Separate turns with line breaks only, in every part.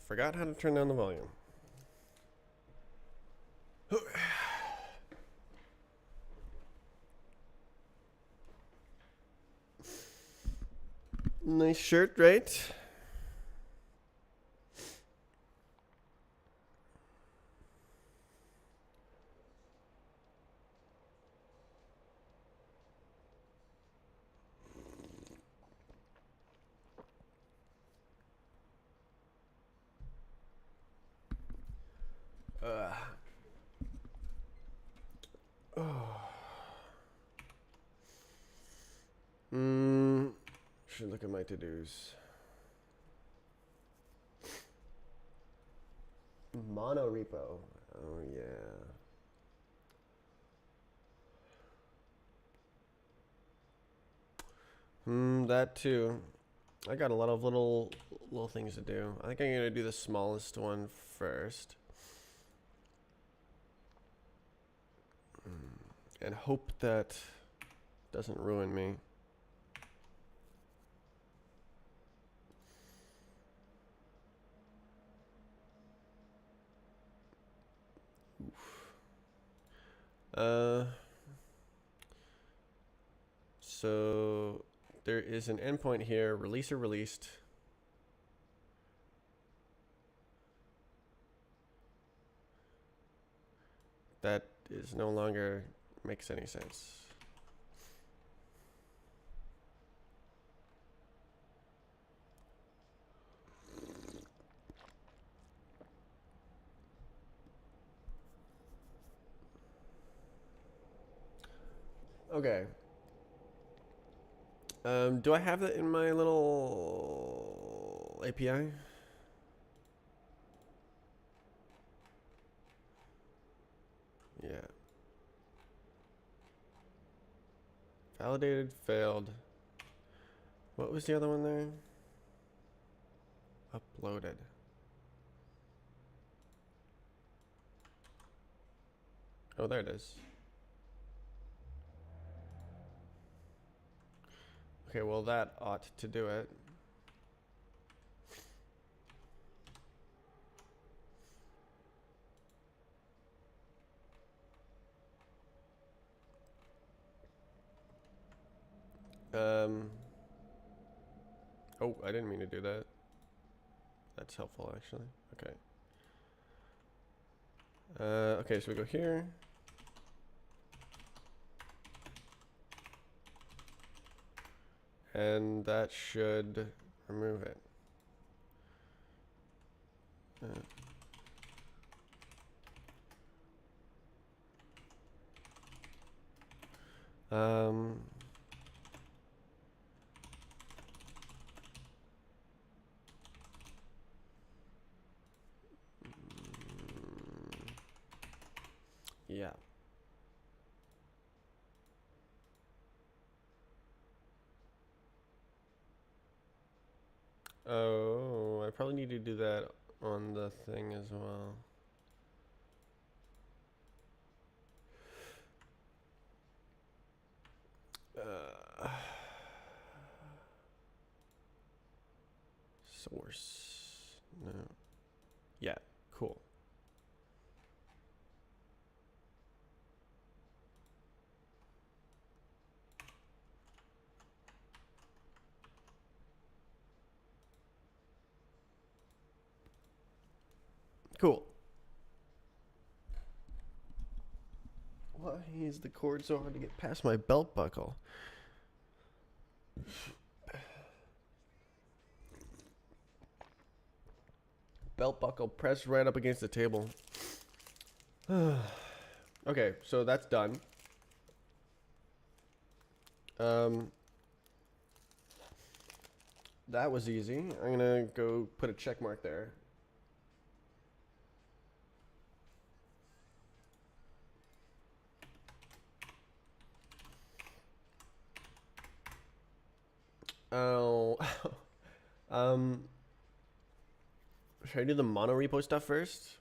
forgot how to turn down the volume. Nice shirt, right? Should look at my to-dos. Mono repo. Oh yeah. That too. I got a lot of little things to do. I think I'm gonna do the smallest one first. And hope that doesn't ruin me. So there is an endpoint here, releaser released. That is no longer makes any sense. Okay. Do I have that in my little API? Yeah. Validated, failed. What was the other one there? Uploaded. Oh, there it is. Okay, well that ought to do it. Oh, I didn't mean to do that. That's helpful, actually. Okay. Okay, so we go here. And that should remove it. Um, yeah. Oh, I probably need to do that on the thing as well. Source. No. Yeah, cool. Cool. Why is the cord so hard to get past my belt buckle? Belt buckle pressed right up against the table. Okay, so that's done. That was easy. I'm gonna go put a check mark there. Oh, should I do the mono repo stuff first?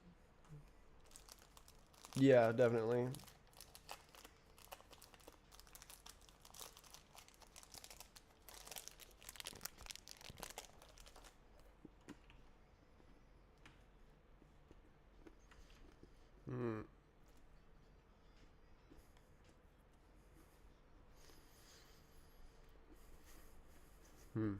Yeah, definitely. Hmm. Hmm.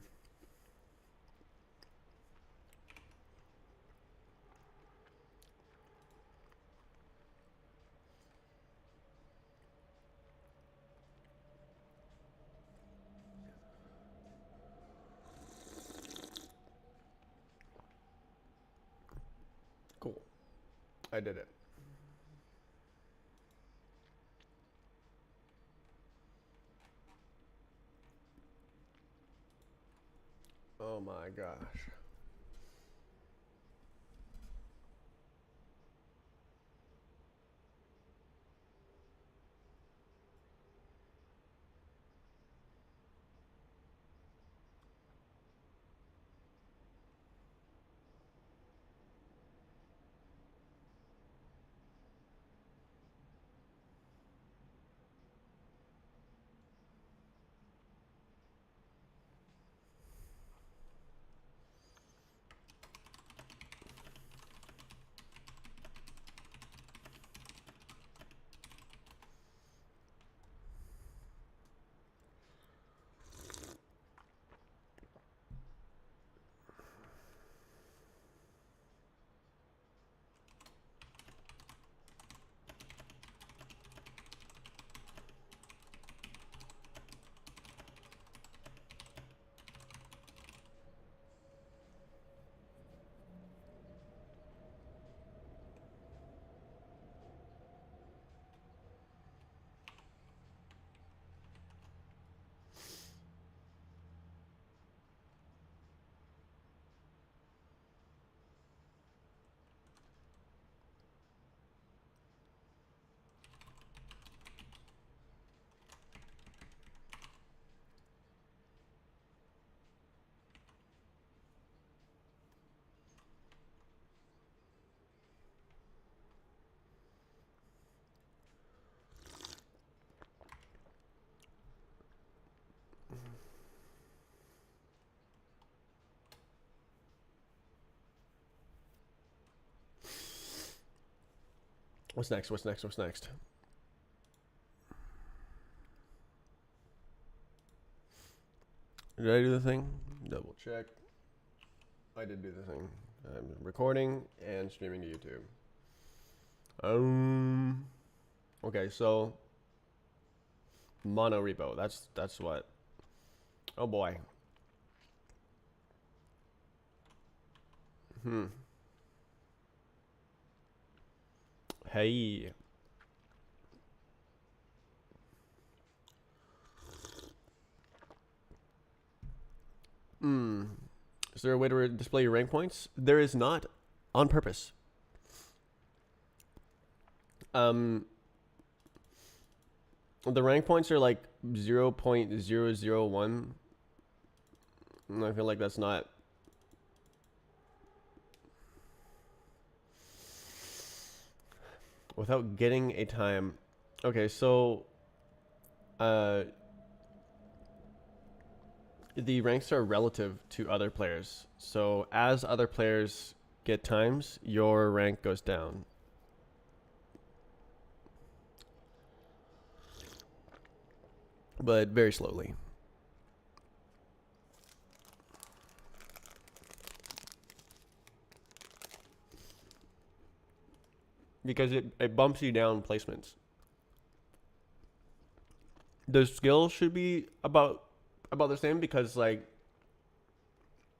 Cool. I did it. Oh my gosh. What's next? What's next? What's next? Did I do the thing? Double check. I did do the thing. I'm recording and streaming to YouTube. Okay, so mono repo. That's what. Oh boy. Hey. Is there a way to display your rank points? There is not, on purpose. The rank points are like 0.001. And I feel like that's not. Without getting a time. Okay, so the ranks are relative to other players. So as other players get times, your rank goes down. But very slowly. Because it bumps you down placements. The skill should be about the same because like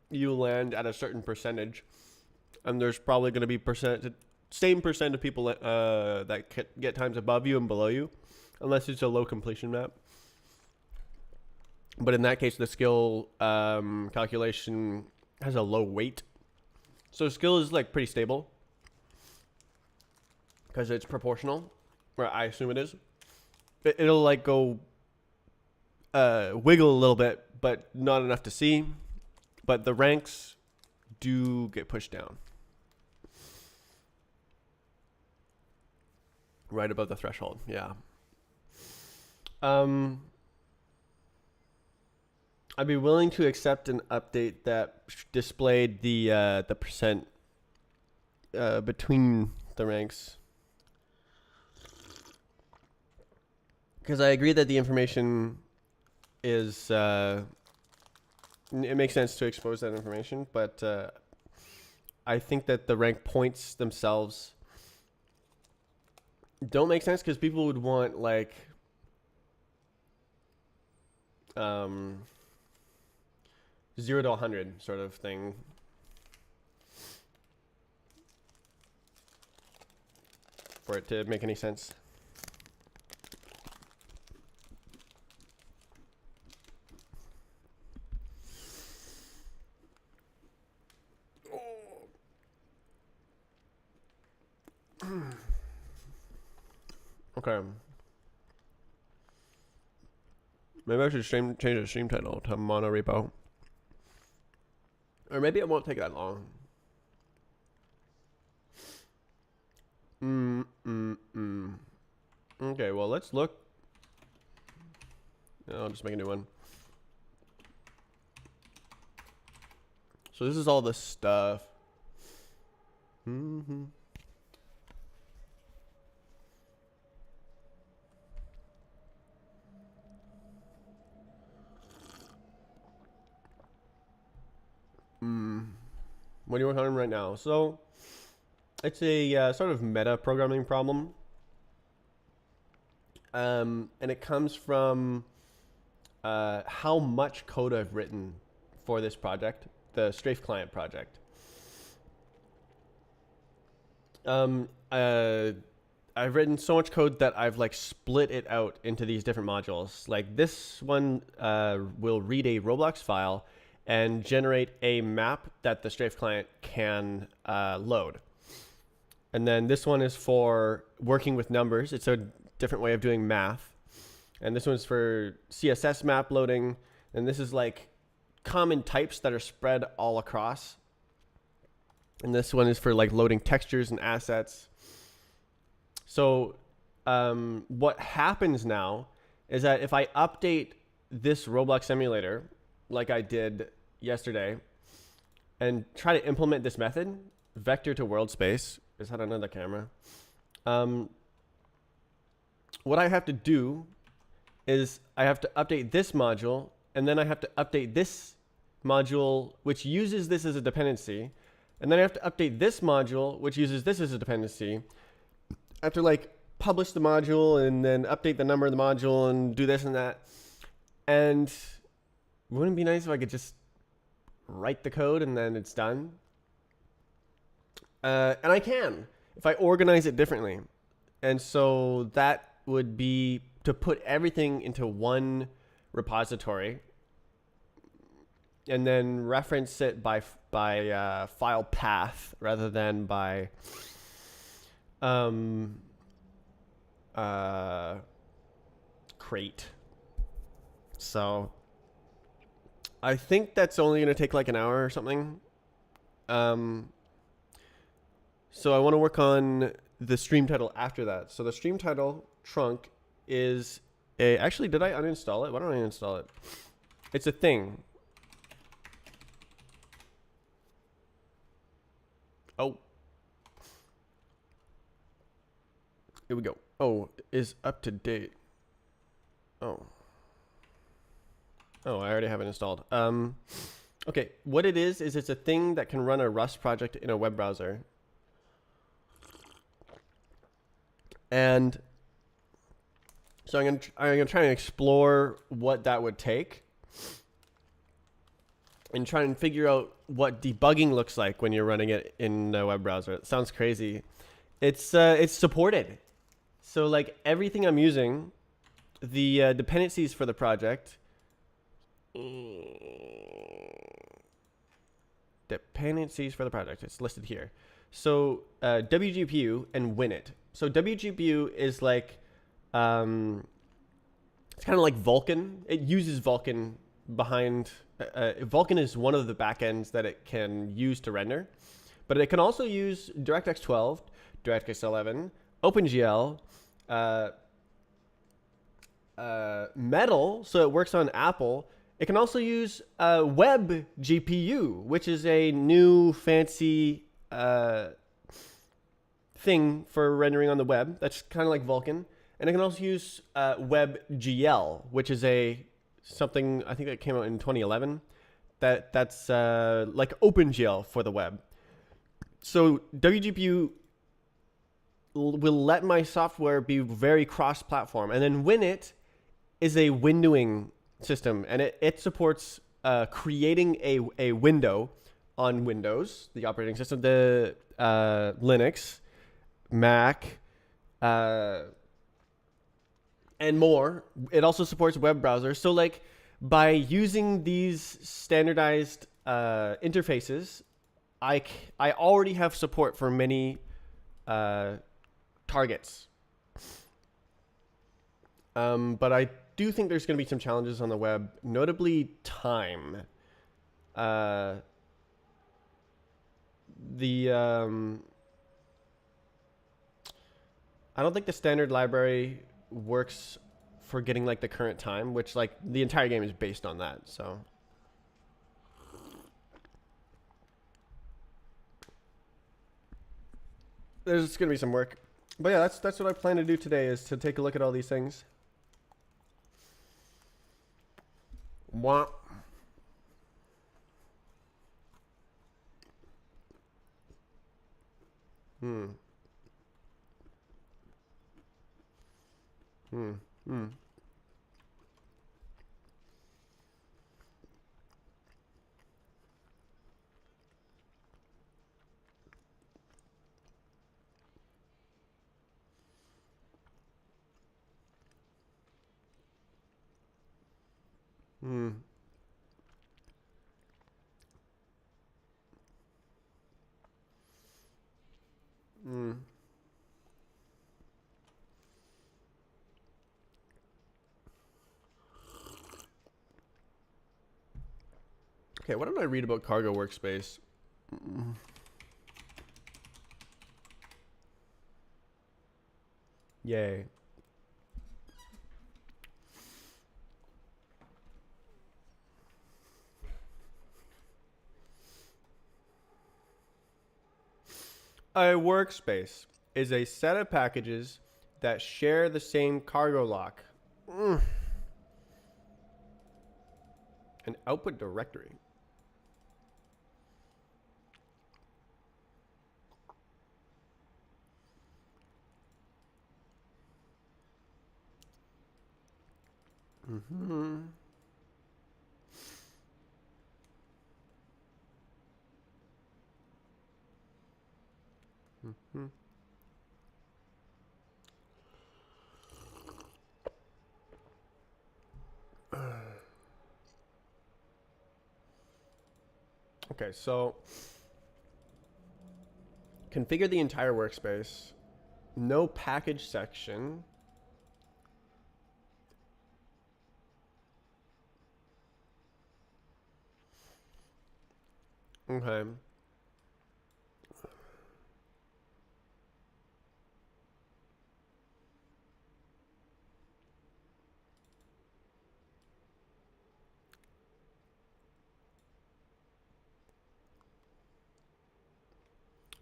you land at a certain percentage, and there's probably going to be same percent of people that get times above you and below you, unless it's a low completion map. But in that case, the skill calculation has a low weight, so skill is like pretty stable because it's proportional, or I assume it is. It'll like go wiggle a little bit, but not enough to see. But the ranks do get pushed down. Right above the threshold, yeah. I'd be willing to accept an update that displayed the percent between the ranks. because I agree that the information is it makes sense to expose that information, but I think that the rank points themselves don't make sense because people would want like 0 to 100 sort of thing. For it to make any sense. Okay. Maybe I should change the stream title to Monorepo. Or maybe it won't take that long. Okay, well, let's look. I'll just make a new one. So this is all the stuff. What are you working on right now? So it's a sort of meta programming problem. And it comes from how much code I've written for this project, the Strafe Client project. I've written so much code that I've like split it out into these different modules. Like this one will read a Roblox file and generate a map that the Strafe Client can load. And then this one is for working with numbers. It's a different way of doing math. And this one's for CSS map loading. And this is like common types that are spread all across. And this one is for like loading textures and assets. So what happens now is that if I update this Roblox emulator, like I did yesterday, and try to implement this method, vector to world space, is that another camera? What I have to do is I have to update this module, and then I have to update this module, which uses this as a dependency. And then I have to update this module, which uses this as a dependency. I have to like publish the module and then update the number of the module and do this and that. And wouldn't it be nice if I could just write the code and then it's done? And I can, if I organize it differently. And so that would be to put everything into one repository and then reference it by file path rather than by crate. So I think that's only going to take like an hour or something. So I want to work on the stream title after that. So the stream title trunk is a, actually, did I uninstall it? Why don't I uninstall it? It's a thing. Oh. Here we go. Oh, is up to date. Oh. Oh, I already have it installed. Okay, what it is it's a thing that can run a Rust project in a web browser. And so I'm gonna try and explore what that would take and try and figure out what debugging looks like when you're running it in a web browser. It sounds crazy. It's supported. So like everything I'm using, the dependencies for the project, it's listed here. So WGPU and Winit. So WGPU is like, it's kind of like Vulkan. It uses Vulkan behind, Vulkan is one of the backends that it can use to render, but it can also use DirectX 12, DirectX 11, OpenGL, Metal, so it works on Apple. It can also use Web GPU, which is a new fancy thing for rendering on the web. That's kind of like Vulkan. And I can also use WebGL, which is something I think that came out in 2011. That's like OpenGL for the web. So WGPU will let my software be very cross-platform, and then WinIt is a windowing system, and it supports creating a window on Windows, the operating system, the Linux, Mac, and more. It also supports web browsers. So like by using these standardized interfaces, I already have support for many targets. But I do think there's going to be some challenges on the web, notably time. I don't think the standard library works for getting like the current time, which like the entire game is based on that. So there's going to be some work. But yeah, that's what I plan to do today, is to take a look at all these things. Wah. Hmm. Hmm. Hmm. Hmm. Hmm. Okay, what did I read about Cargo Workspace? Yay. A workspace is a set of packages that share the same cargo lock. An output directory. Mm-hmm. Mm-hmm. Okay, so configure the entire workspace. No package section. Okay.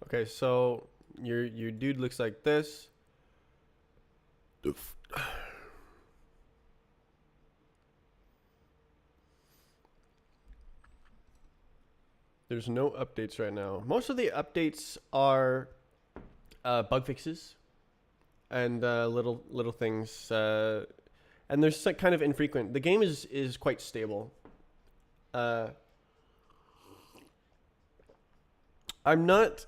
Okay, so your dude looks like this. There's no updates right now. Most of the updates are bug fixes and little things, and there's kind of infrequent. The game is quite stable. Uh, I'm not.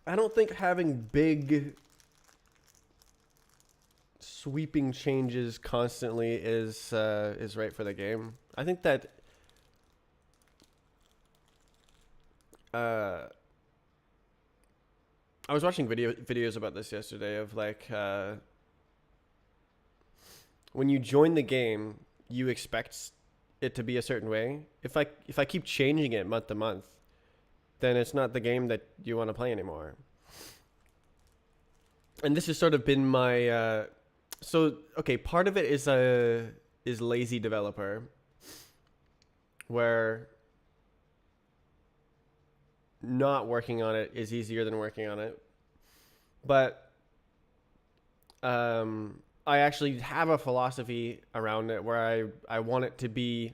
I don't think having big sweeping changes constantly is right for the game. I think that I was watching videos about this yesterday of like when you join the game, you expect it to be a certain way. If I keep changing it month to month, then it's not the game that you want to play anymore. And this has sort of been my so okay, part of it is lazy developer, where not working on it is easier than working on it. But I actually have a philosophy around it where I want it to be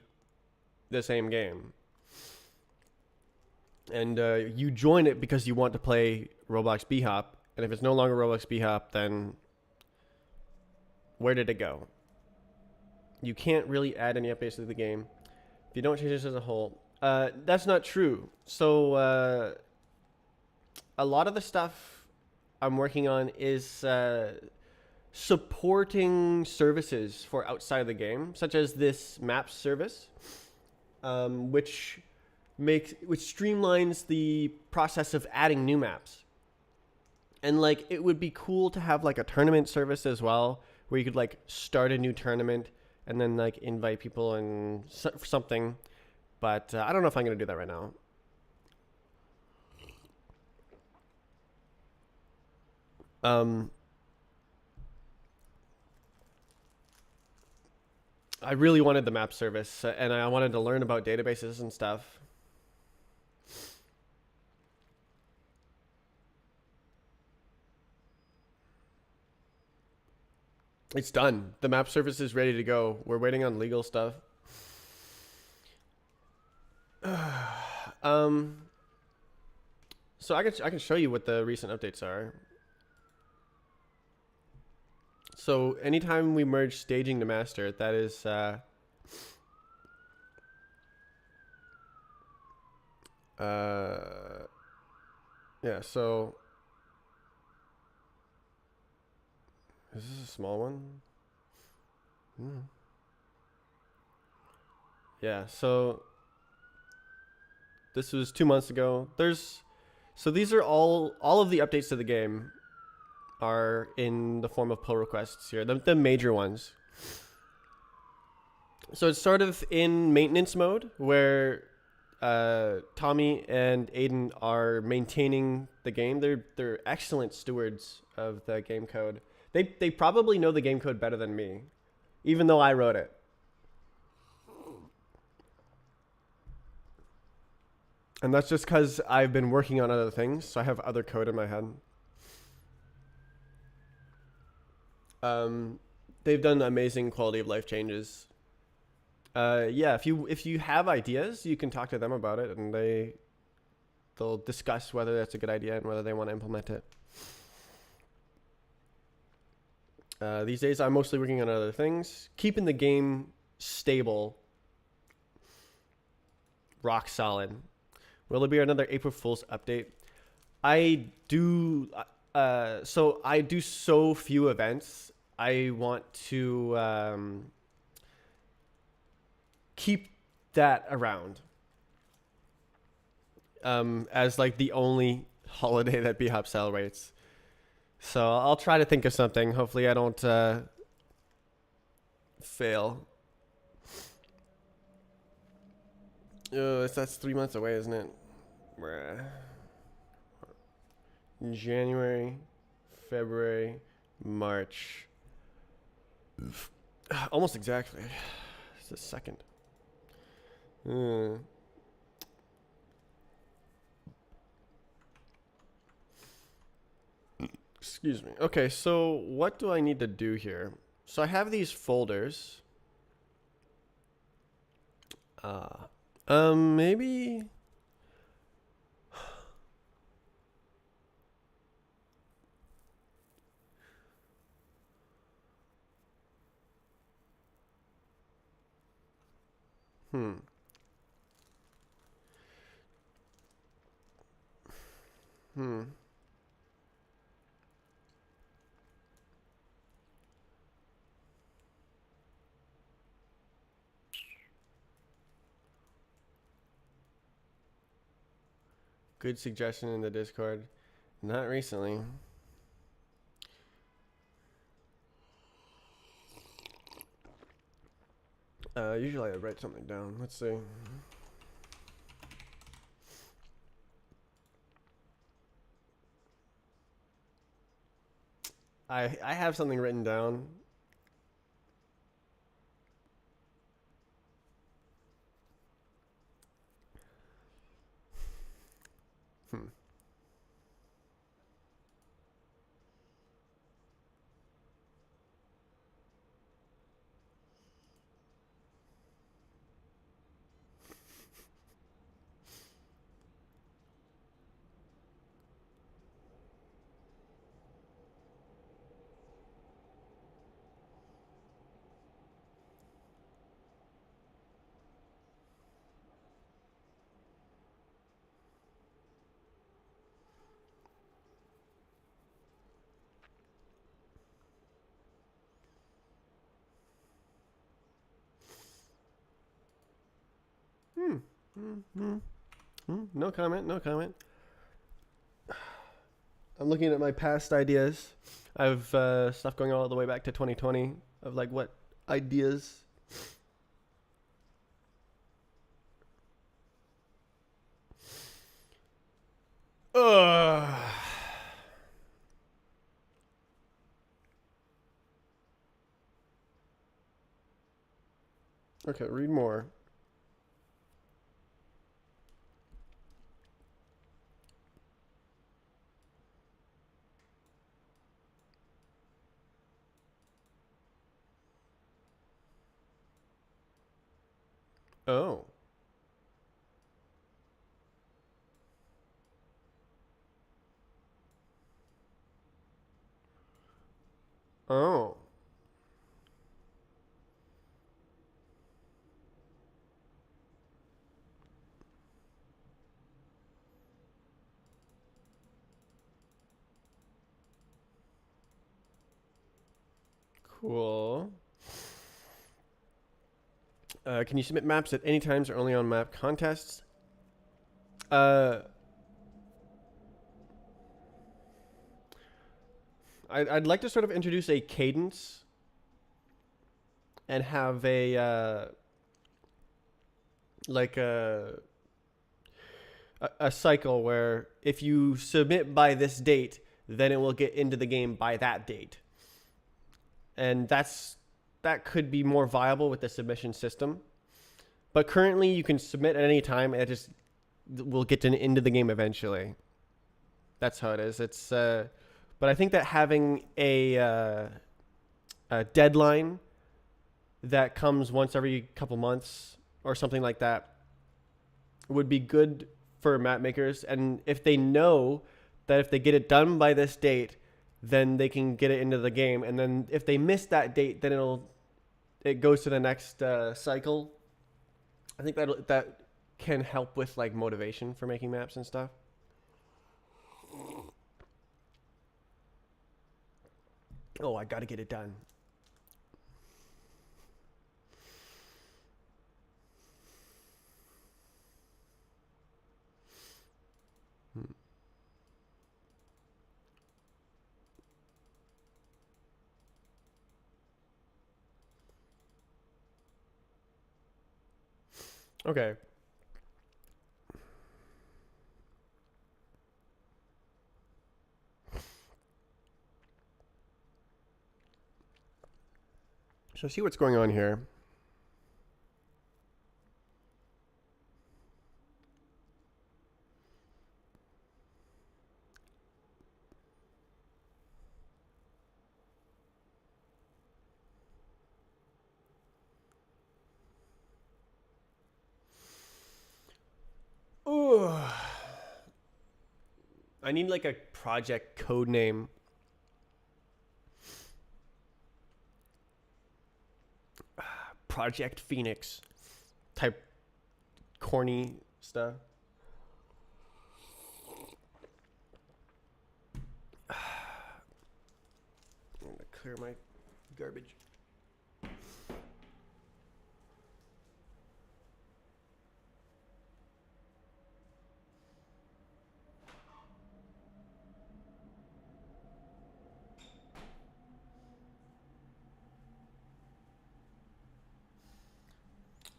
the same game. And you join it because you want to play Roblox B-Hop. And if it's no longer Roblox B-Hop, then where did it go? You can't really add any updates to the game if you don't change this as a whole. That's not true. So a lot of the stuff I'm working on is supporting services for outside of the game, such as this maps service, which streamlines the process of adding new maps. And like it would be cool to have like a tournament service as well, where you could like start a new tournament and then like invite people and something. But I don't know if I'm gonna do that right now. I really wanted the map service, and I wanted to learn about databases and stuff. It's done. The map service is ready to go. We're waiting on legal stuff. So I can show you what the recent updates are. So anytime we merge staging to master, that is yeah, so is this a small one? Yeah, so this was 2 months ago. So these are all of the updates to the game are in the form of pull requests here, the major ones. So it's sort of in maintenance mode where Tommy and Aiden are maintaining the game. They're excellent stewards of the game code. They probably know the game code better than me, even though I wrote it. And that's just because I've been working on other things, so I have other code in my head. They've done amazing quality of life changes. Yeah, if you have ideas, you can talk to them about it, and they'll discuss whether that's a good idea and whether they want to implement it. These days, I'm mostly working on other things, keeping the game stable, rock solid. Will there be another April Fool's update? I do. So I do so few events. I want to keep that around as like the only holiday that B-Hop celebrates. So I'll try to think of something. Hopefully I don't fail. That's 3 months away, isn't it? January, February, March. Almost exactly. It's the second. Excuse me. Okay, so what do I need to do here? So I have these folders. Maybe. Hmm. Good suggestion in the Discord. Not recently. Usually I write something down. Let's see. I have something written down. No comment. No comment. I'm looking at my past ideas. I have stuff going all the way back to 2020 of like what ideas. Ugh. Okay, read more. Oh. Oh. Cool. Can you submit maps at any times or only on map contests? Uh, I'd like to sort of introduce a cadence and have a like a cycle where if you submit by this date, then it will get into the game by that date, and that could be more viable with the submission system. But currently, you can submit at any time, and it just will get into the game eventually. That's how it is. It's but I think that having a deadline that comes once every couple months or something like that would be good for map makers. And if they know that if they get it done by this date, then they can get it into the game. And then if they miss that date, then it goes to the next cycle. I think that can help with like motivation for making maps and stuff. Oh, I got to get it done. Okay. So see what's going on here. Ooh. I need like a project code name. Project Phoenix type corny stuff. I'm gonna clear my garbage.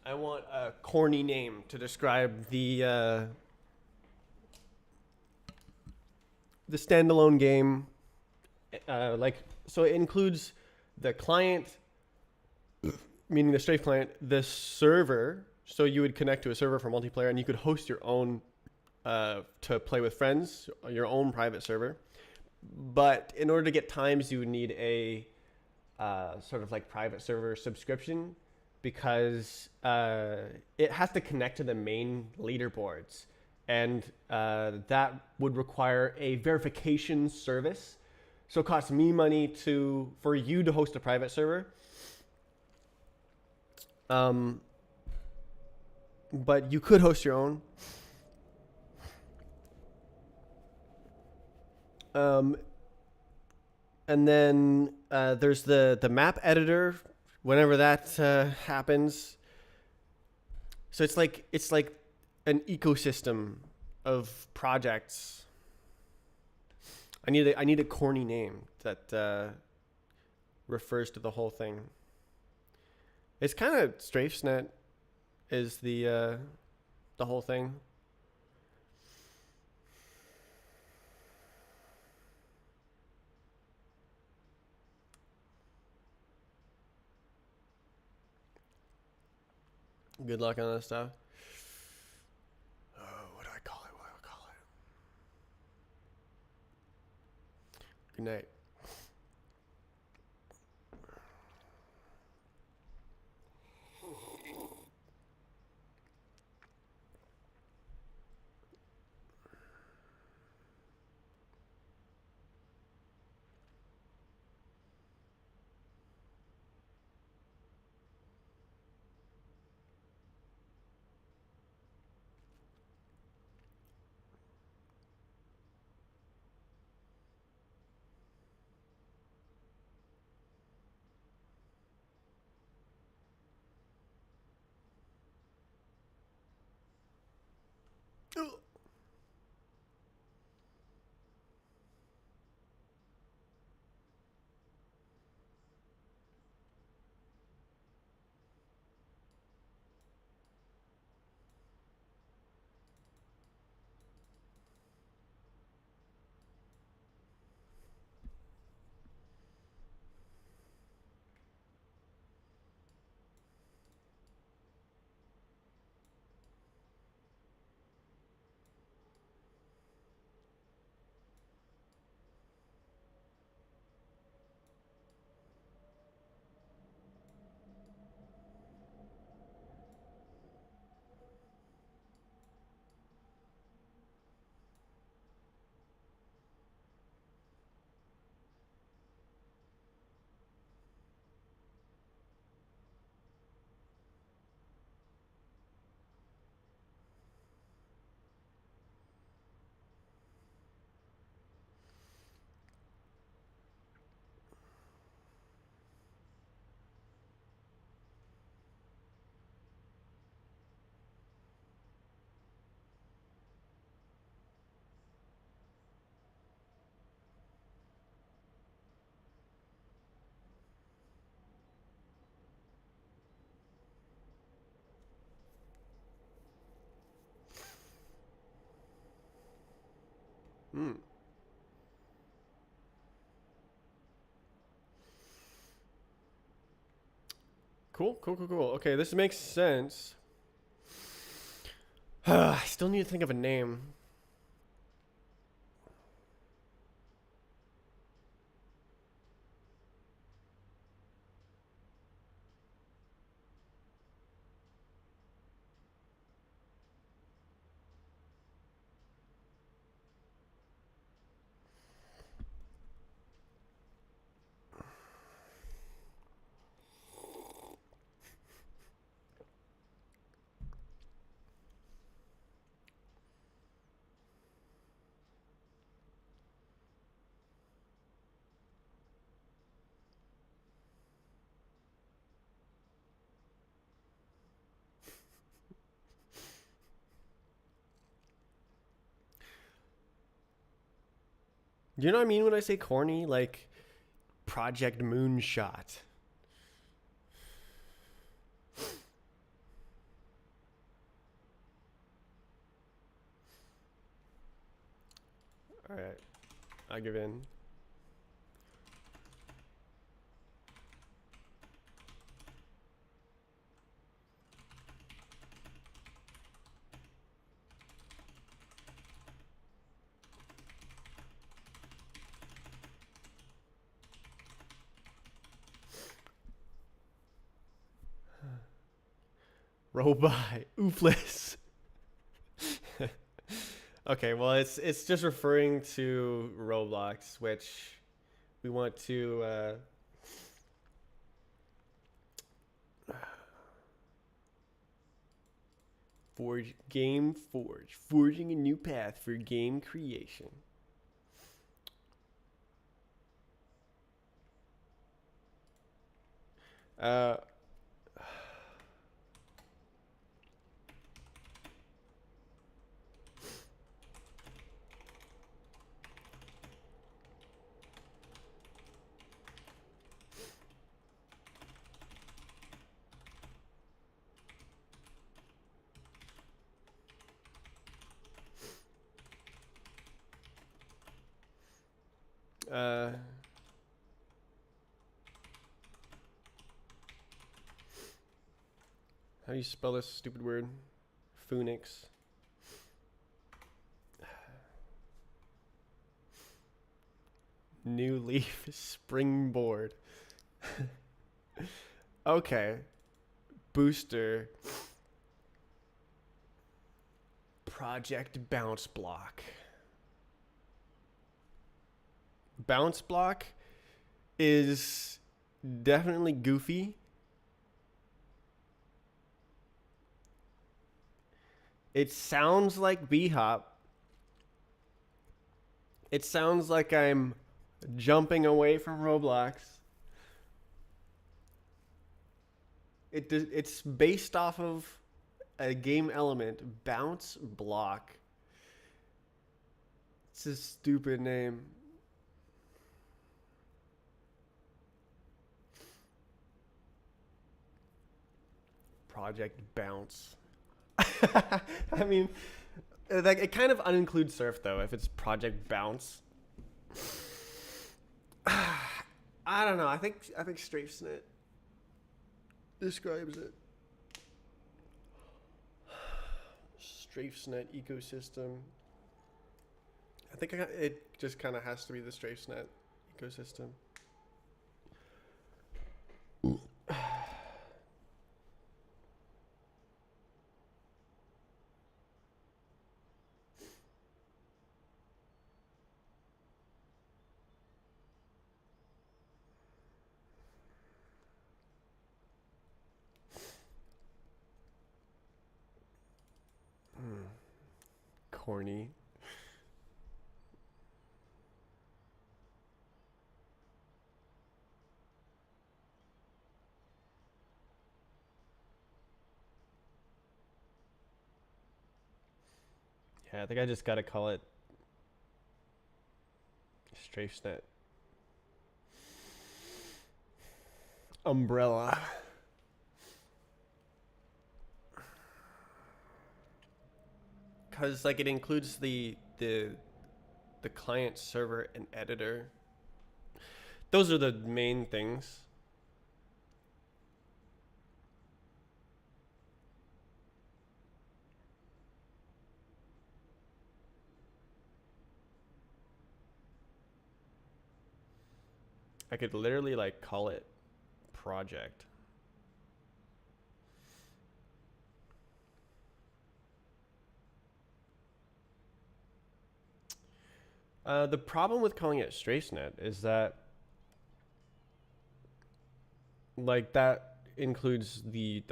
I want a corny name to describe the standalone game. So it includes the client, meaning the Strafe client, the server. So you would connect to a server for multiplayer, and you could host your own to play with friends, your own private server. But in order to get times, you would need a sort of like private server subscription, because it has to connect to the main leaderboards, and that would require a verification service. So it costs me money for you to host a private server. But you could host your own. And then there's the map editor. Whenever that happens, so it's like an ecosystem of projects. I need a corny name that refers to the whole thing. It's kind of StrafeNet is the whole thing. Good luck on that stuff. Oh, what do I call it? What do I call it? Good night. Hmm. Cool. Okay, this makes sense. I still need to think of a name. You know what I mean when I say corny? Like Project Moonshot. All right, I give in. Robot Oofless. Okay, well it's just referring to Roblox, which we want to forging a new path for game creation. Uh, How do you spell this stupid word? Phoenix. New Leaf Springboard. Okay. Booster. Project Bounce Block. Bounce Block is definitely goofy. It sounds like B-Hop. It sounds like I'm jumping away from Roblox. It's based off of a game element, Bounce Block. It's a stupid name. Project Bounce. I mean, like, it kind of unincludes surf though if it's Project Bounce. I don't know. I think StrafeSnet describes it. StrafeSnet ecosystem. I think it just kind of has to be the StrafeSnet ecosystem. Corny. Yeah, I think I just gotta call it StrafeSnet Umbrella. Cause like it includes the client, server, and editor. Those are the main things. I could literally like call it project. The problem with calling it StrafeSnet is that like that includes the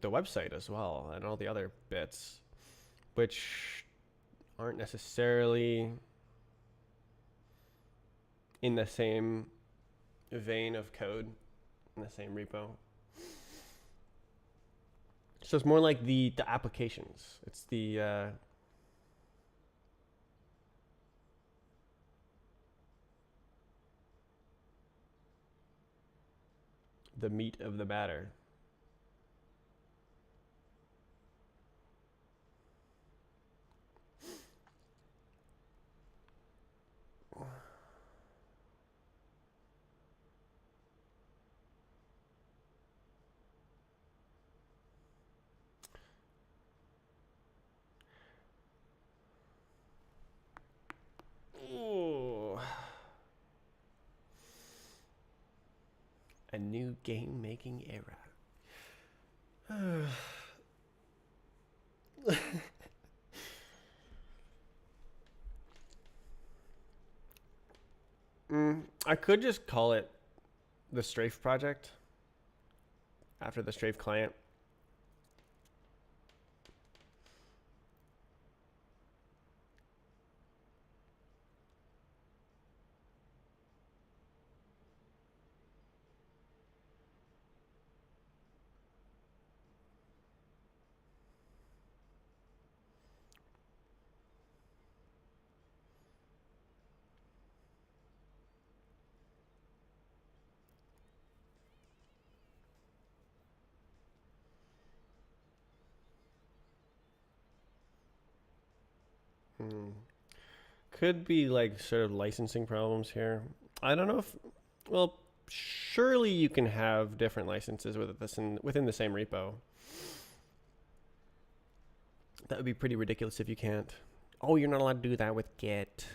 website as well and all the other bits, which aren't necessarily in the same vein of code, in the same repo. So it's more like the applications. It's the meat of the matter. Ooh. A new game making era. I could just call it the Strafe project after the Strafe client. Could be like sort of licensing problems here. I don't know if, well, surely you can have different licenses within the same repo. That would be pretty ridiculous if you can't. Oh, you're not allowed to do that with Git.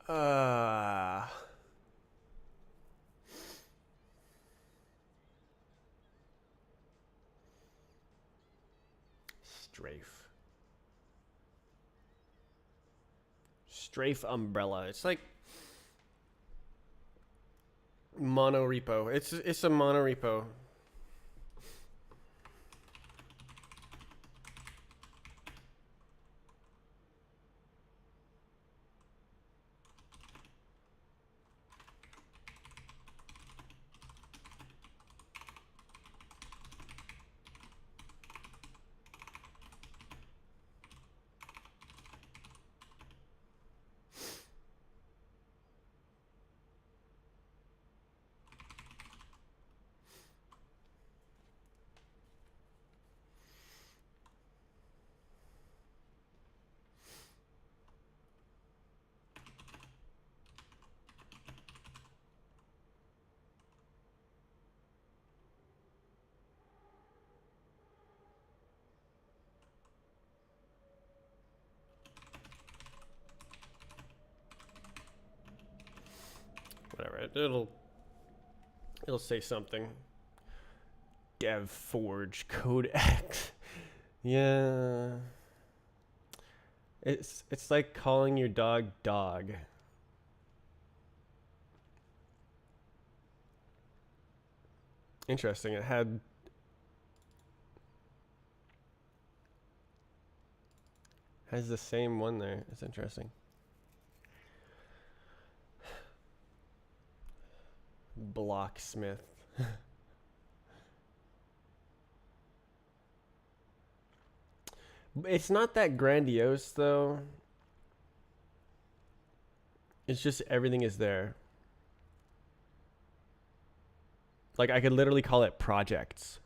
Uh, Strafe. Strafe umbrella. It's like monorepo. It's a monorepo. Whatever. It'll say something. DevForge Codex. Yeah. It's like calling your dog dog. Interesting. It has the same one there. It's interesting. Blocksmith. It's not that grandiose though. It's just everything is there. Like I could literally call it projects.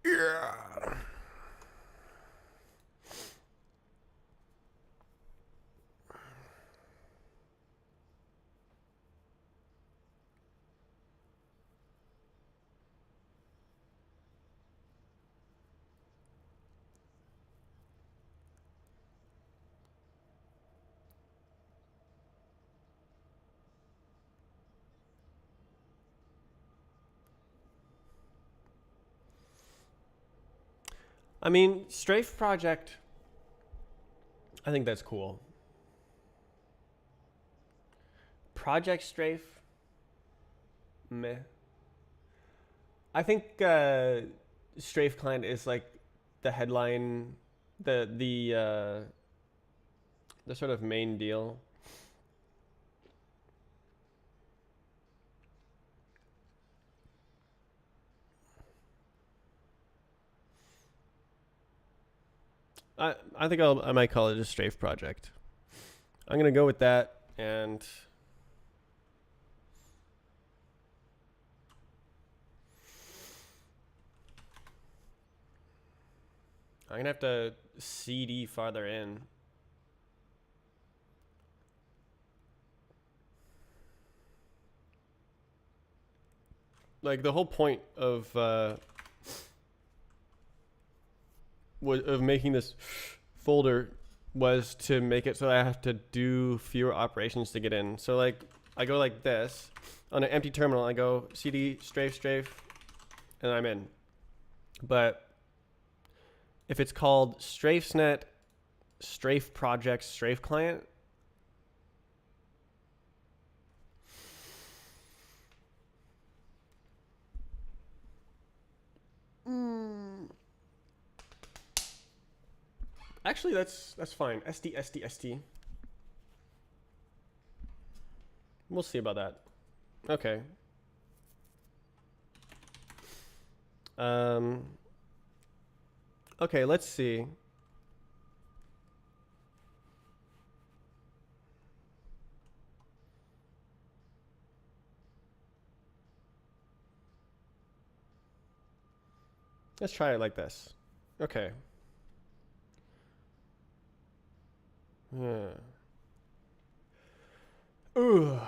Yeah. I mean, Strafe Project, I think that's cool. Project Strafe, meh. I think Strafe Client is like the headline, the sort of main deal. I think I might call it a Strafe Project. I'm gonna go with that, and I'm gonna have to CD farther in. Like the whole point of making this folder was to make it so I have to do fewer operations to get in. So like I go like this on an empty terminal. I go cd strafe, and I'm in. But if it's called strafesnet Strafe project, strafe client. Actually, that's fine. SD. We'll see about that. Okay. Okay, let's see. Let's try it like this. Okay. Yeah. Ooh.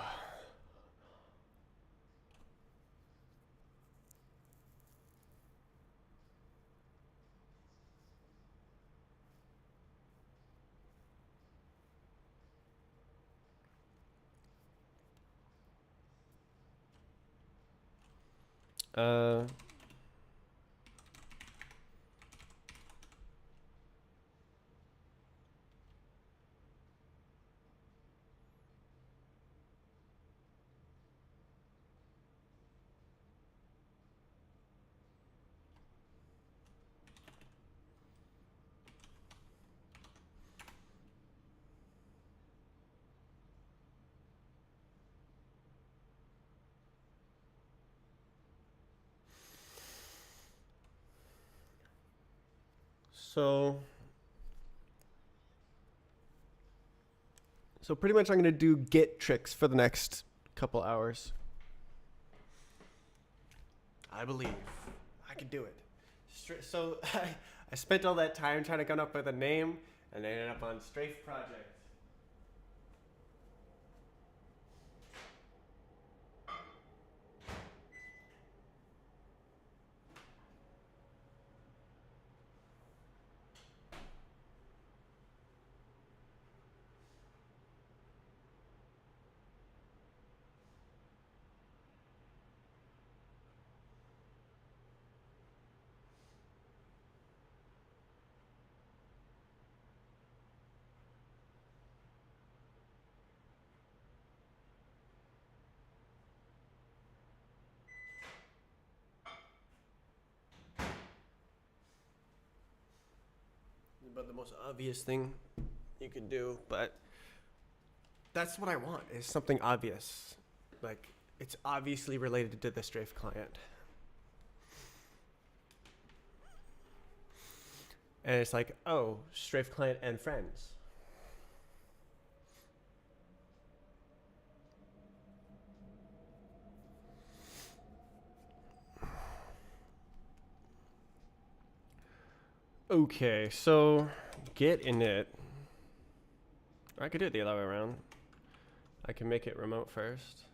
Uh. So pretty much I'm going to do git tricks for the next couple hours. I believe I can do it. So I spent all that time trying to come up with a name, and I ended up on Strafe Project. But the most obvious thing you could do, but that's what I want, is something obvious. Like, it's obviously related to the Strafe client. And it's like, oh, Strafe client and friends. Okay, so git init. I could do it the other way around. I can make it remote first.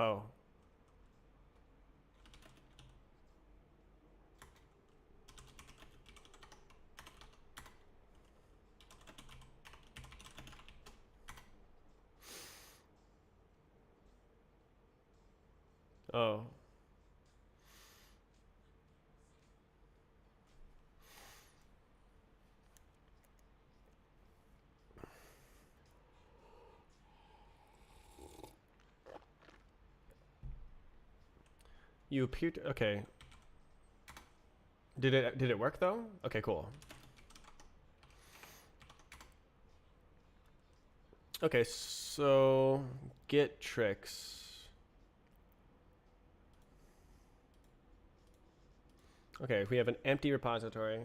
Oh. Oh. You appear to, okay. Did it work though? Okay, cool. Okay, so git tricks. Okay, we have an empty repository.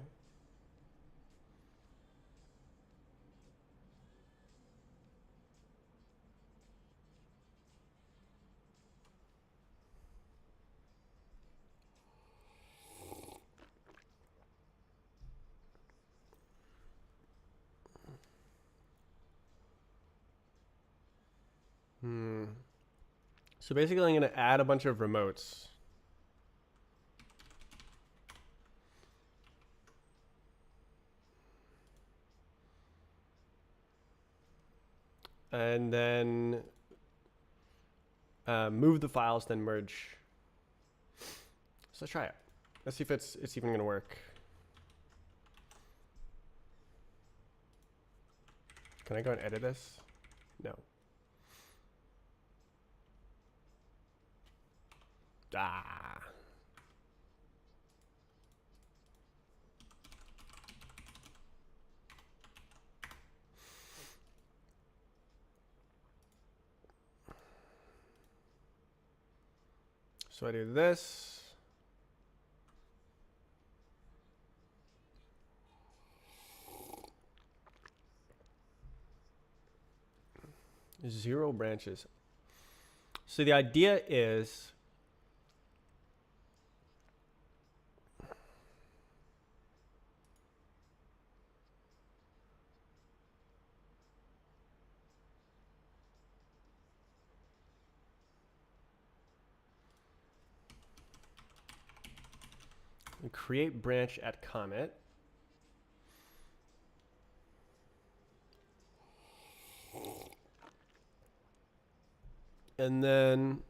So basically I'm going to add a bunch of remotes. And then move the files, then merge. So let's try it. Let's see if it's even going to work. Can I go and edit this? No. Ah. So I do this. Zero branches. So the idea is create branch at commit. And then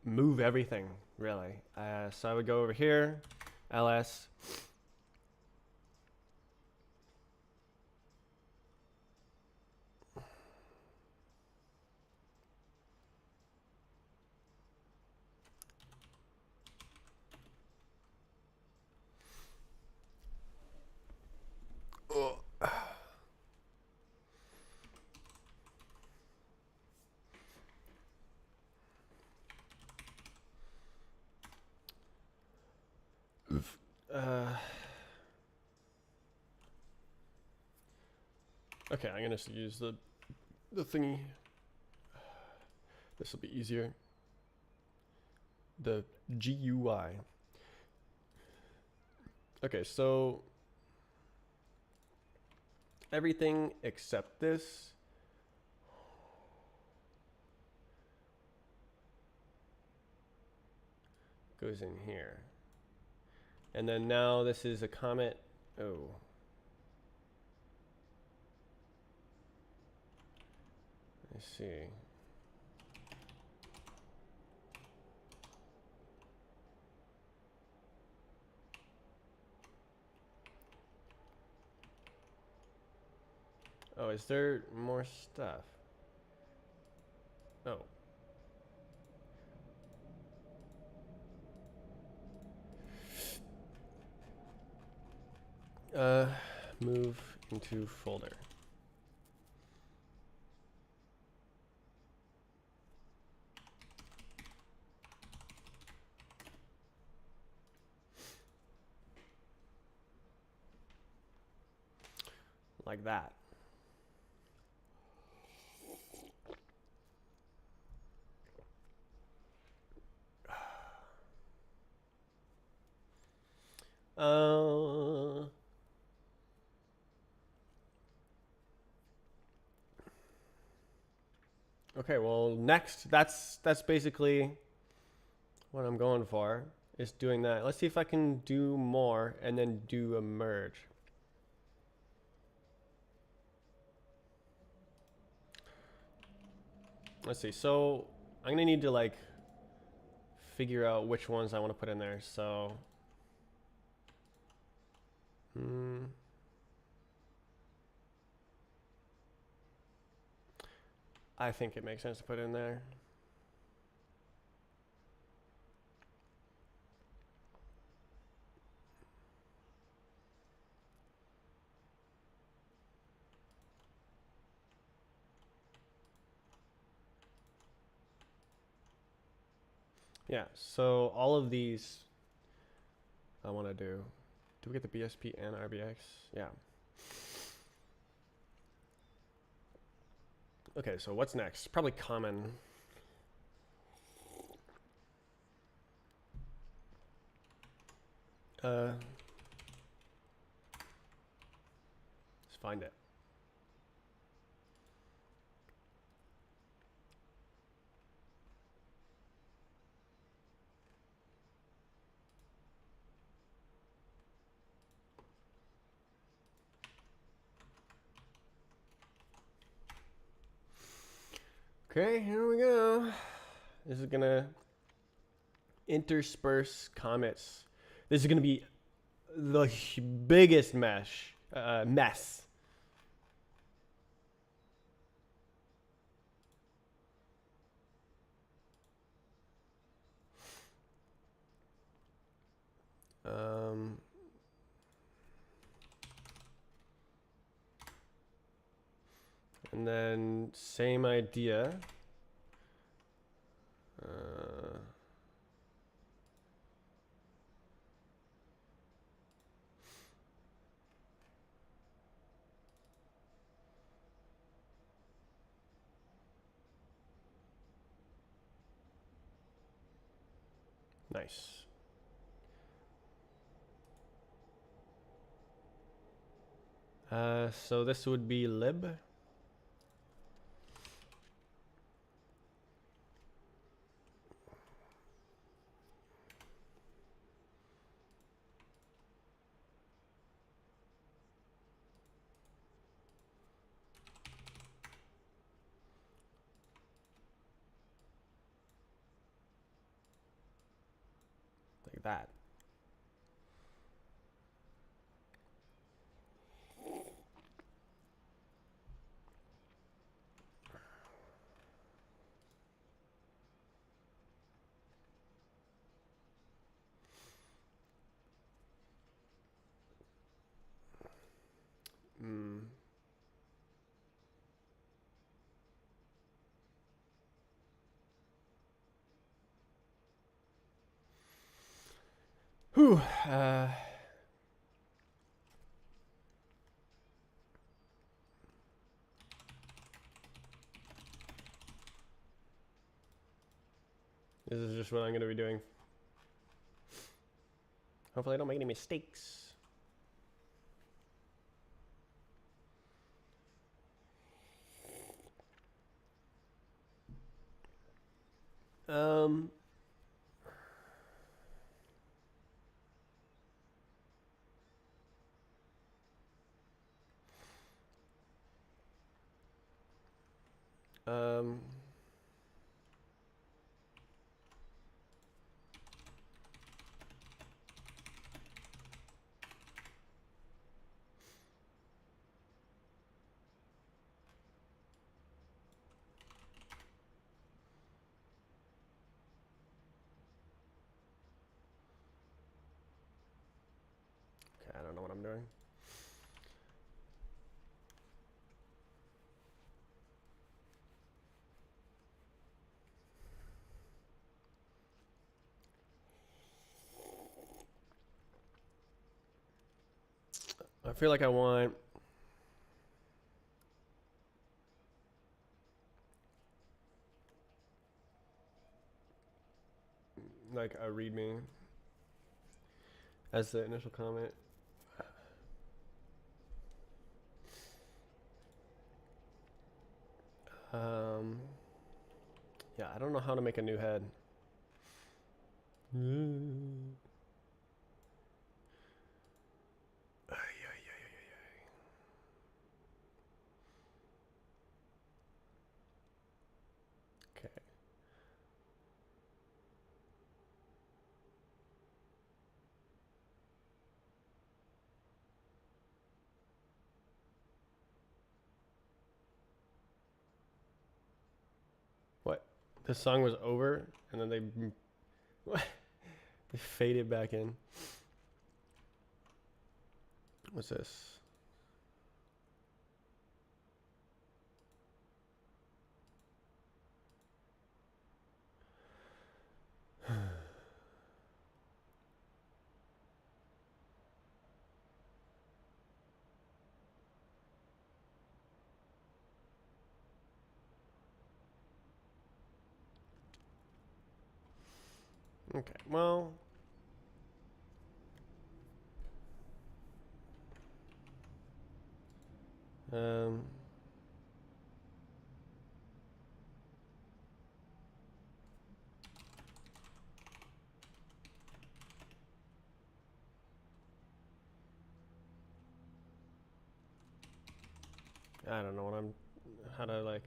move everything, really. So I would go over here, ls. Okay, I'm gonna use the thingy. This will be easier. The GUI. Okay, so everything except this goes in here. And then now this is a comment. Oh. Let's see. Oh, is there more stuff? Oh. Move into folder. Like that. Okay, well next, that's basically what I'm going for, is doing that. Let's see if I can do more and then do a merge. Let's see, so I'm gonna need to like figure out which ones I want to put in there. So I think it makes sense to put in there. Yeah, so all of these I want to do. Do we get the BSP and RBX? Yeah. Okay, so what's next? Probably common. Let's find it. Okay, here we go. This is gonna intersperse comets. This is gonna be the biggest mess. Um, and then same idea. Nice. So this would be lib. Like that. Mm. Whew. This is just what I'm going to be doing. Hopefully I don't make any mistakes. Um, um, okay, I don't know what I'm doing. I feel like I want like a readme as the initial comment. Yeah, I don't know how to make a new head. Okay. What? The song was over, and then they what? They faded back in. What's this? Okay, well, um, I don't know what I'm, how to like,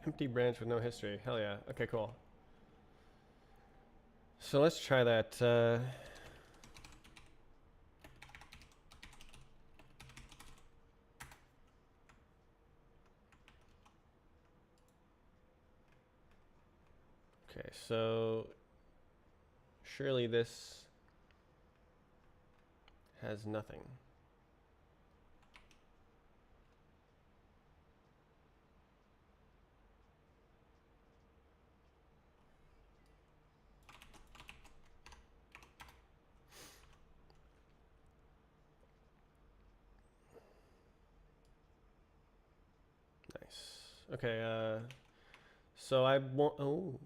Empty branch with no history. Hell yeah. Okay, cool. So let's try that. Okay, so surely this has nothing. Nice. Okay, so I want, oh.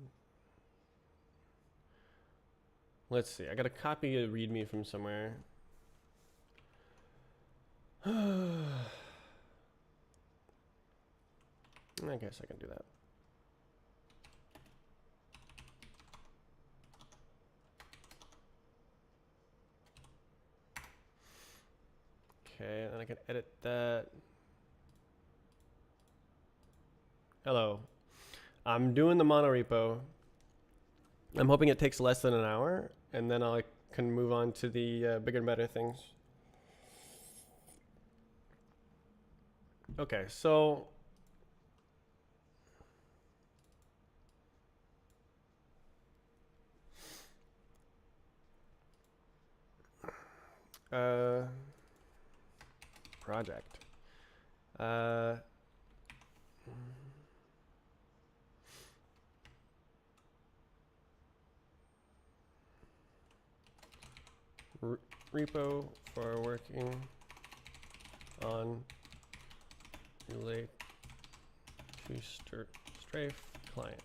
Let's see, I got to copy a readme from somewhere. I guess I can do that. Okay, and then I can edit that. Hello. I'm doing the monorepo. I'm hoping it takes less than an hour, and then I can move on to the bigger and better things. Okay, so project. Repo for working on relate to strafe client.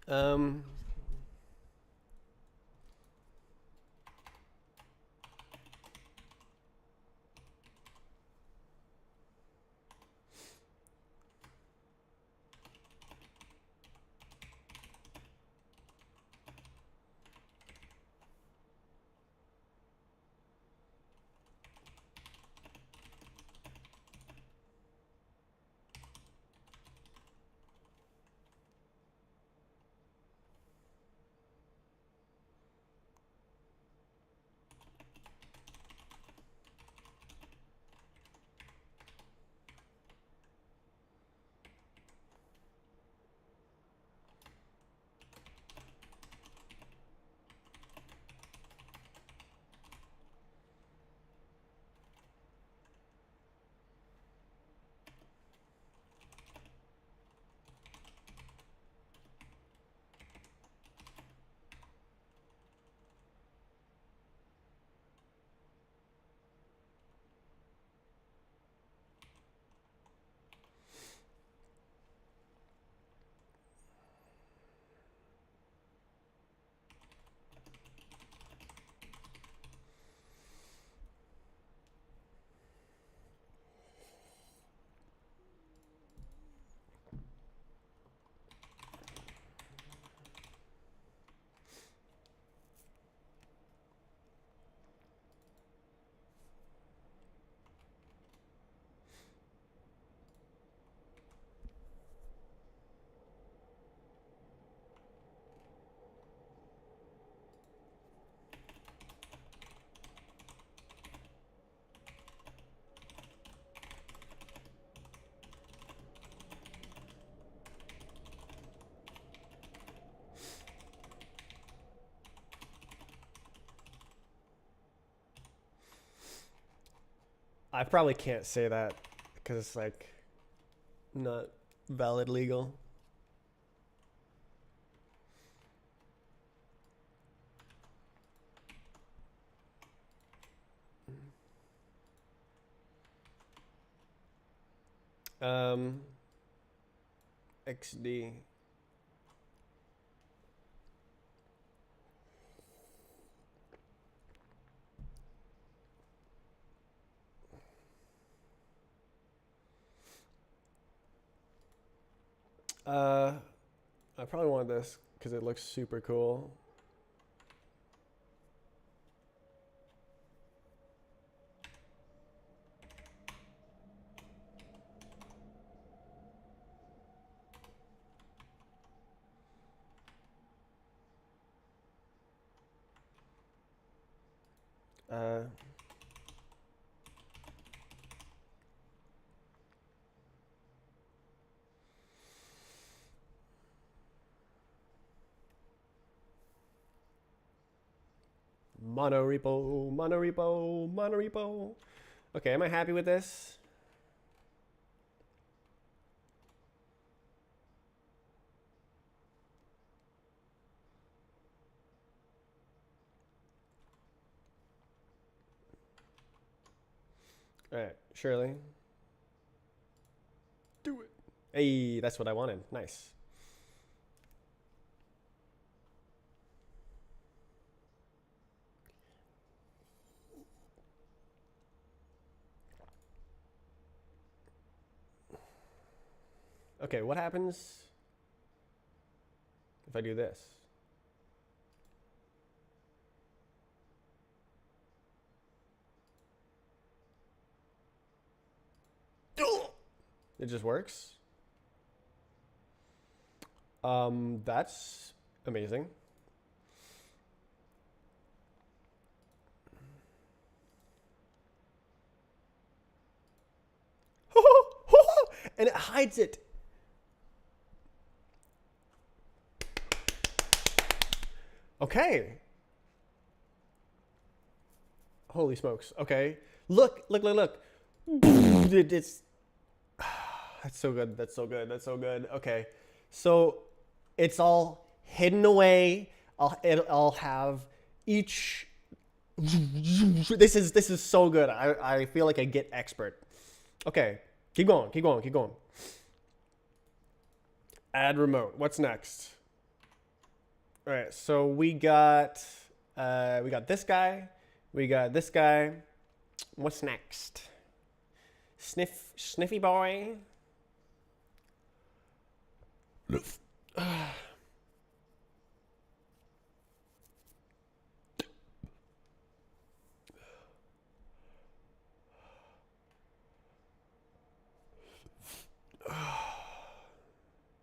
Um, I probably can't say that because it's like not valid legal. XD. I probably want this because it looks super cool. Uh, Monorepo, monorepo, monorepo. Okay, am I happy with this? All right, Shirley. Do it. Hey, that's what I wanted. Nice. Okay, what happens if I do this? It just works. That's amazing. And it hides it. Okay. Holy smokes. Okay. Look, look, look, look. It's that's so good. That's so good. That's so good. Okay. So it's all hidden away. I'll have each this is so good. I feel like I get expert. Okay. Keep going. Keep going. Keep going. Add remote. What's next? All right. So we got this guy. We got this guy. What's next? Sniffy boy.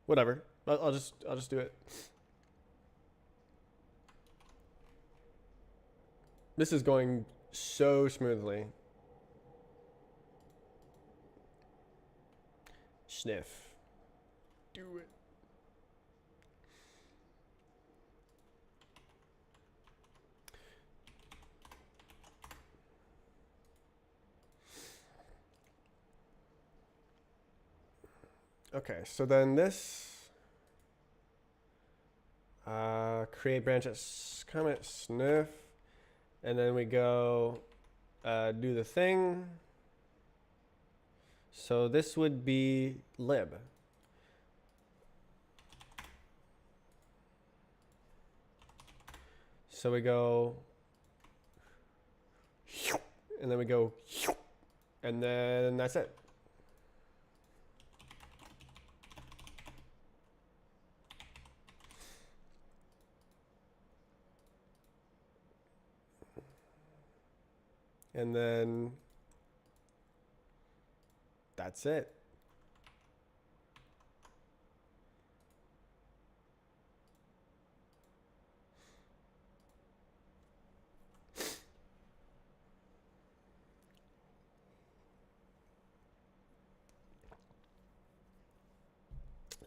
Whatever. I'll just do it. This is going so smoothly. Sniff. Do it. Okay, so then this create branches, comment, sniff, and then we go do the thing. So this would be lib. So we go, and then we go, and then that's it. And then that's it.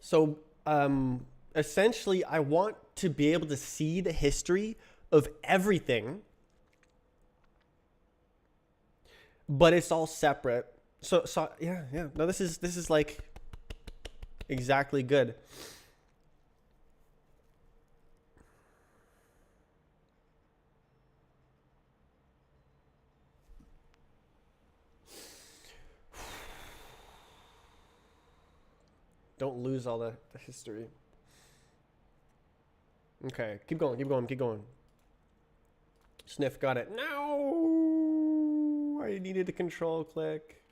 So essentially, I want to be able to see the history of everything, but it's all separate. So yeah. No, this is like exactly good. Don't lose all the history. Okay, keep going, keep going, keep going. Sniff, got it. No, I needed a control click.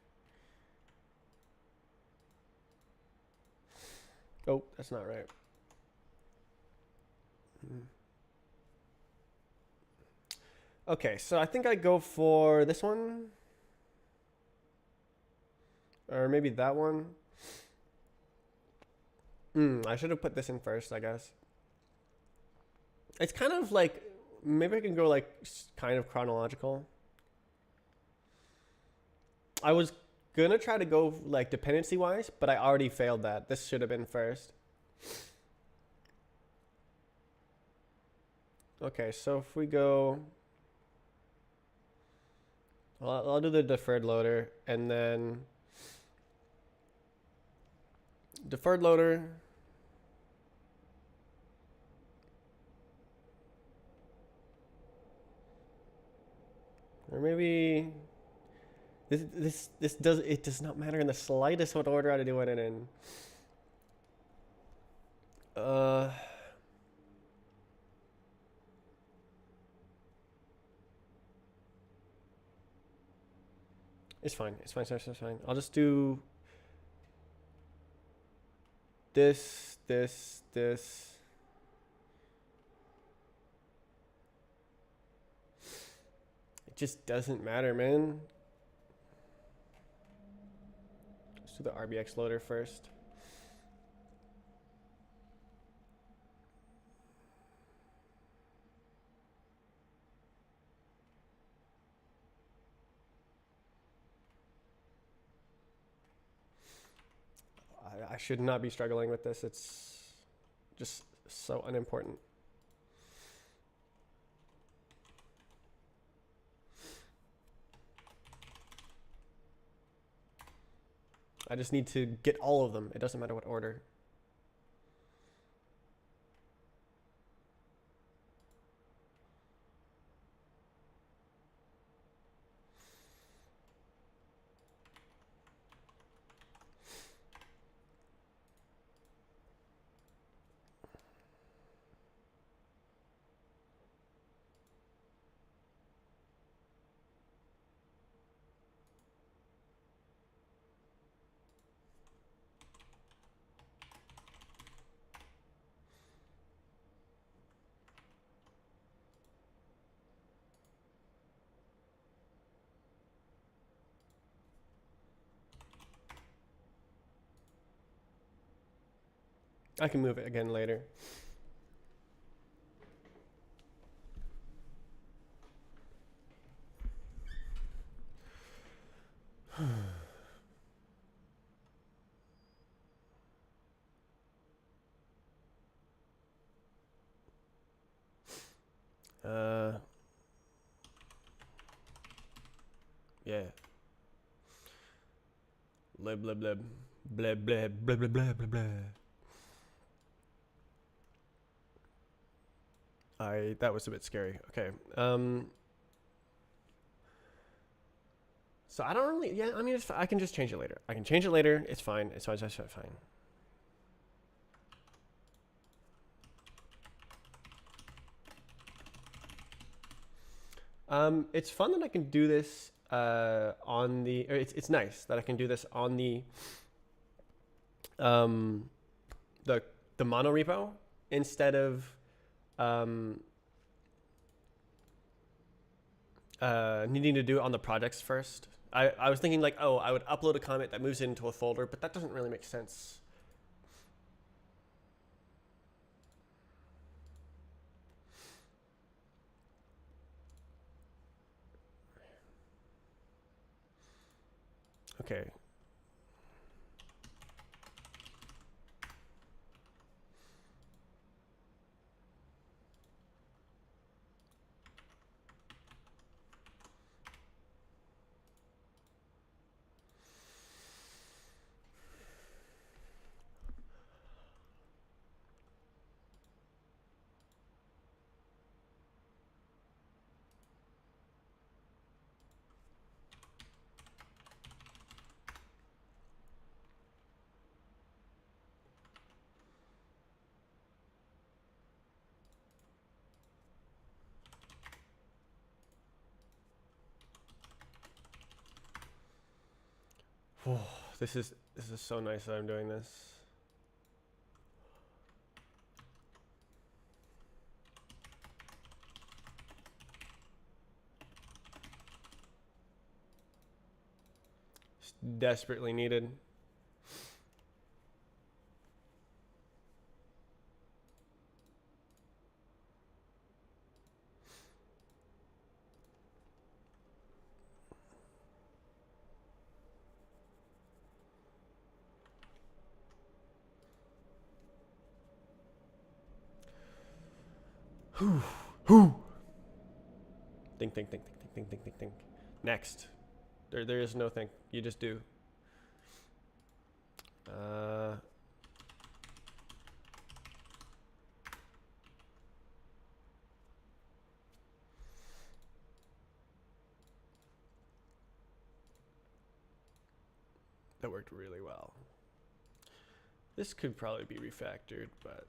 Oh, that's not right. Okay, so I think I go for this one. Or maybe that one. I should have put this in first, I guess. It's kind of like, maybe I can go like kind of chronological. I was gonna try to go like dependency wise, but I already failed that. This should have been first. Okay, so if we go, well, I'll do the deferred loader and then deferred loader. Or maybe this does not matter in the slightest what order I do it in. Uh, it's fine. It's fine. It's fine. I'll just do this. It just doesn't matter, man. Let's do the RBX loader first. I should not be struggling with this. It's just so unimportant. I just need to get all of them. It doesn't matter what order. I can move it again later. Yeah. Blah blah blah blah blah blah blah blah blah blah. That was a bit scary. Okay. So I don't really. Yeah, I mean, I can just change it later. I can change it later. It's fine. It's fine. It's fine. It's fun that I can do this on the. Or it's nice that I can do this on the um, the mono repo instead of needing to do it on the projects first. I was thinking like, oh, I would upload a commit that moves it into a folder, but that doesn't really make sense. Okay. Oh, this is so nice that I'm doing this. desperately needed. Whew. Think. Next. There is no think. You just do. That worked really well. This could probably be refactored, but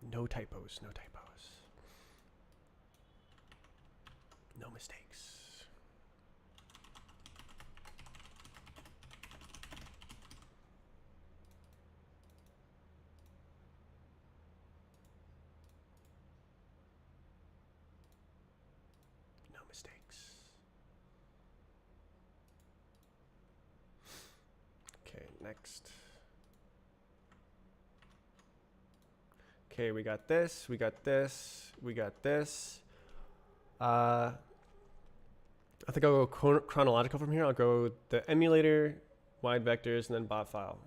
no typos, no typos. No mistakes. No mistakes. Okay, next. Okay, we got this, we got this, we got this. I think I'll go chronological from here. I'll go the emulator, wide vectors, and then bot file.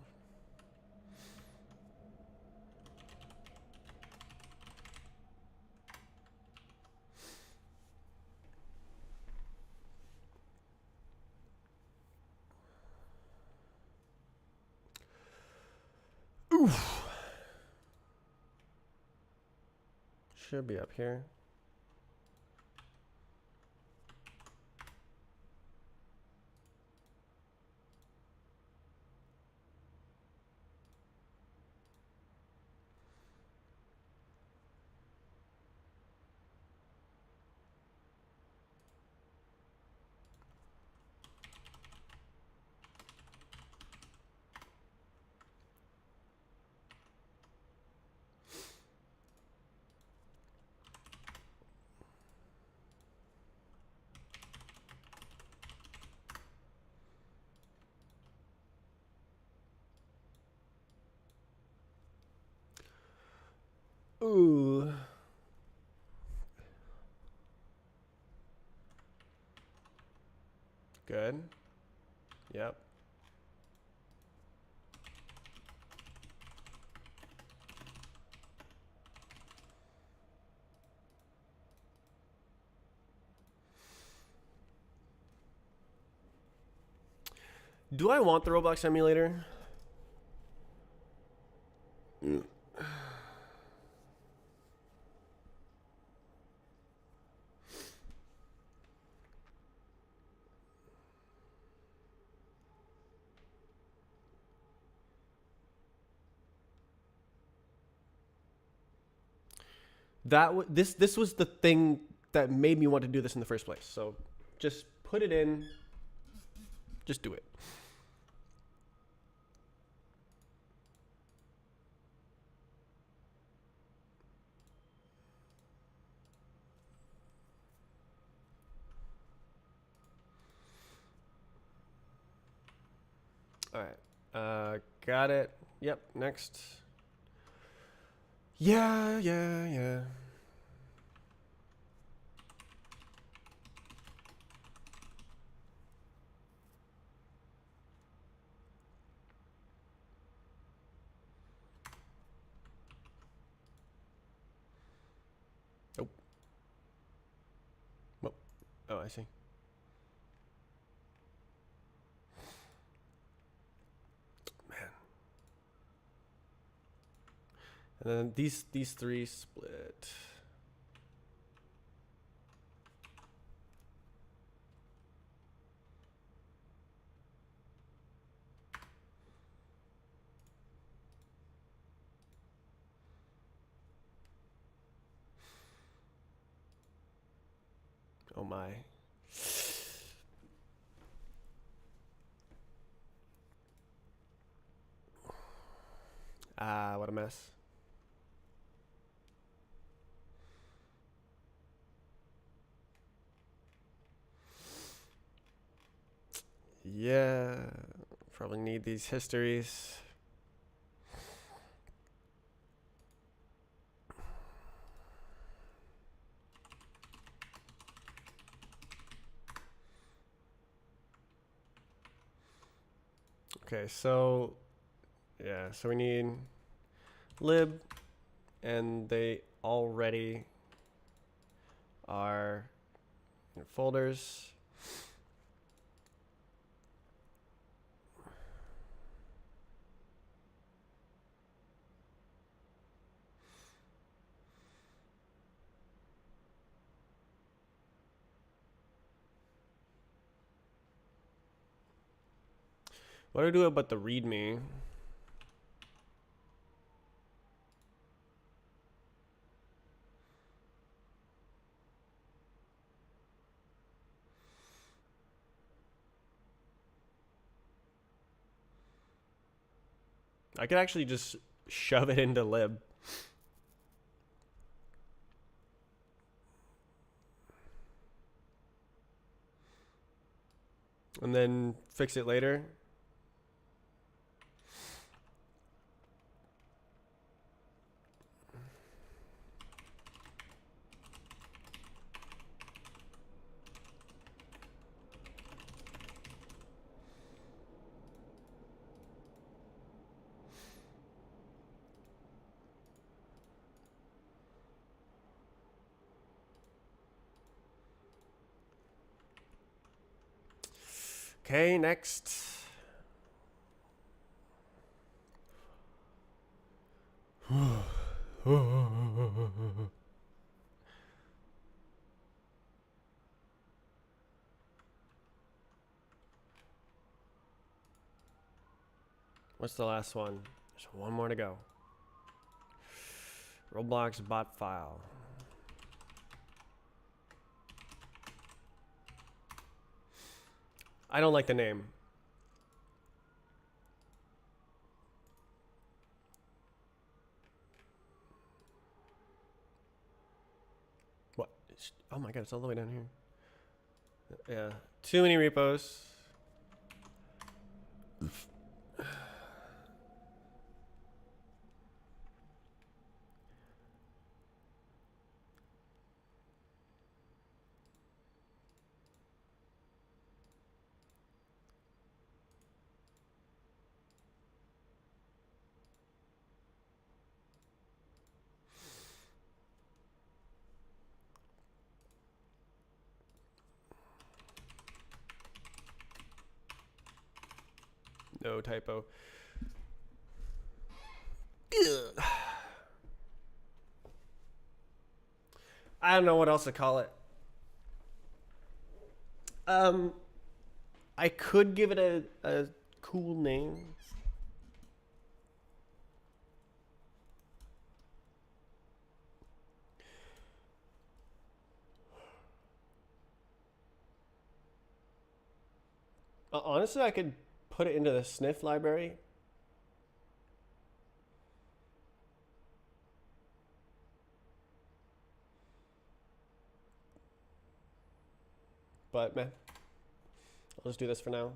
Oof. Should be up here. Ooh. Good. Yep. Do I want the Roblox emulator? This was the thing that made me want to do this in the first place. So just put it in. Just do it. All right. Got it. Yep. Next. Yeah. Oh, I see. Man. And then these three split. Oh my. Ah, what a mess. Yeah, probably need these histories. Okay, so yeah, so we need lib, and they already are in folders. What do I do about the README? I could actually just shove it into lib. And then fix it later. Okay, next. What's the last one? There's one more to go. Roblox bot file. I don't like the name. What? Oh my god, it's all the way down here. Yeah, too many repos. No typo. Ugh. I don't know what else to call it. I could give it a cool name. Honestly, I could put it into the sniff library. But man, I'll just do this for now.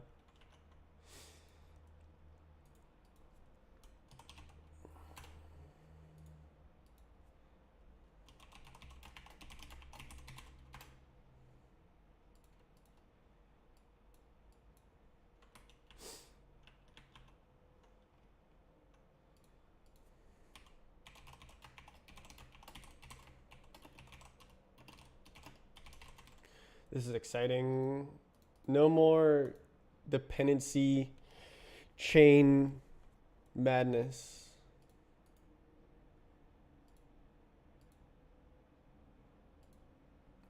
This is exciting. No more dependency chain madness.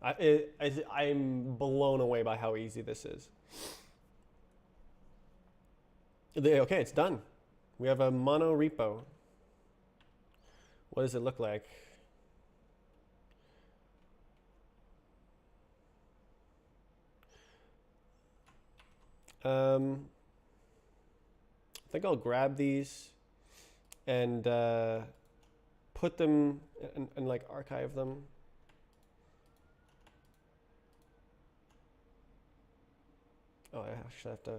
I'm blown away by how easy this is. Okay, it's done. We have a mono repo. What does it look like? I think I'll grab these and put them and like archive them. Oh, I actually have to.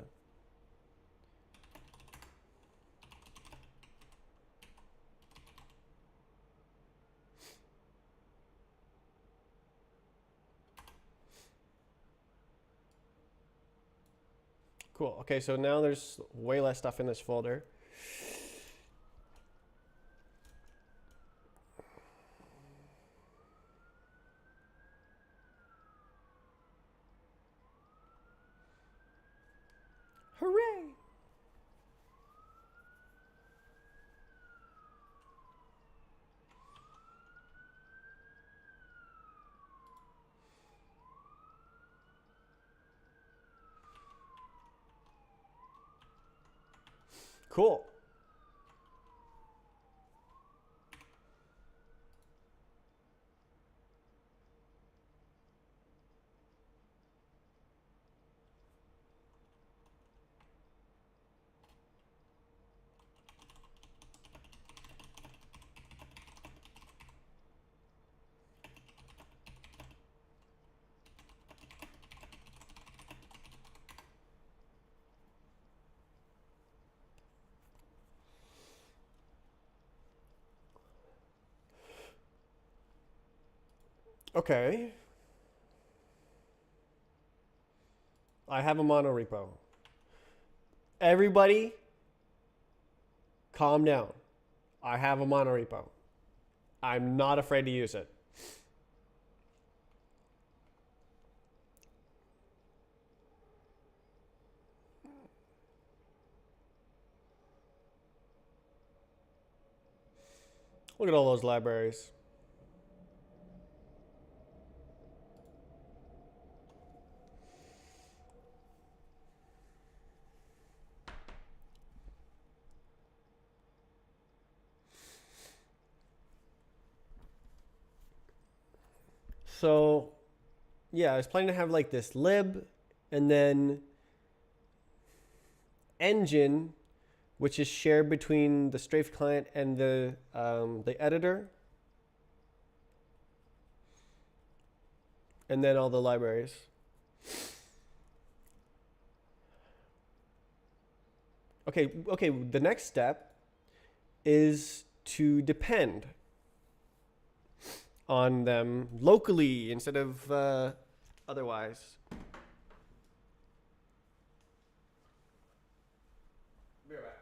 Cool. Okay, so now there's way less stuff in this folder. Hooray! Cool. Okay. I have a monorepo. Everybody, calm down. I have a monorepo. I'm not afraid to use it. Look at all those libraries. So, yeah, I was planning to have like this lib and then engine, which is shared between the strafe client and the editor, and then all the libraries. Okay, the next step is to depend on them locally instead of otherwise. Be right back.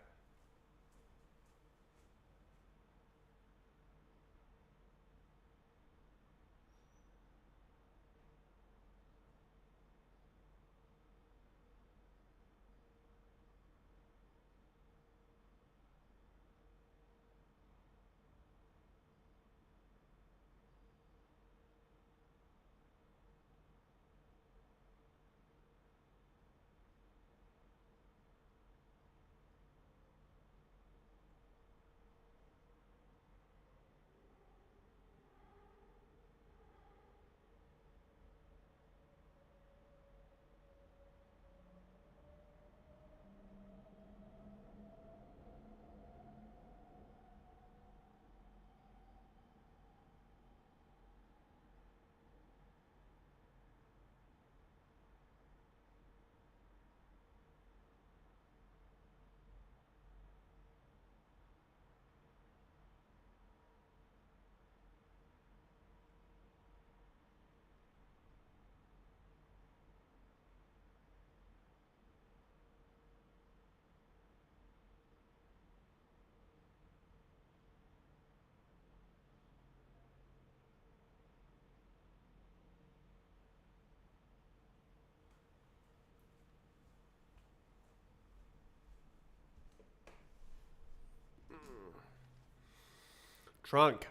Trunk.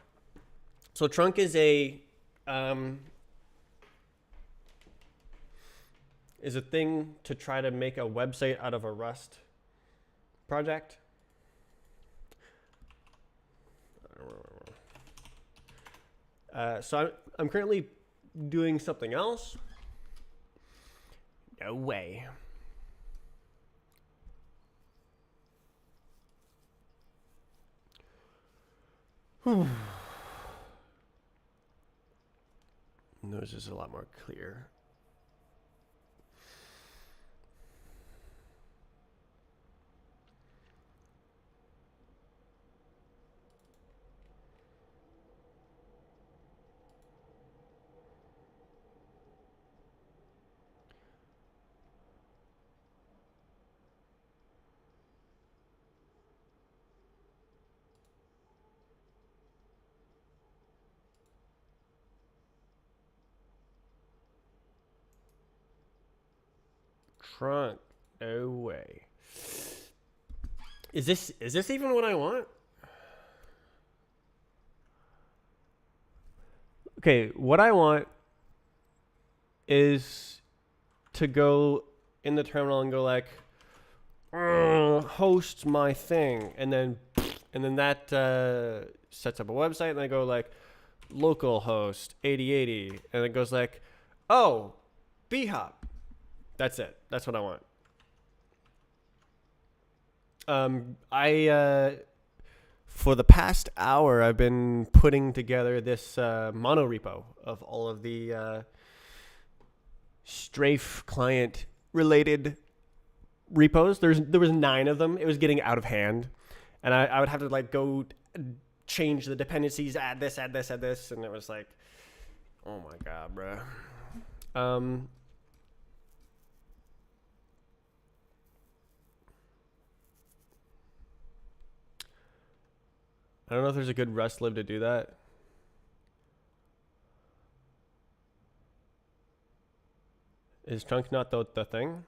So trunk is a thing to try to make a website out of a Rust project. So I'm currently doing something else. No way. This is a lot more clear. Trunk. No way. Is this even what I want? Okay, what I want is to go in the terminal and go like host my thing, and then that sets up a website, and I go like localhost 8080, and it goes like, oh, bhop. That's it. That's what I want. I for the past hour, I've been putting together this mono repo of all of the Strafe client related repos. There was 9 of them. It was getting out of hand, and I would have to like go change the dependencies, add this, and it was like, oh my god, bro. I don't know if there's a good Rust lib to do that. Is trunk not the thing?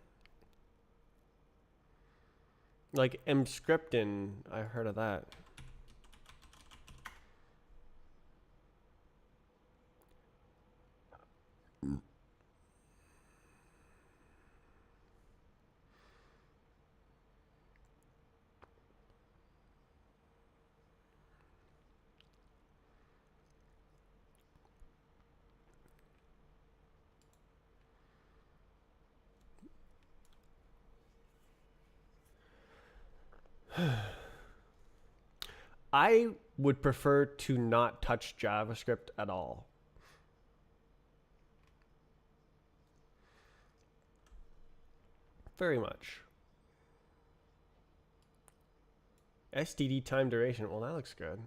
Like mscriptin, I heard of that. I would prefer to not touch JavaScript at all. Very much. STD time duration. Well, that looks good.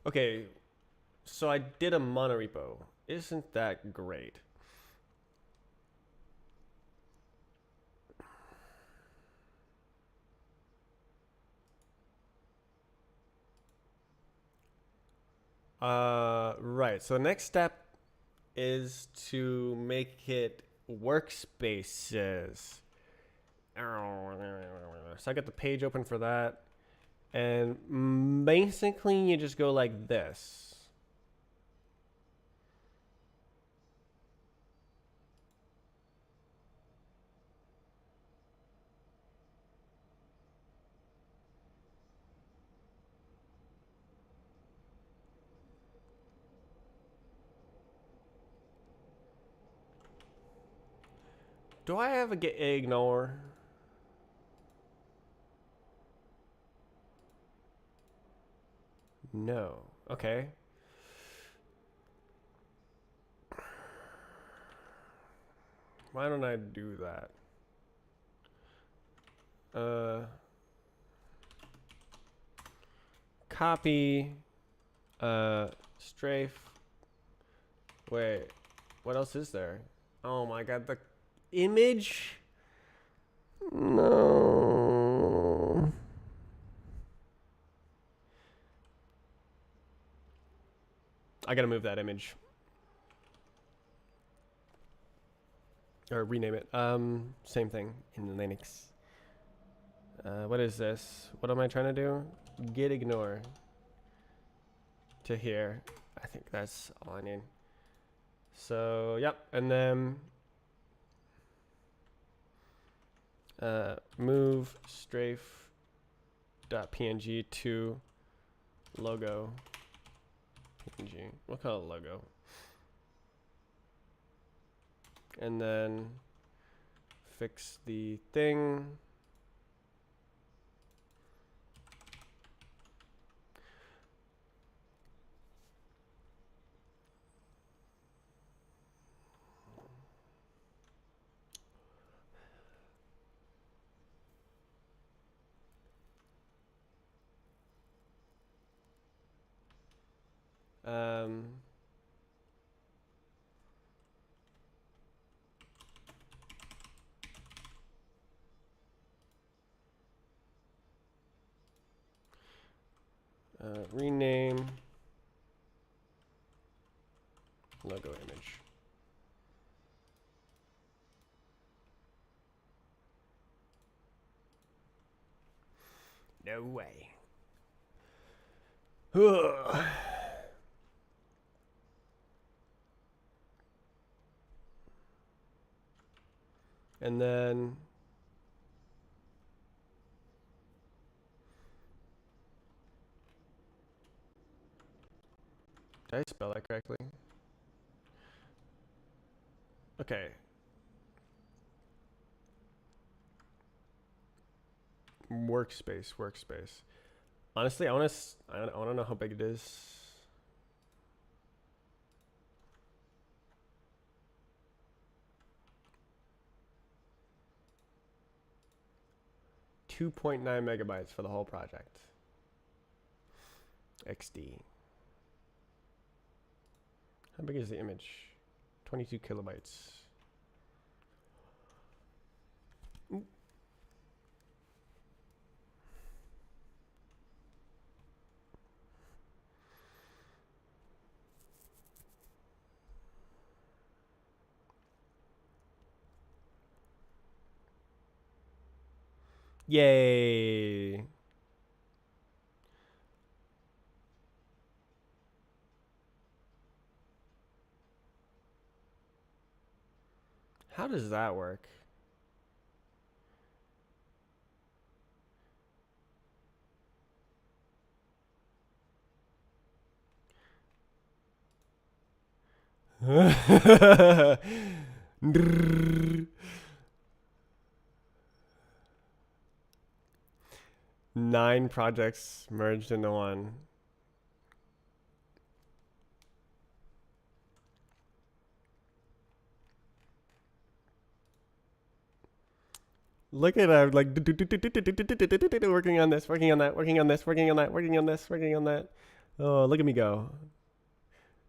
Okay, so I did a monorepo. Isn't that great? Right. So the next step is to make it workspaces. So I got the page open for that. And basically you just go like this. Do I have a get ignore? No. Okay. Why don't I do that? Copy strafe. Wait, what else is there? Oh my god, the image? No. I gotta move that image. Or rename it. Same thing in Linux. What is this? What am I trying to do? Get ignore to here. I think that's all I need. So, yep. And then move strafe.png to logo. PNG. We'll call it logo. And then fix the thing. Rename logo image. No way. And then did I spell that correctly? Okay. Workspace. Honestly, I want to know how big it is. .9 megabytes for the whole project. XD. How big is the image? 22 kilobytes. Ooh. Yay. How does that work? Nine projects merged into one. Look at that, like working on this, working on that, working on this, working on that, working on this, working on that. Oh, look at me go.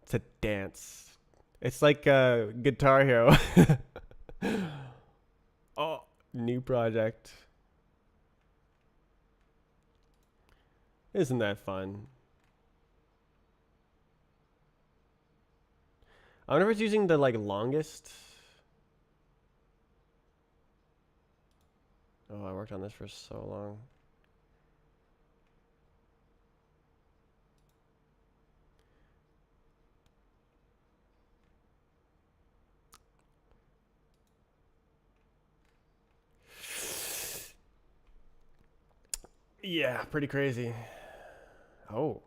It's a dance. It's like Guitar Hero. Oh, new project. Isn't that fun? I wonder if it's using the like longest. Oh, I worked on this for so long. Yeah, pretty crazy. Oh,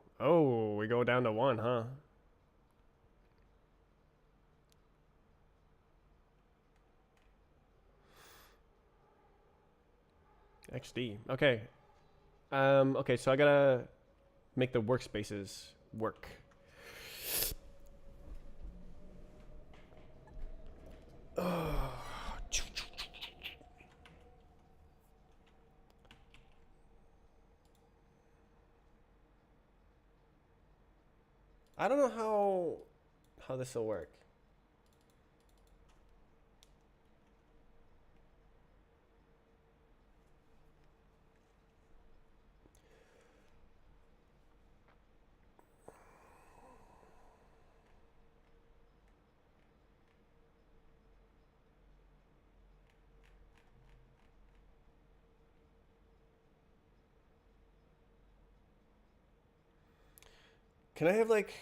we go down to one, huh? XD. Okay. Okay, so I gotta make the workspaces work. I don't know how this will work. Can I have like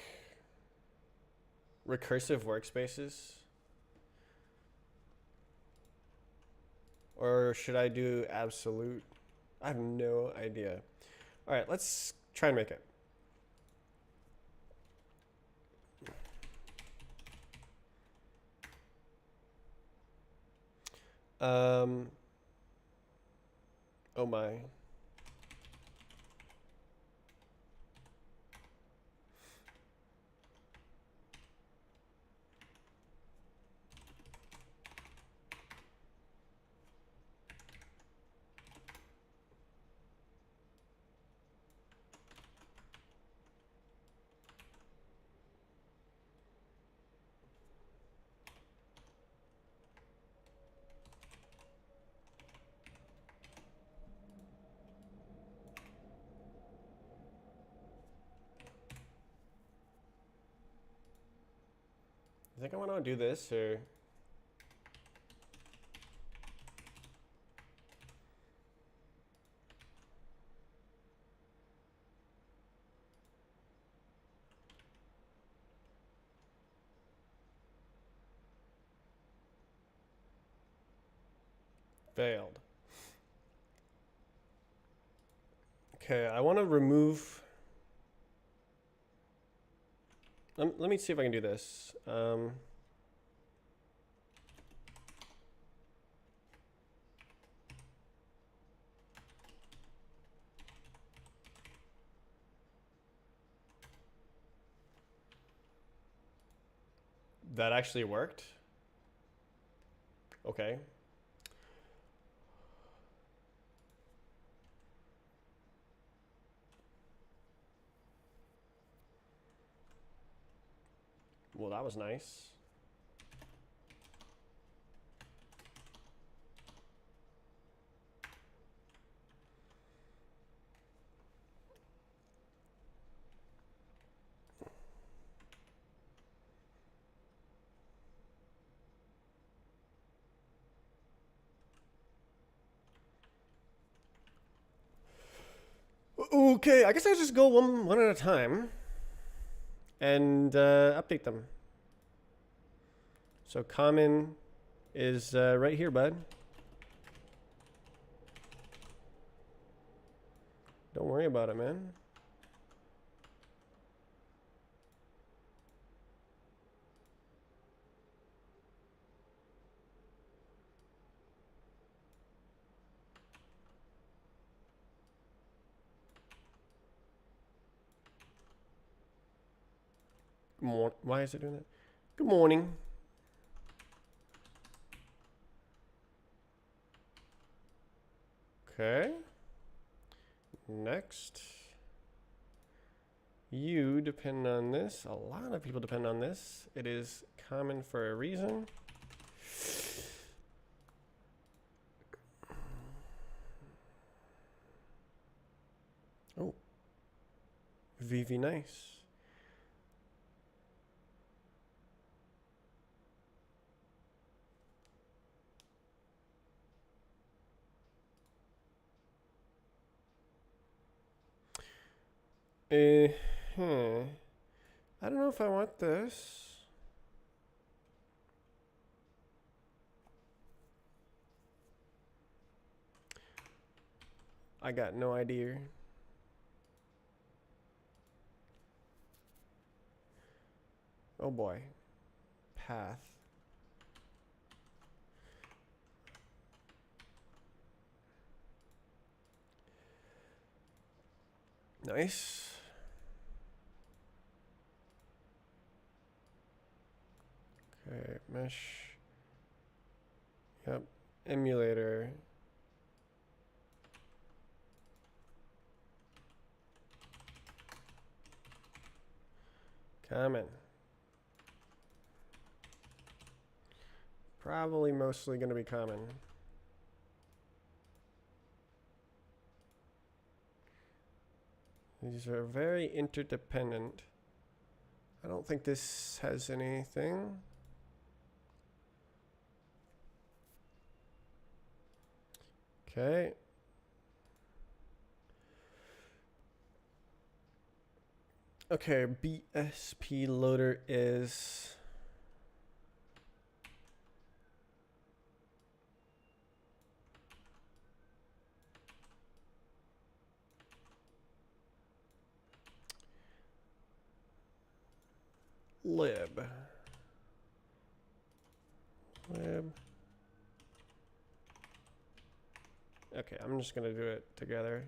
recursive workspaces? Or should I do absolute? I have no idea. All right, let's try and make it. Oh my. I think I want to do this or. Failed. Okay, I want to remove. Let me see if I can do this. That actually worked. Okay. Well, that was nice. Okay, I guess I just go one at a time and update them. So common is right here, bud. Don't worry about it, man. Why is it doing that? Good morning. Okay. Next. You depend on this. A lot of people depend on this. It is common for a reason. Oh. VV nice. I don't know if I want this. I got no idea. Oh boy. Path. Nice. Okay, mesh. Yep. Emulator. Common. Probably mostly going to be common. These are very interdependent. I don't think this has anything. Okay. Okay, BSP loader is lib. Okay, I'm just gonna do it together.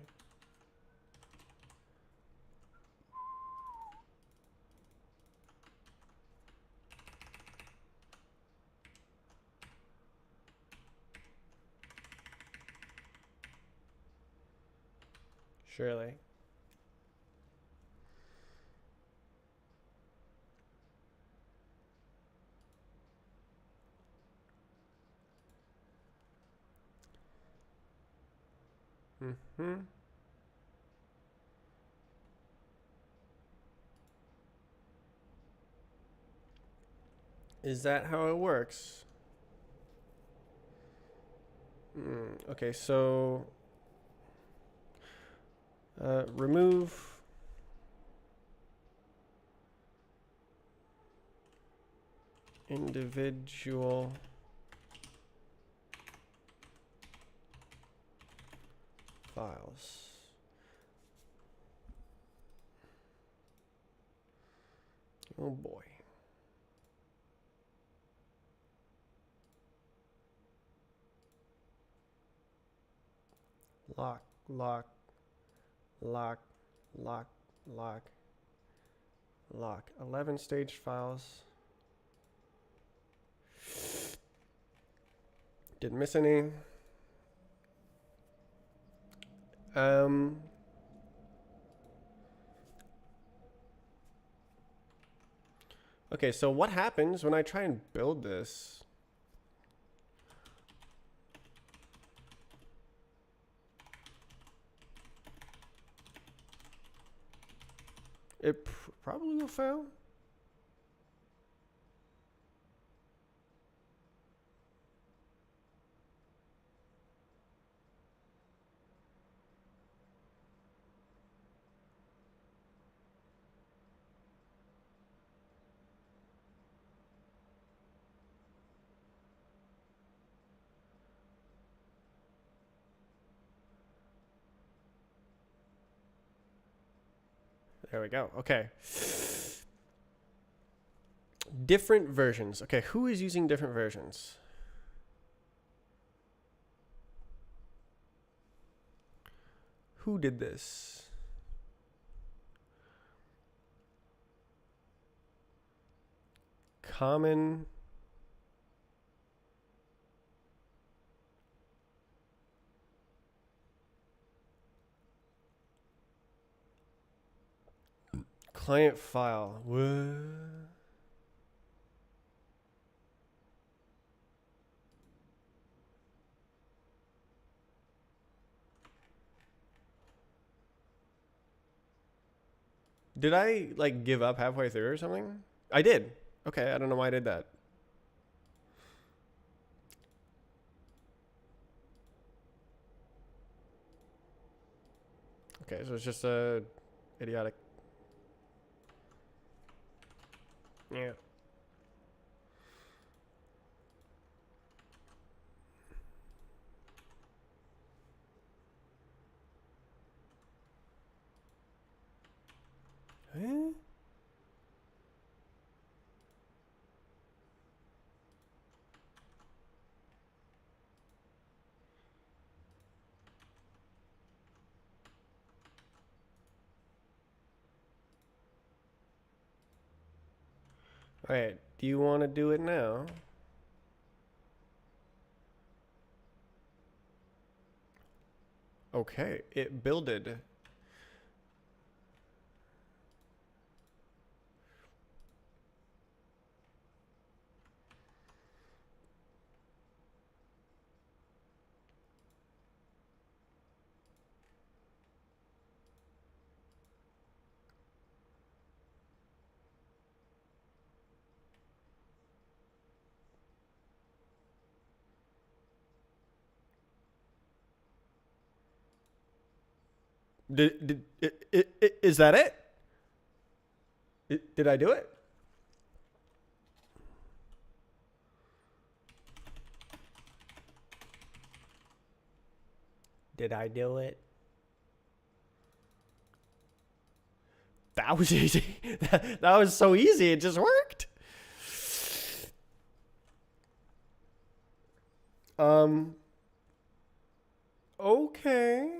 Surely. Mm-hmm. Is that how it works? Okay, so remove individual files. Oh boy. Lock, lock, lock, lock, lock, lock. 11 staged files. Didn't miss any. Okay, so what happens when I try and build this? It probably will fail. There we go. Okay. Different versions. Okay, who is using different versions? Who did this? Common. Client file. What? Did I like give up halfway through or something? I did. Okay, I don't know why I did that. Okay, so it's just a idiotic. Yeah. Huh? All right. Do you want to do it now? Okay, it builded. Is that it? Did I do it? Did I do it? That was easy. That was so easy. It just worked. Um. Okay.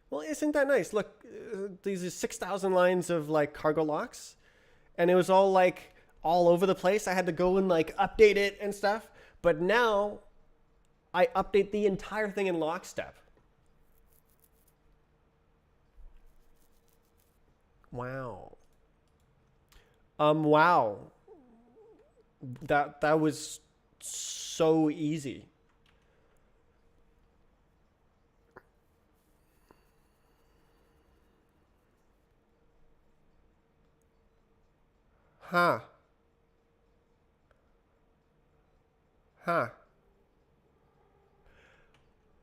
Well, isn't that nice? Look, these are 6,000 lines of like cargo locks, and it was all like all over the place. I had to go and like update it and stuff. But now I update the entire thing in lockstep. Wow. Wow. That was so easy. Huh. Huh.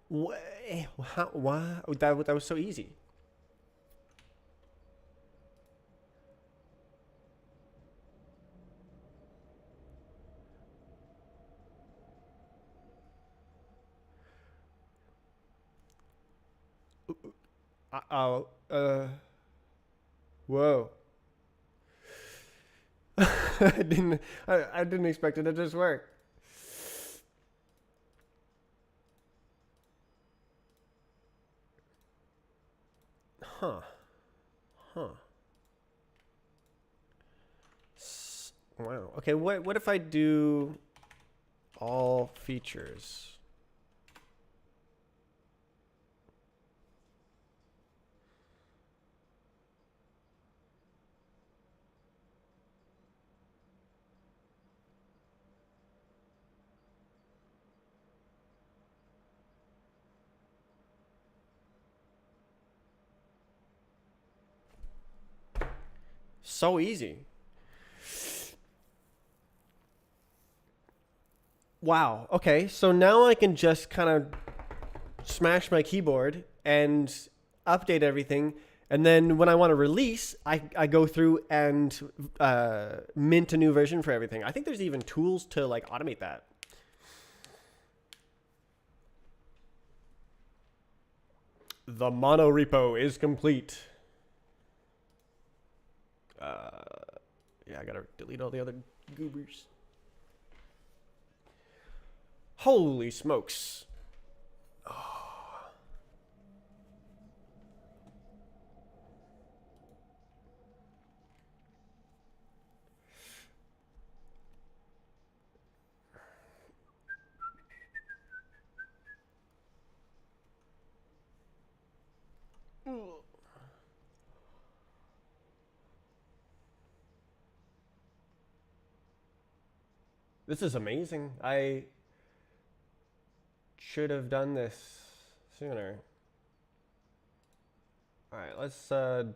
What? Wow. That was so easy. Oh. Whoa. I didn't expect it to just work. Huh. Huh. Wow. Okay, what if I do all features? So easy. Wow. Okay, so now I can just kind of smash my keyboard and update everything. And then when I want to release, I go through and mint a new version for everything. I think there's even tools to like automate that. The mono repo is complete. Yeah, I gotta delete all the other goobers. Holy smokes. This is amazing. I should have done this sooner. All right, let's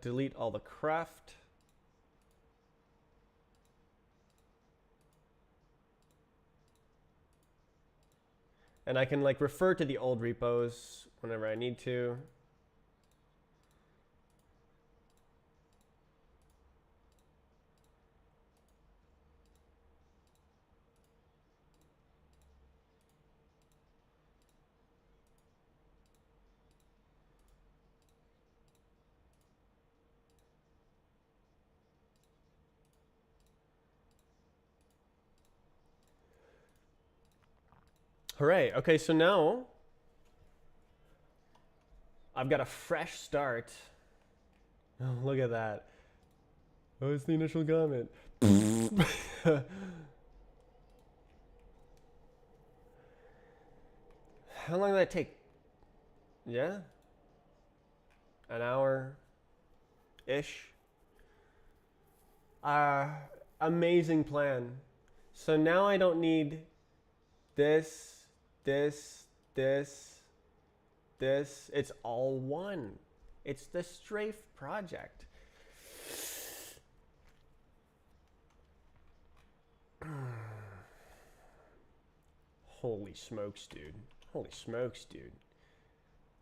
delete all the craft. And I can like refer to the old repos whenever I need to. Hooray. Okay, so now I've got a fresh start. Oh, look at that. Oh, it's the initial comment. How long did that take? Yeah? An hour ish. Uh, Amazing plan. So now I don't need this, this, this, this. It's all one. It's the Strafe project. Holy smokes, dude. Holy smokes, dude.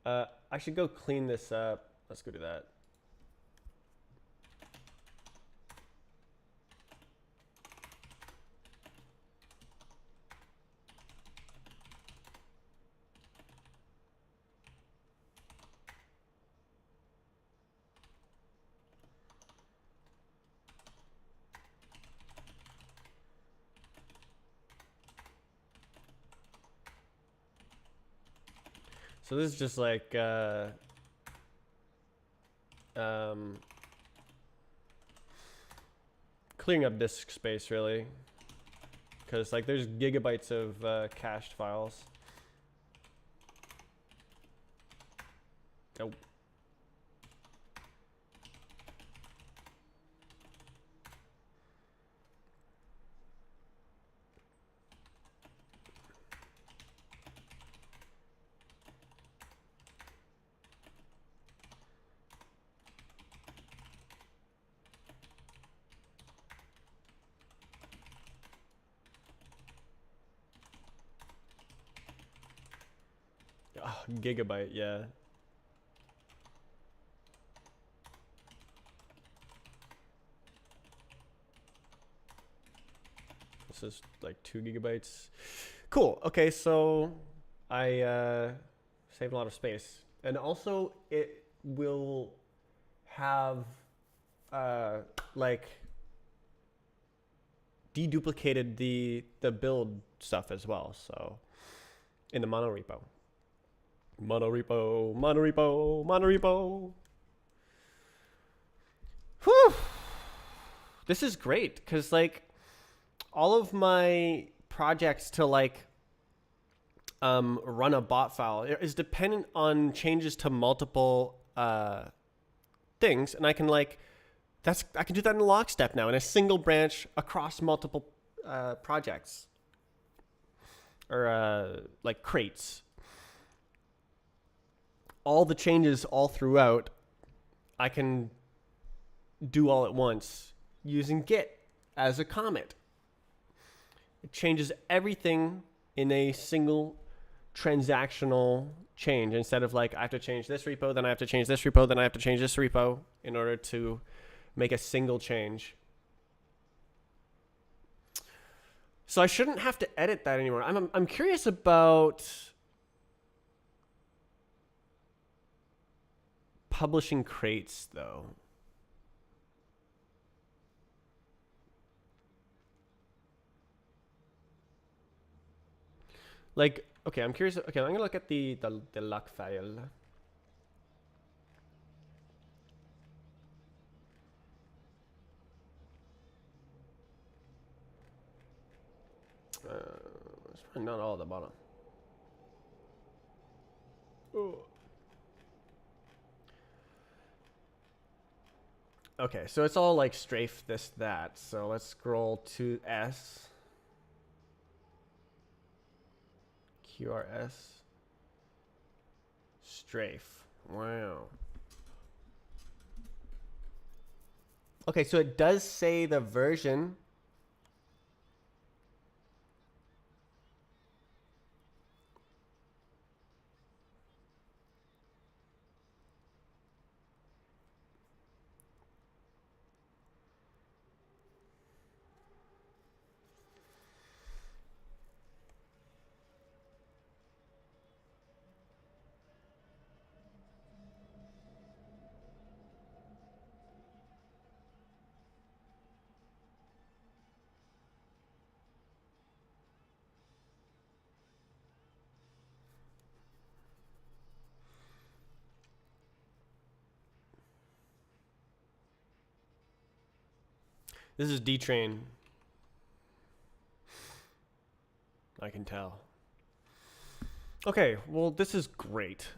I should go clean this up. Let's go do that. So this is just like clearing up disk space, really, because like there's gigabytes of cached files. Oh. Oh, gigabyte, yeah. This is like 2 gigabytes. Cool. Okay, so I saved a lot of space, and also it will have like deduplicated the build stuff as well. So in the monorepo. Monorepo. Whew. This is great because like all of my projects to like run a bot file is dependent on changes to multiple things, and I can like I can do that in lockstep now in a single branch across multiple projects or like crates. All the changes all throughout, I can do all at once using Git as a commit. It changes everything in a single transactional change instead of like I have to change this repo, then I have to change this repo, then I have to change this repo in order to make a single change. So I shouldn't have to edit that anymore. I'm curious about publishing crates though. Like, okay, I'm curious. Okay, I'm gonna look at the lock file. It's probably not all at the bottom. Oh. Okay, so it's all like strafe this, that. So let's scroll to S. QRS. Strafe. Wow. Okay, so it does say the version. This is D-Train. I can tell. Okay, well, this is great.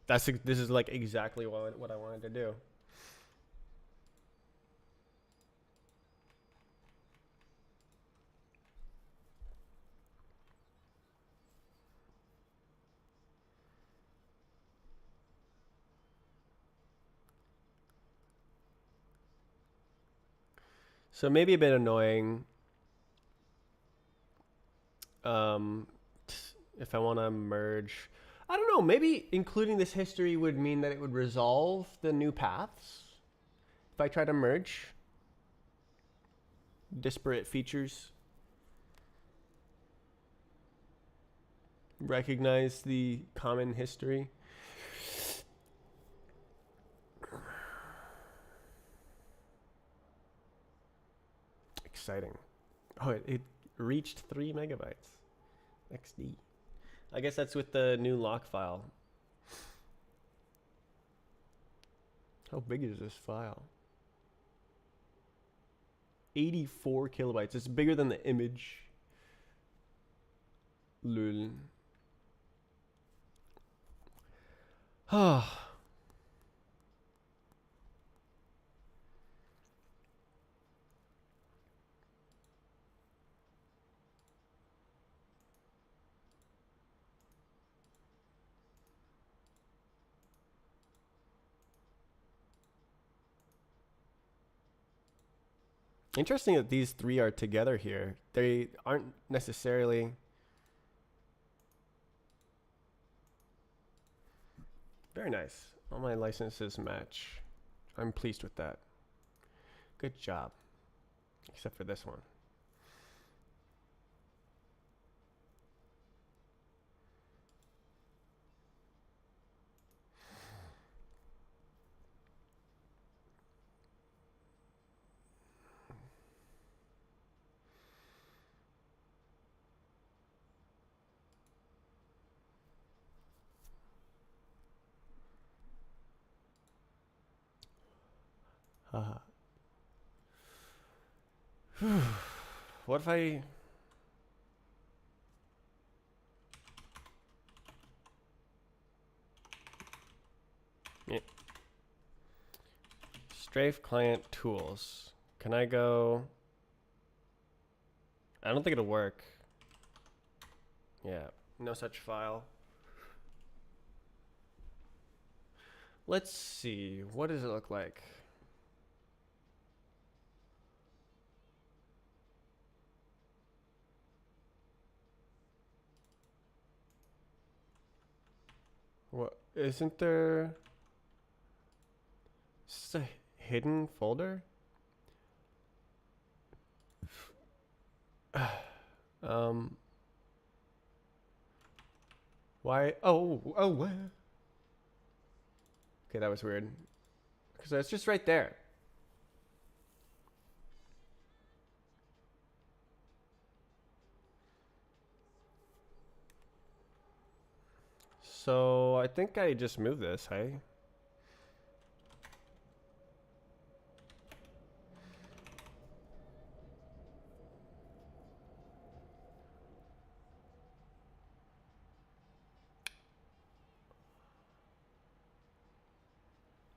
This is like exactly what I wanted to do. So maybe a bit annoying. If I want to merge, I don't know. Maybe including this history would mean that it would resolve the new paths. If I try to merge disparate features. recognize the common history. Exciting. Oh, it reached 3 megabytes. XD. I guess that's with the new lock file. How big is this file? 84 kilobytes. It's bigger than the image. Lul. Ah. Interesting that these three are together here. They aren't necessarily... Very nice. All my licenses match. I'm pleased with that. Good job. Except for this one. What if I... Yeah. Strafe client tools. Can I go... I don't think it'll work. Yeah, no such file. Let's see. What does it look like? What? Isn't there... Is this a hidden folder? Why? Oh, what? Okay, that was weird. Because it's just right there. So I think I just moved this, hey?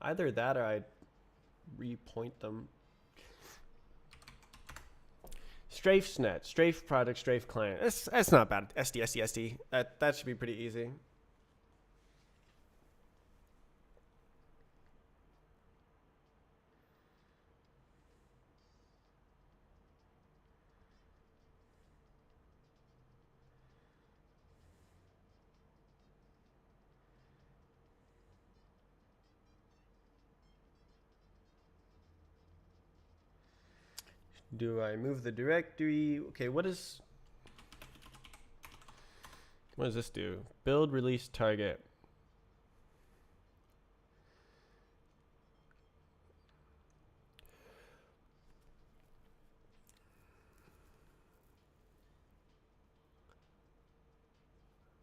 Either that or I'd repoint them. Strafesnet, strafe product, strafe client. That's not bad. SD. That should be pretty easy. Do I move the directory? Okay, what does this do? Build, release, target.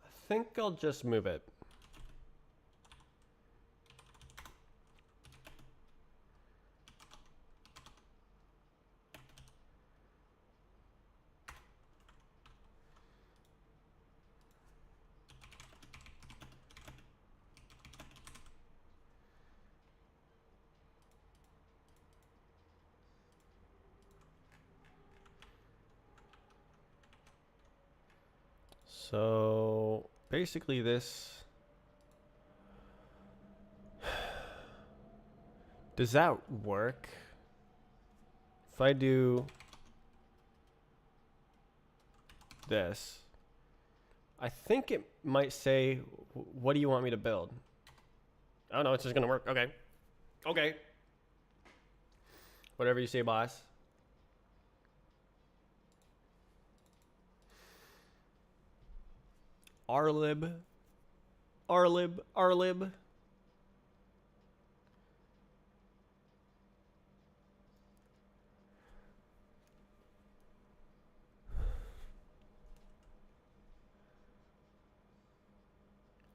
I think I'll just move it. So basically this, does that work? If I do this, I think it might say, what do you want me to build? Oh no, it's just gonna work. Okay. Whatever you say, boss. rlib, rlib, rlib.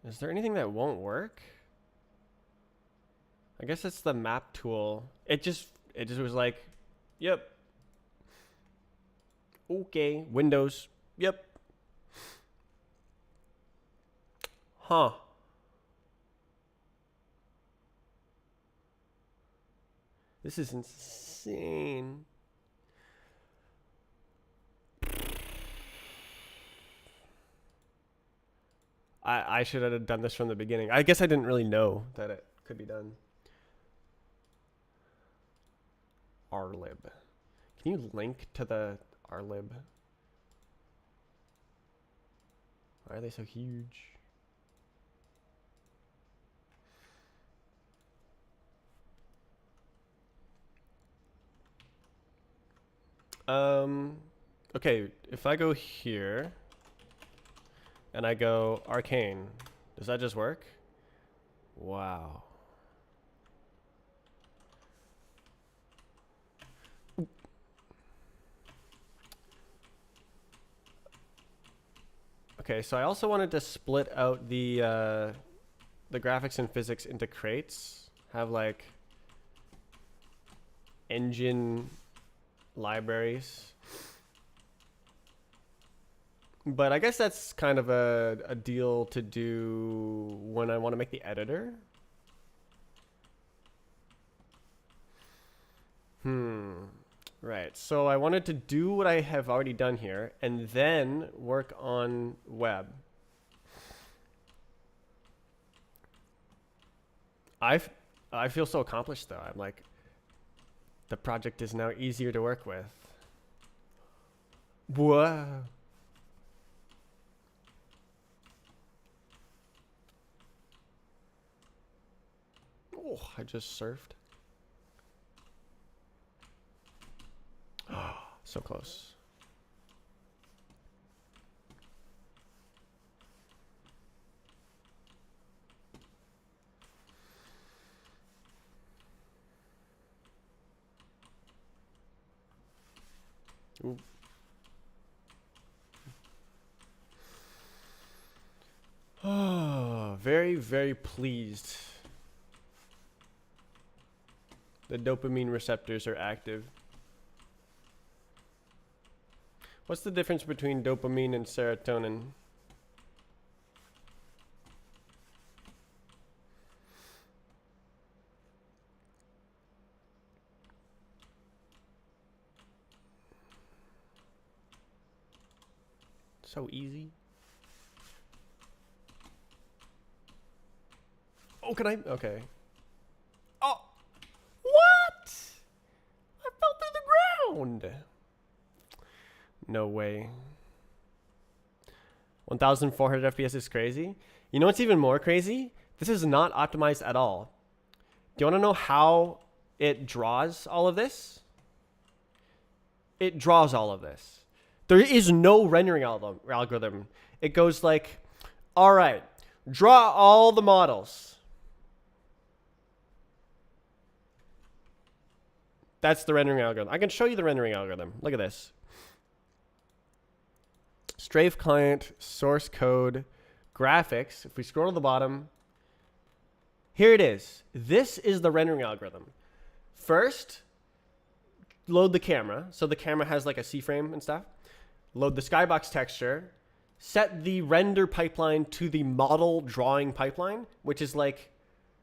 Is there anything that won't work? I guess it's the map tool. It just was like, yep. Okay, Windows. Yep. Huh. This is insane. I should have done this from the beginning. I guess I didn't really know that it could be done. rlib. Can you link to the rlib? Why are they so huge? Okay, if I go here and I go arcane, does that just work? Wow. Okay, so I also wanted to split out the graphics and physics into crates. Have like engine libraries. But I guess that's kind of a deal to do when I want to make the editor. Right, so I wanted to do what I have already done here and then work on web. I feel so accomplished though. I'm like, the project is now easier to work with. Whoa. Oh, I just surfed. So close. Ooh. Oh, very, very pleased. The dopamine receptors are active. What's the difference between dopamine and serotonin? So easy. Oh, can I? Okay. Oh, what? I fell through the ground. No way. 1400 FPS is crazy. You know what's even more crazy? This is not optimized at all. Do you want to know how it draws all of this? It draws all of this. There is no rendering algorithm. It goes like, all right, draw all the models. That's the rendering algorithm. I can show you the rendering algorithm. Look at this. Strafe client, source code, graphics. If we scroll to the bottom, here it is. This is the rendering algorithm. First, load the camera. So the camera has like a C-frame and stuff. Load the skybox texture. Set the render pipeline to the model drawing pipeline, which is like,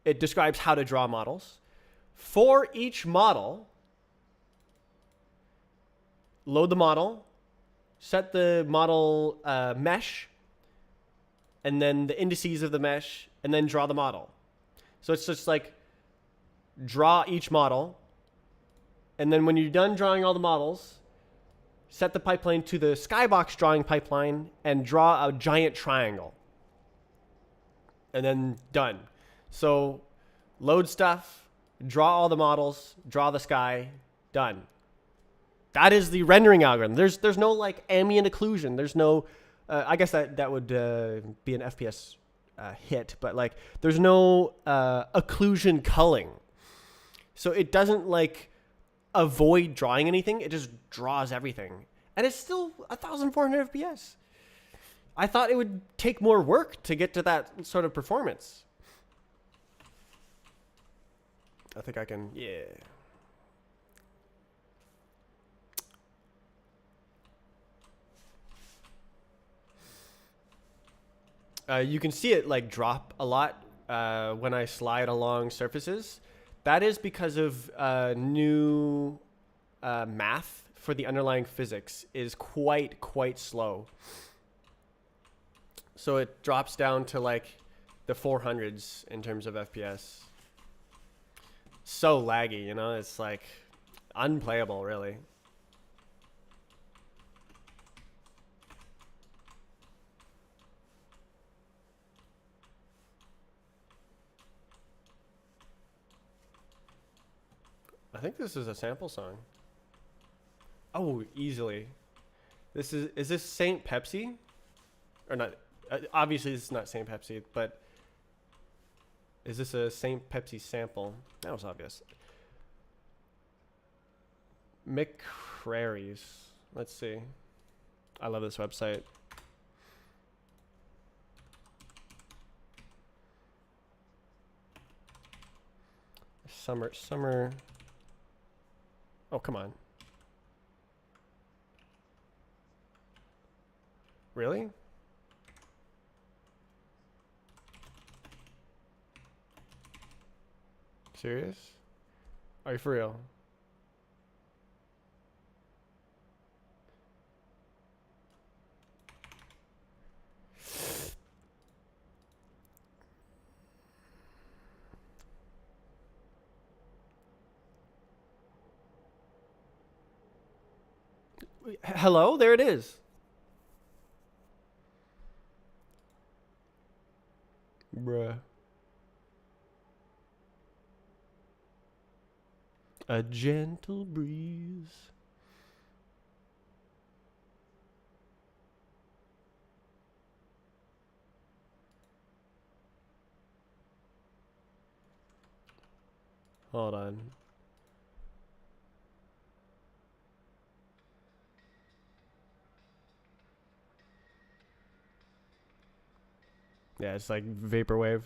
it describes how to draw models. For each model, load the model. Set the model mesh, and then the indices of the mesh, and then draw the model. So it's just like, draw each model, and then when you're done drawing all the models, set the pipeline to the skybox drawing pipeline, and draw a giant triangle. And then done. So load stuff, draw all the models, draw the sky, done. That is the rendering algorithm. There's no like ambient occlusion. There's no I guess that would be an FPS hit, but like there's no occlusion culling, so it doesn't like avoid drawing anything. It just draws everything, and it's still 1,400 FPS. I thought it would take more work to get to that sort of performance. I think I can, yeah. You can see it like drop a lot when I slide along surfaces. That is because of new math for the underlying physics is quite slow. So it drops down to like the 400s in terms of FPS. So laggy, you know, it's like unplayable really. I think this is a sample song. Oh, easily. Is this Saint Pepsi? Or not? Obviously, this is not Saint Pepsi, but is this a Saint Pepsi sample? That was obvious. McCrary's. Let's see. I love this website. Summer. Oh, come on. Really? Serious? Are you for real? Hello? There it is. Bruh. A gentle breeze. Hold on. Yeah, it's like vaporwave.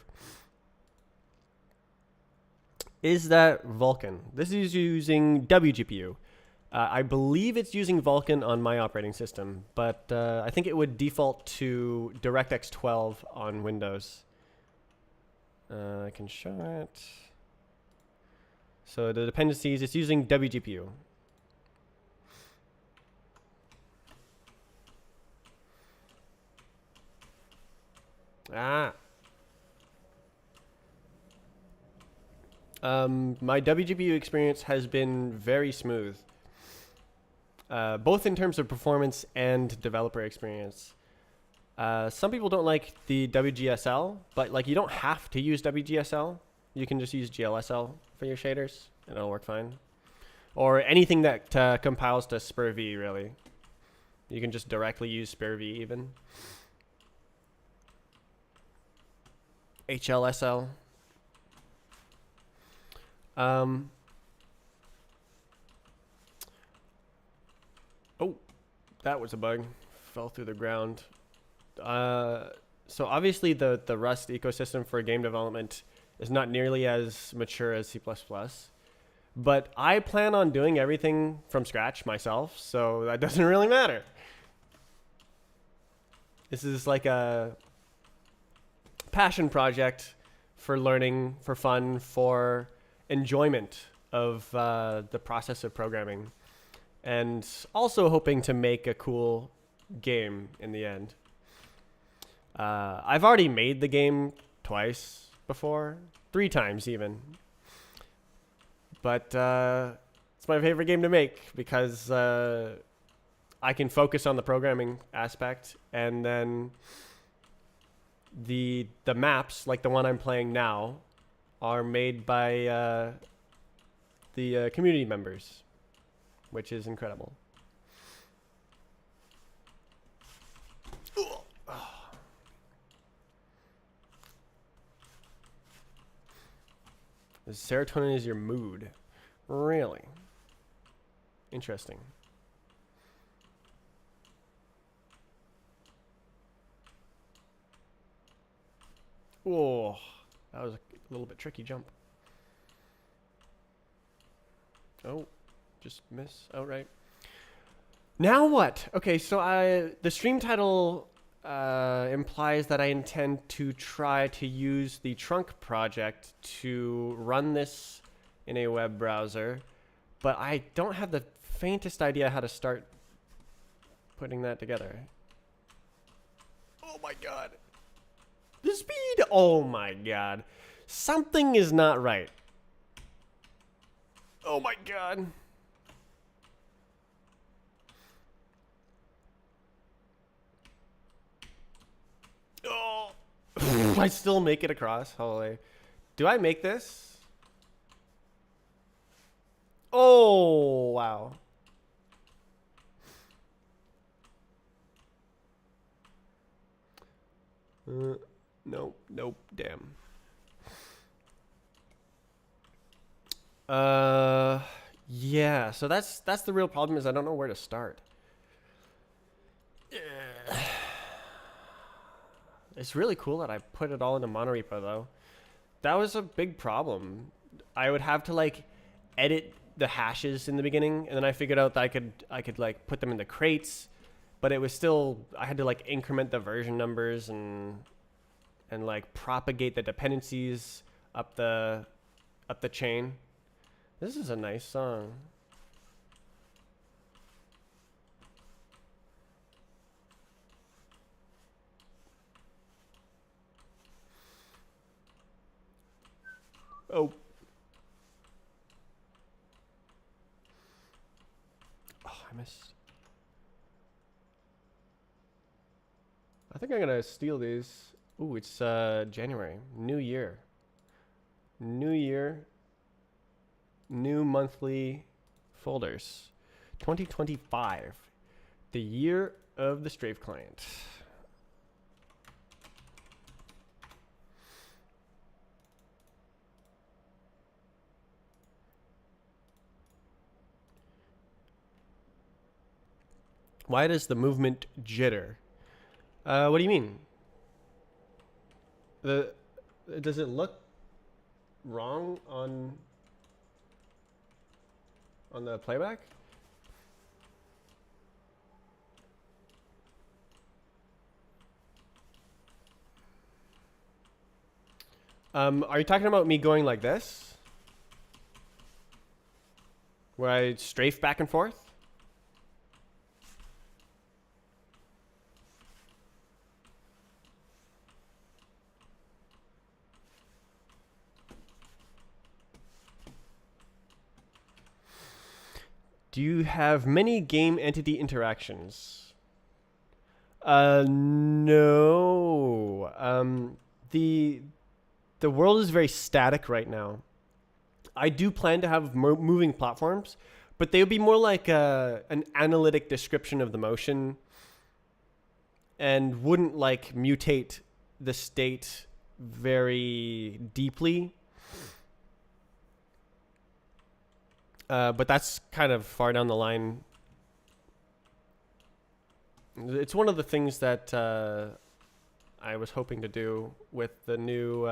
Is that Vulkan? This is using WGPU. I believe it's using Vulkan on my operating system, but I think it would default to DirectX 12 on Windows. I can show it. So the dependencies, it's using WGPU. My WGPU experience has been very smooth, both in terms of performance and developer experience. Some people don't like the WGSL, but like you don't have to use WGSL. You can just use GLSL for your shaders, and it'll work fine. Or anything that compiles to SPIR-V, really. You can just directly use SPIR-V even. HLSL. Oh, that was a bug. Fell through the ground. So obviously the Rust ecosystem for game development is not nearly as mature as C++, but I plan on doing everything from scratch myself, so that doesn't really matter. This is like a passion project for learning, for fun, for enjoyment of the process of programming, and also hoping to make a cool game in the end. I've already made the game twice before, 3 times even, but it's my favorite game to make because I can focus on the programming aspect, and then the maps, like the one I'm playing now, are made by the community members, which is incredible. Ugh. Serotonin is your mood. Really? Interesting. Whoa, that was a little bit tricky jump. Oh, just miss. Oh, right. Now what? Okay, so the stream title implies that I intend to try to use the trunk project to run this in a web browser, but I don't have the faintest idea how to start putting that together. Oh my god. The speed! Oh my god. Something is not right. Oh my god. Oh. I still make it across. Holy. Do I make this? Oh, wow. Nope, nope, damn. Yeah, so that's the real problem is I don't know where to start. It's really cool that I put it all into monorepo though. That was a big problem. I would have to like edit the hashes in the beginning, and then I figured out that I could like put them into crates, but it was still I had to like increment the version numbers and like propagate the dependencies up the chain. This is a nice song. Oh. Oh, I missed. I think I'm gonna steal these. Ooh, it's January. New year. New year. New monthly folders. 2025. The year of the Strafe client. Why does the movement jitter? What do you mean? Does it look wrong on the playback? Are you talking about me going like this? Where I strafe back and forth? Do you have many game entity interactions? No. The world is very static right now. I do plan to have moving platforms, but they would be more like an analytic description of the motion and wouldn't like mutate the state very deeply. But that's kind of far down the line. It's one of the things that I was hoping to do with the new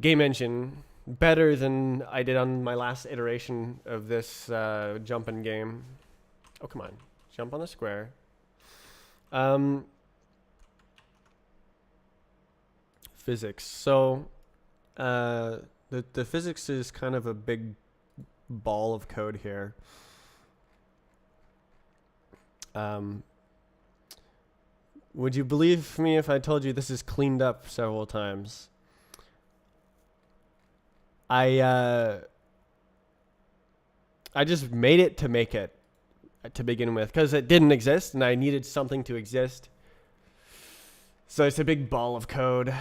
game engine, better than I did on my last iteration of this jumping game. Oh, come on. Jump on the square. Physics. So the physics is kind of a big ball of code here. Would you believe me if I told you this is cleaned up several times? I just made it to make it to begin with because it didn't exist and I needed something to exist. So it's a big ball of code.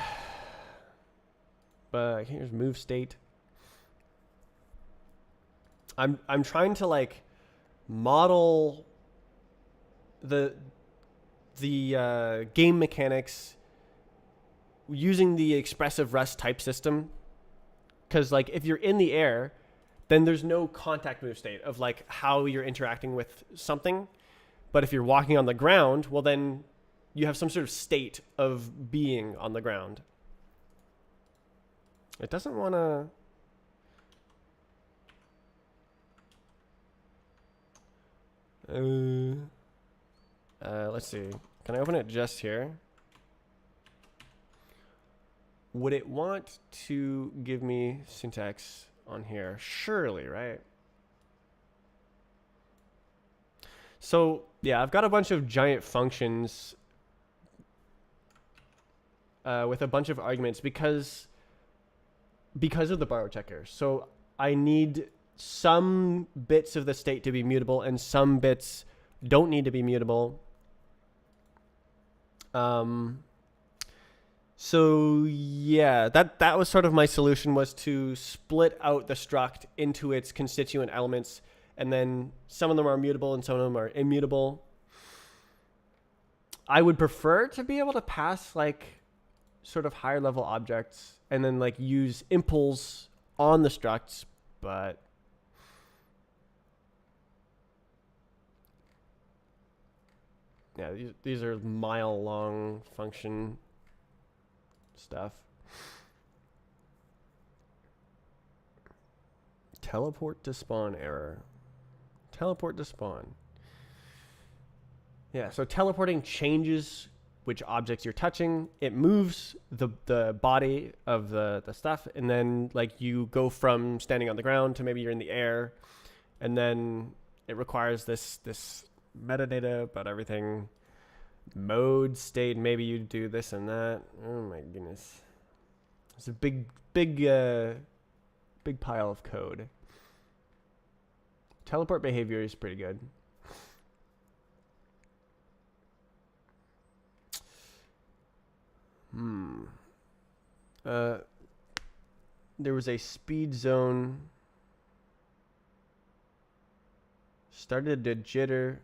But here's move state. I'm trying to like model the game mechanics using the expressive Rust type system Because like if you're in the air, then there's no contact move state of like how you're interacting with something. But if you're walking on the ground, well then you have some sort of state of being on the ground. It doesn't want to... let's see. Can I open it just here? Would it want to give me syntax on here? Surely, right? So, yeah, I've got a bunch of giant functions with a bunch of arguments because of the borrow checker. So I need some bits of the state to be mutable and some bits don't need to be mutable. So yeah, that was sort of my solution, was to split out the struct into its constituent elements, and then some of them are mutable and some of them are immutable. I would prefer to be able to pass like sort of higher level objects and then like use impls on the structs, but yeah, these are mile long function stuff. Teleport to spawn error. Teleport to spawn. Yeah, so teleporting changes which objects you're touching. It moves the body of the stuff, and then like you go from standing on the ground to maybe you're in the air, and then it requires this metadata about everything. Mode, state, maybe you do this and that. Oh my goodness. It's a big pile of code. Teleport behavior is pretty good. There was a speed zone. Started to jitter.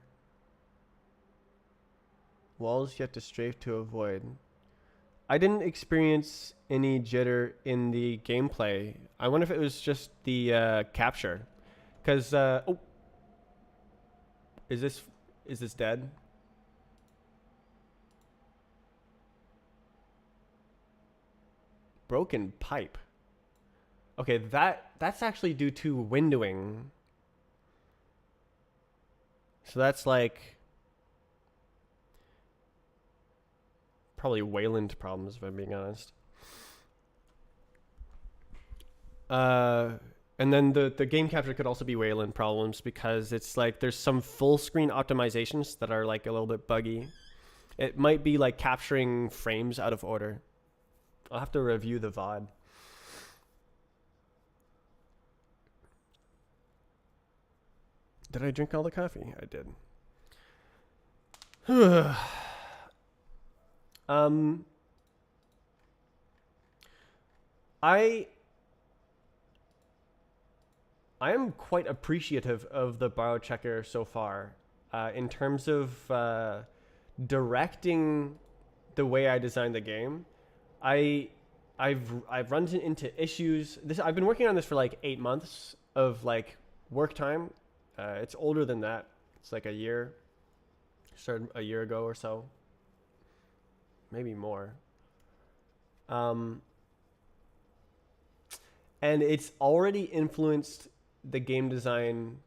Walls you have to strafe to avoid. I didn't experience any jitter in the gameplay. I wonder if it was just the capture. Because, oh. Is this dead? Broken pipe. Okay, that's actually due to windowing. So that's like probably Wayland problems, if I'm being honest. And then the game capture could also be Wayland problems, because it's like there's some full screen optimizations that are like a little bit buggy. It might be like capturing frames out of order. I'll have to review the VOD. Did I drink all the coffee? I did. I am quite appreciative of the borrow checker so far, in terms of directing the way I designed the game. I've run into issues. I've been working on this for like 8 months of like work time. It's older than that. It's like a year. Started a year ago or so, maybe more. And it's already influenced the game design.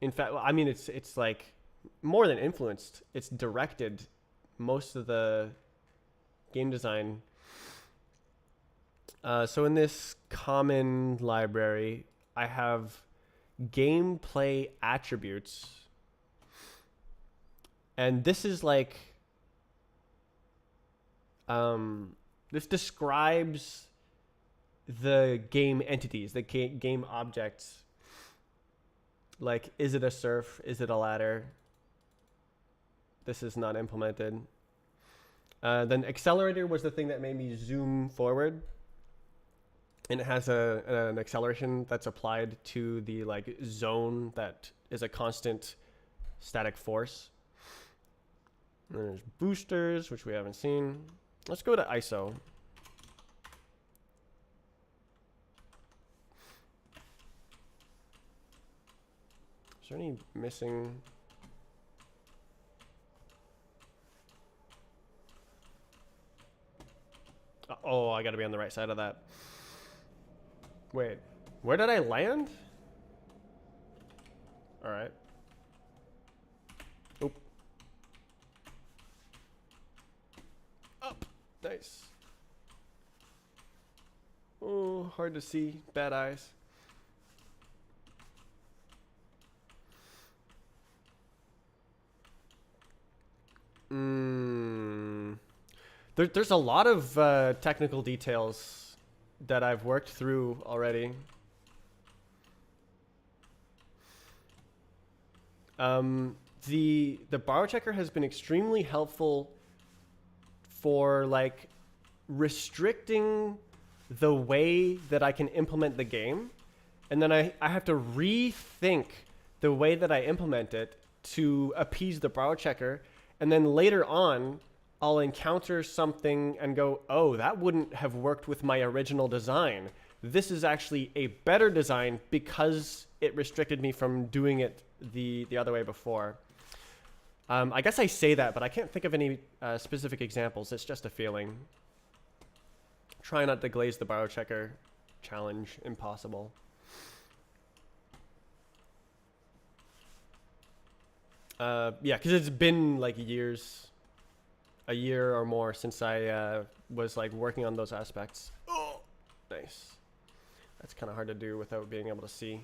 In fact, I mean, it's like more than influenced. It's directed most of the game design. So in this common library, I have gameplay attributes. And this is like, this describes the game entities, the game objects. Like, is it a surf? Is it a ladder? This is not implemented. Then accelerator was the thing that made me zoom forward. And it has an acceleration that's applied to the like zone that is a constant static force. And there's boosters, which we haven't seen. Let's go to ISO. Is there any missing? Oh, I gotta be on the right side of that. Wait, where did I land? All right. Oop. Up. Nice. Oh, hard to see. Bad eyes. There's a lot of technical details that I've worked through already. The borrow checker has been extremely helpful for like restricting the way that I can implement the game, and then I have to rethink the way that I implement it to appease the borrow checker, and then later on I'll encounter something and go, oh, that wouldn't have worked with my original design. This is actually a better design because it restricted me from doing it the other way before. I guess I say that, but I can't think of any specific examples. It's just a feeling. Try not to glaze the borrow checker. Challenge impossible. Yeah, because it's been like years, a year or more since I was like working on those aspects. Oh, nice. That's kind of hard to do without being able to see.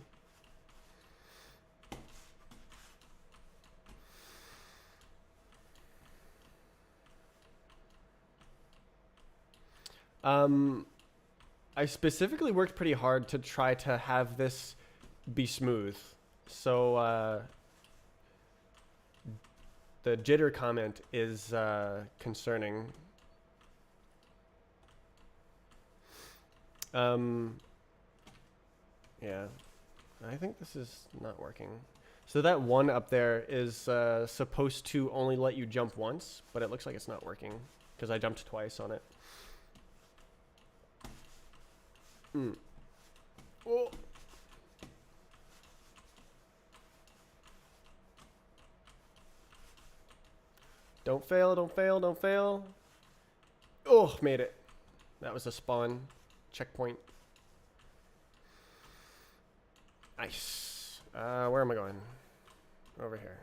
I specifically worked pretty hard to try to have this be smooth. So the jitter comment is concerning. Yeah, I think this is not working. So that one up there is supposed to only let you jump once, but it looks like it's not working because I jumped twice on it. Oh. Don't fail, don't fail, don't fail. Oh, made it. That was a spawn checkpoint. Nice. Where am I going? Over here.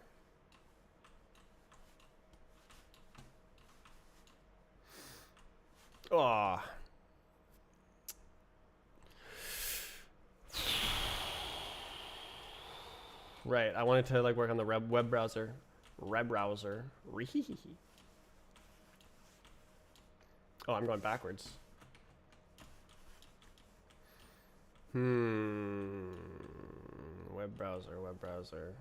Oh. Right, I wanted to like work on the web browser. Web browser. Oh, I'm going backwards. Web browser, web browser.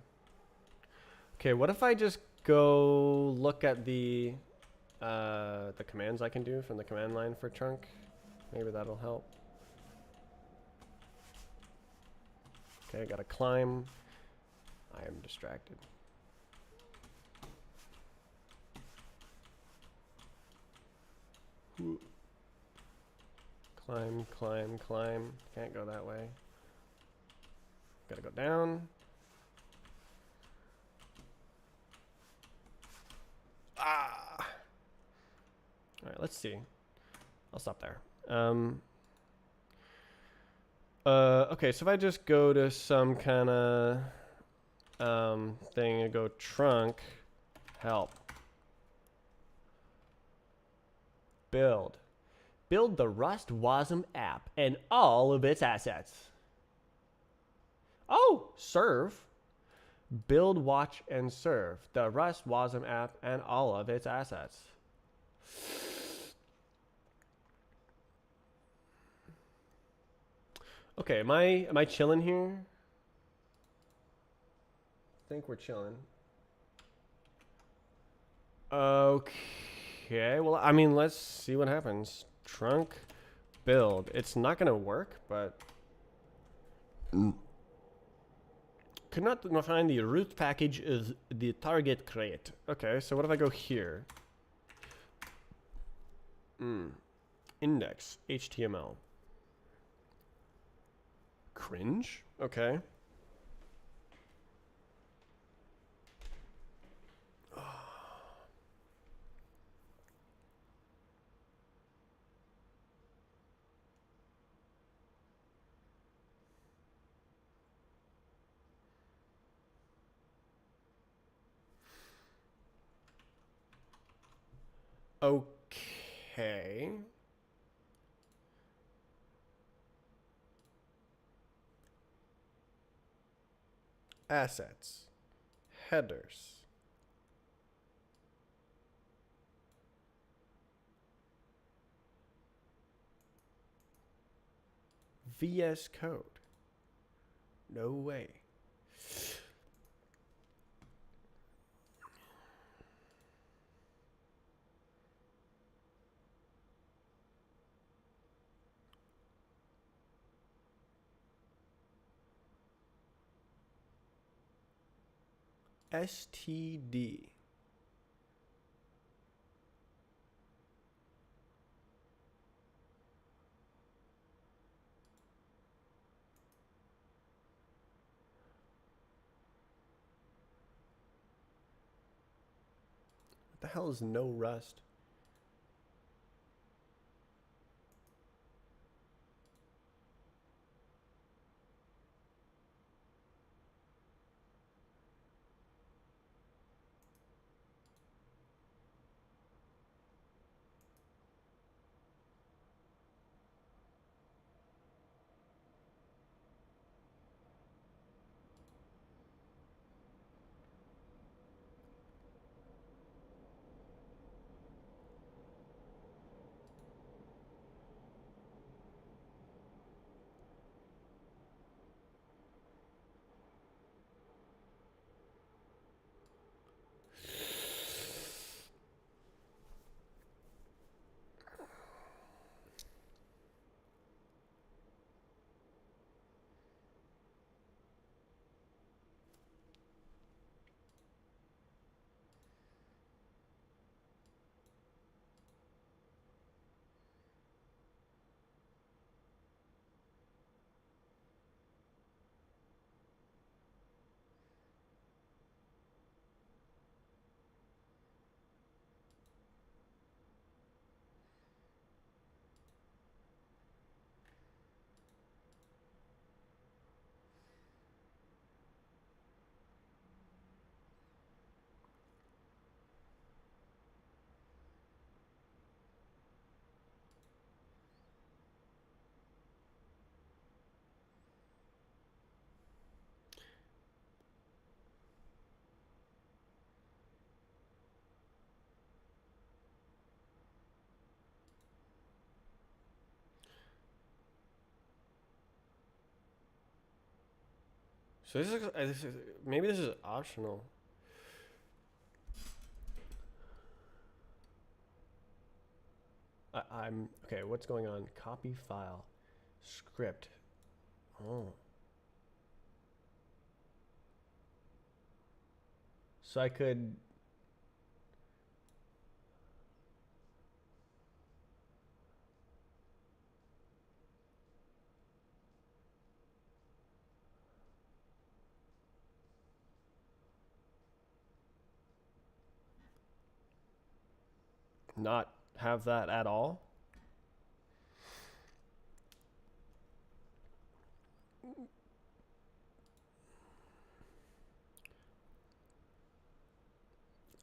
Okay, what if I just go look at the commands I can do from the command line for trunk? Maybe that'll help. Okay, I gotta climb. I am distracted. Ooh. Climb, climb, climb. Can't go that way. Gotta go down. Ah! Alright, let's see. I'll stop there. Okay, so if I just go to some kind of thing and go trunk, help. Build the Rust Wasm app and all of its assets. Oh, serve. Build, watch, and serve the Rust Wasm app and all of its assets. Okay, am I chilling here? I think we're chilling. Okay, well, I mean, let's see what happens. Trunk build. It's not gonna work, but could not find the root package is the target crate. Okay, so what if I go here? Index HTML. Cringe. Okay. Okay. Assets. Headers. VS Code. No way. STD. What the hell is no rust? So maybe this is optional. I'm okay. What's going on? Copy file, script. Oh, so I could. Not have that at all.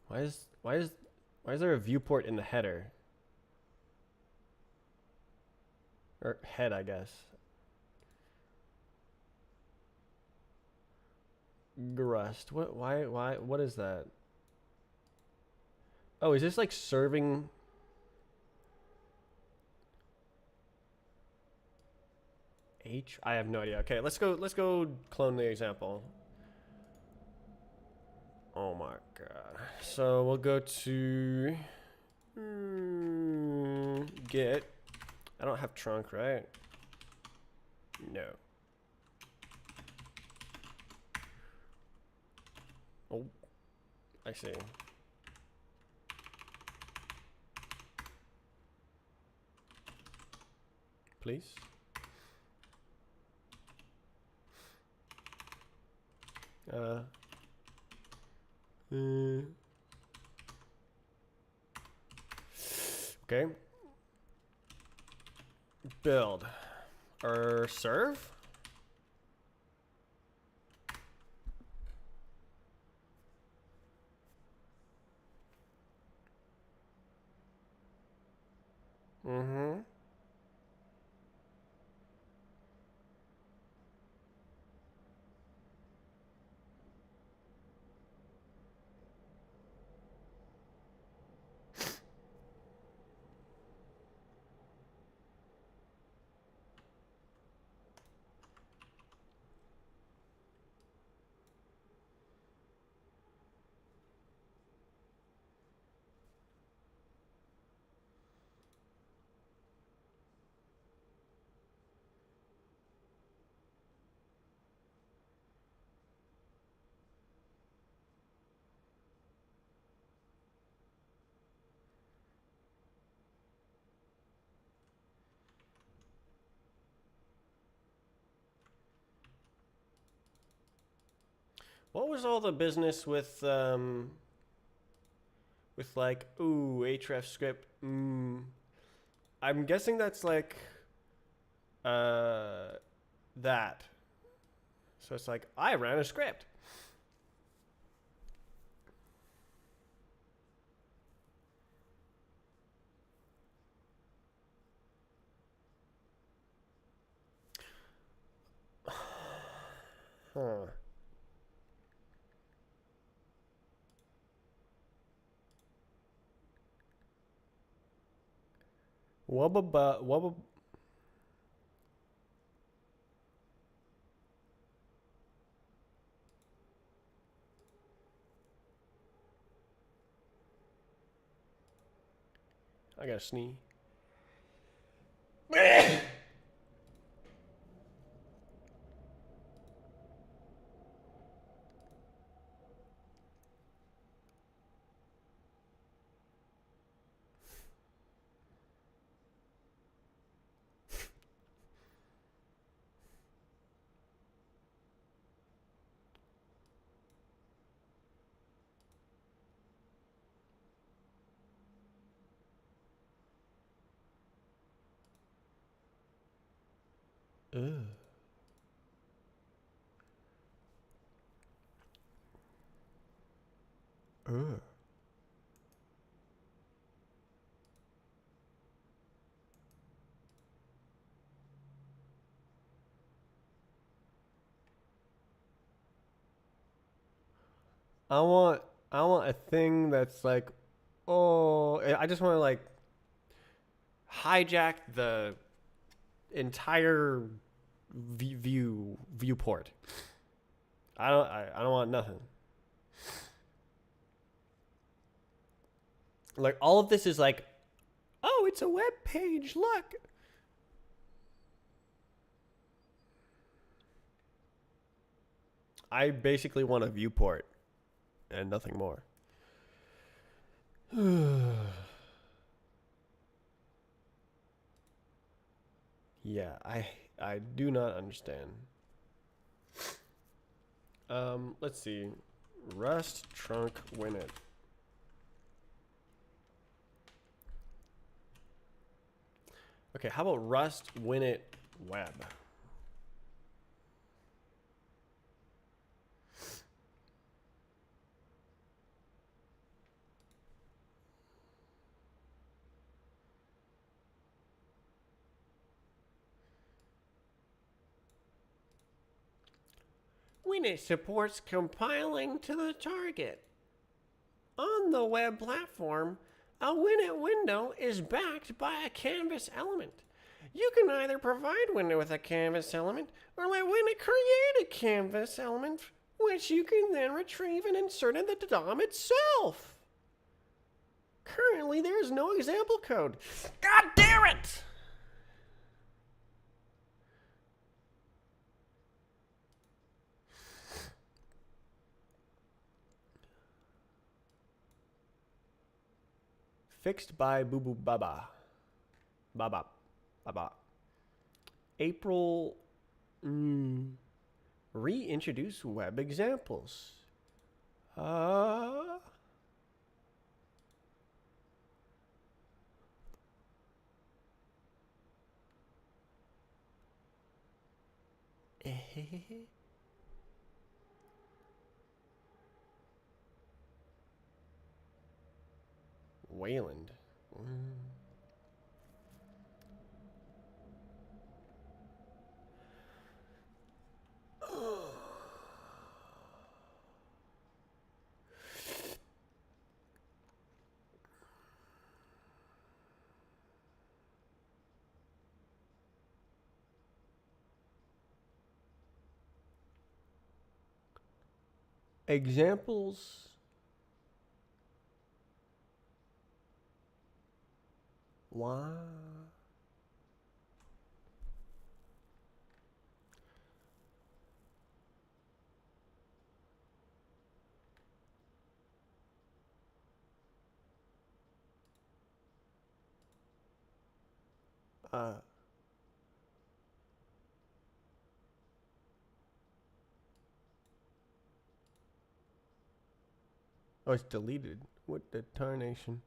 Why is there a viewport in the header? Or head, I guess. Grust. What is that? Oh, is this like serving? H? I have no idea. Okay, let's go clone the example. Oh my god. So we'll go to get. I don't have trunk, right? No. Oh, I see. Please. Okay. Build or serve. Mm-hmm. What was all the business with like, ooh, href script? I'm guessing that's like uh that. So it's like I ran a script. Huh. Wubba. I got a sneeze. Ugh. Ugh. I want I want a thing that's like, oh, I just want to like hijack the entire viewport. I don't want nothing. Like all of this is like, oh, it's a web page. Look. I basically want a viewport and nothing more. Yeah, I do not understand. Let's see. Rust trunk winit. Okay, how about Rust winit web? Winit supports compiling to the target. On the web platform, a Winit window is backed by a canvas element. You can either provide Winit with a canvas element or let Winit create a canvas element, which you can then retrieve and insert in the DOM itself. Currently, there is no example code. God damn it! Fixed by Boo Boo Baba. Baba. Baba. April. Reintroduce web examples. Wayland. Examples. Wow. Uh, oh, it's deleted. What the tarnation?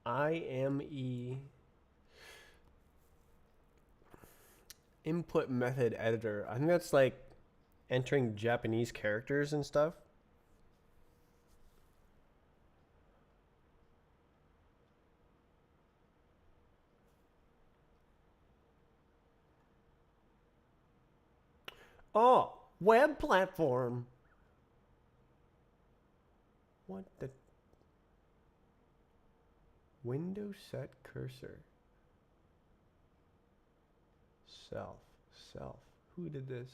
IME input method editor. I think that's like entering Japanese characters and stuff. Oh, web platform. What the? Window set cursor. Self. Self. Who did this?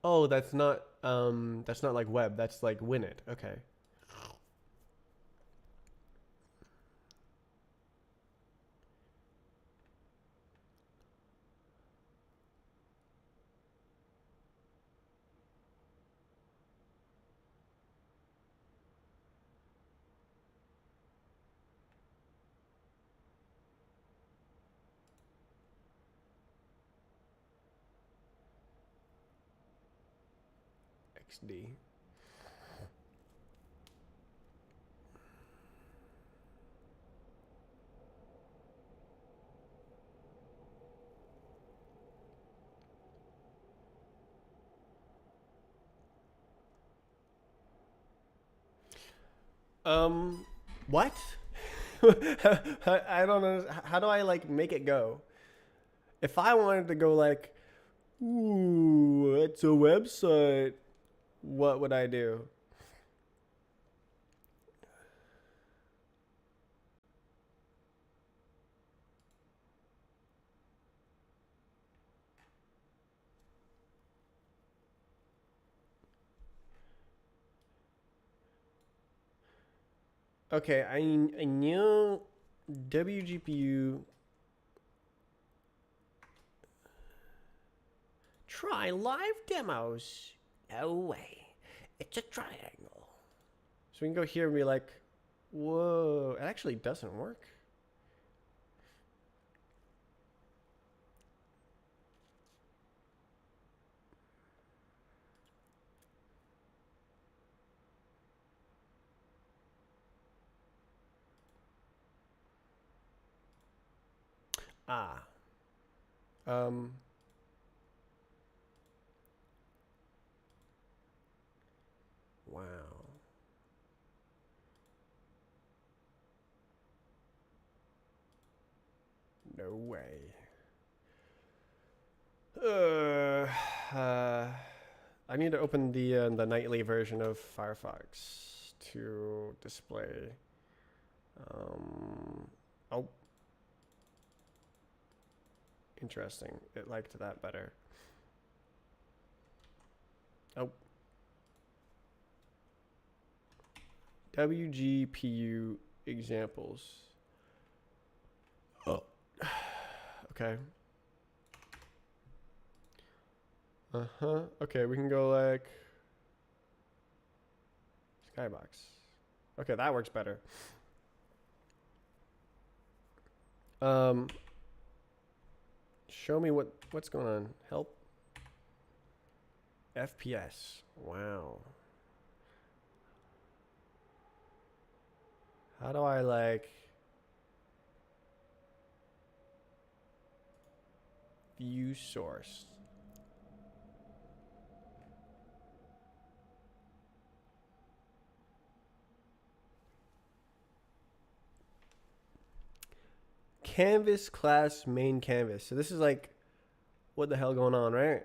Oh, that's not like web. That's like Winit. Okay. XD. What? I don't know. How do I like make it go? If I wanted to go like, ooh, it's a website, what would I do? Okay, I knew WGPU. Try live demos. No way. It's a triangle. So we can go here and be like, whoa, it actually doesn't work. Ah. Um. Wow. No way. I need to open the nightly version of Firefox to display. Oh, interesting. It liked that better. Oh, WGPU examples. Oh. Okay. Okay, we can go like Skybox. Okay, that works better. Show me what's going on. Help. FPS. Wow. How do I like view source? Canvas class main canvas. So this is like, what the hell going on, right?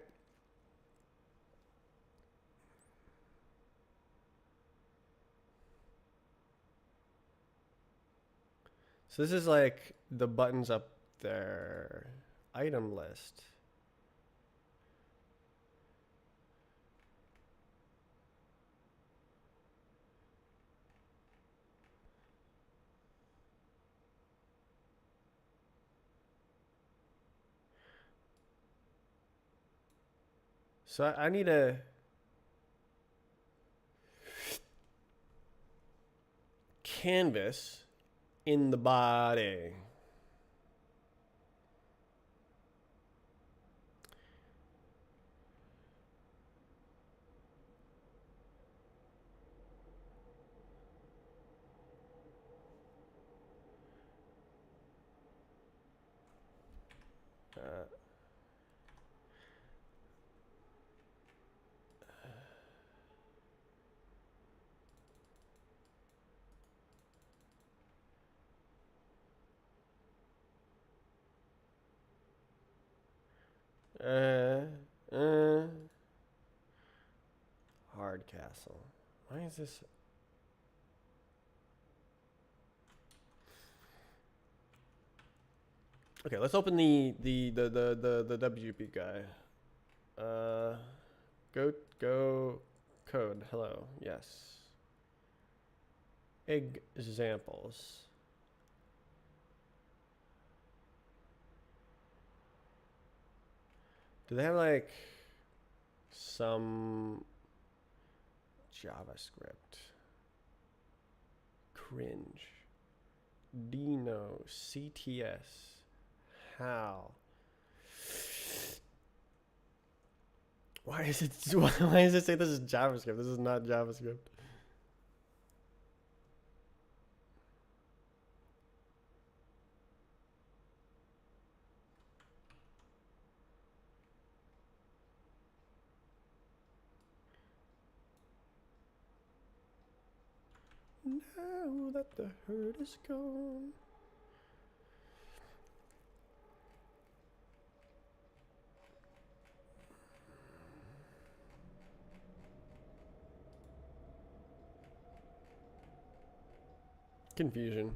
So this is like the buttons up there. Item list. So I need a canvas in the body. Hardcastle. Why is this? Okay, let's open the WGP guy. Go code. Hello. Yes. Examples. Do they have like some JavaScript? Cringe. Dino. CTS. How? Why is it? Why does it say this is JavaScript? This is not JavaScript. Now that the hurt is gone. Confusion.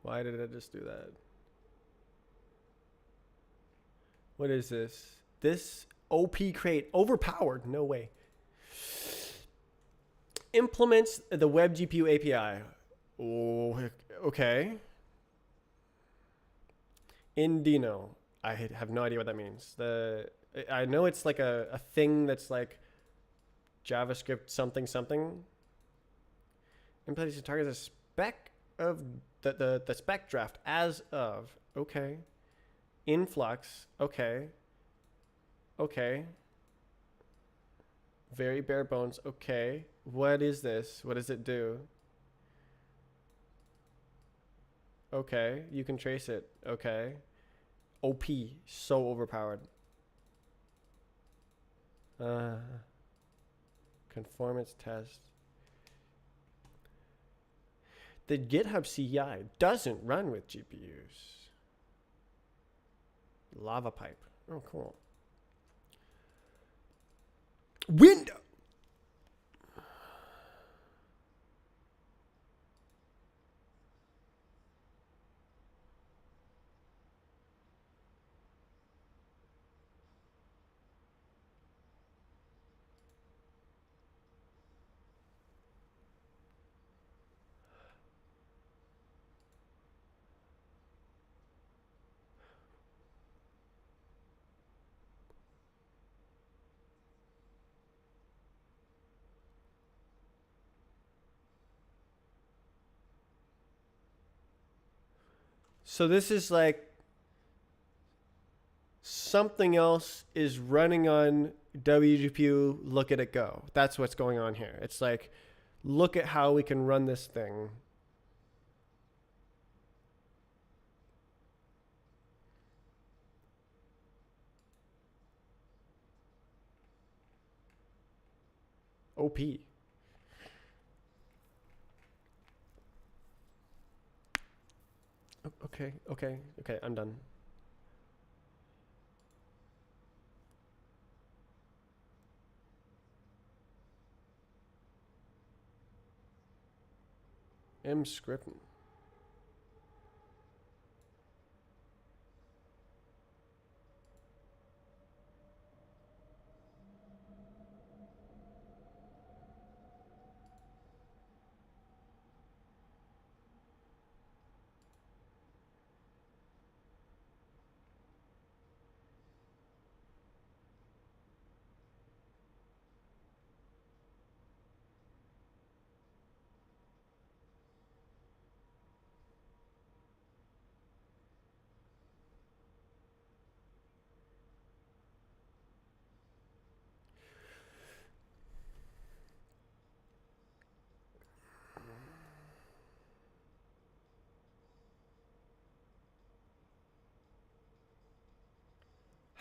Why did I just do that? What is this? This OP crate overpowered? No way. Implements the web GPU API. Oh, okay. In Dino. I have no idea what that means. I know it's like a thing that's like JavaScript something something. Implements targets a spec of the spec draft as of. Okay. Influx. Okay. Okay. Very bare bones. Okay. What is this? What does it do? Okay. You can trace it. Okay. OP. So overpowered. Conformance test.
the GitHub CI doesn't run with GPUs. Lava pipe. Oh, cool. Window. So this is like something else is running on WGPU. Look at it go. That's what's going on here. It's like, look at how we can run this thing. OP. Okay, I'm done. Mscripten.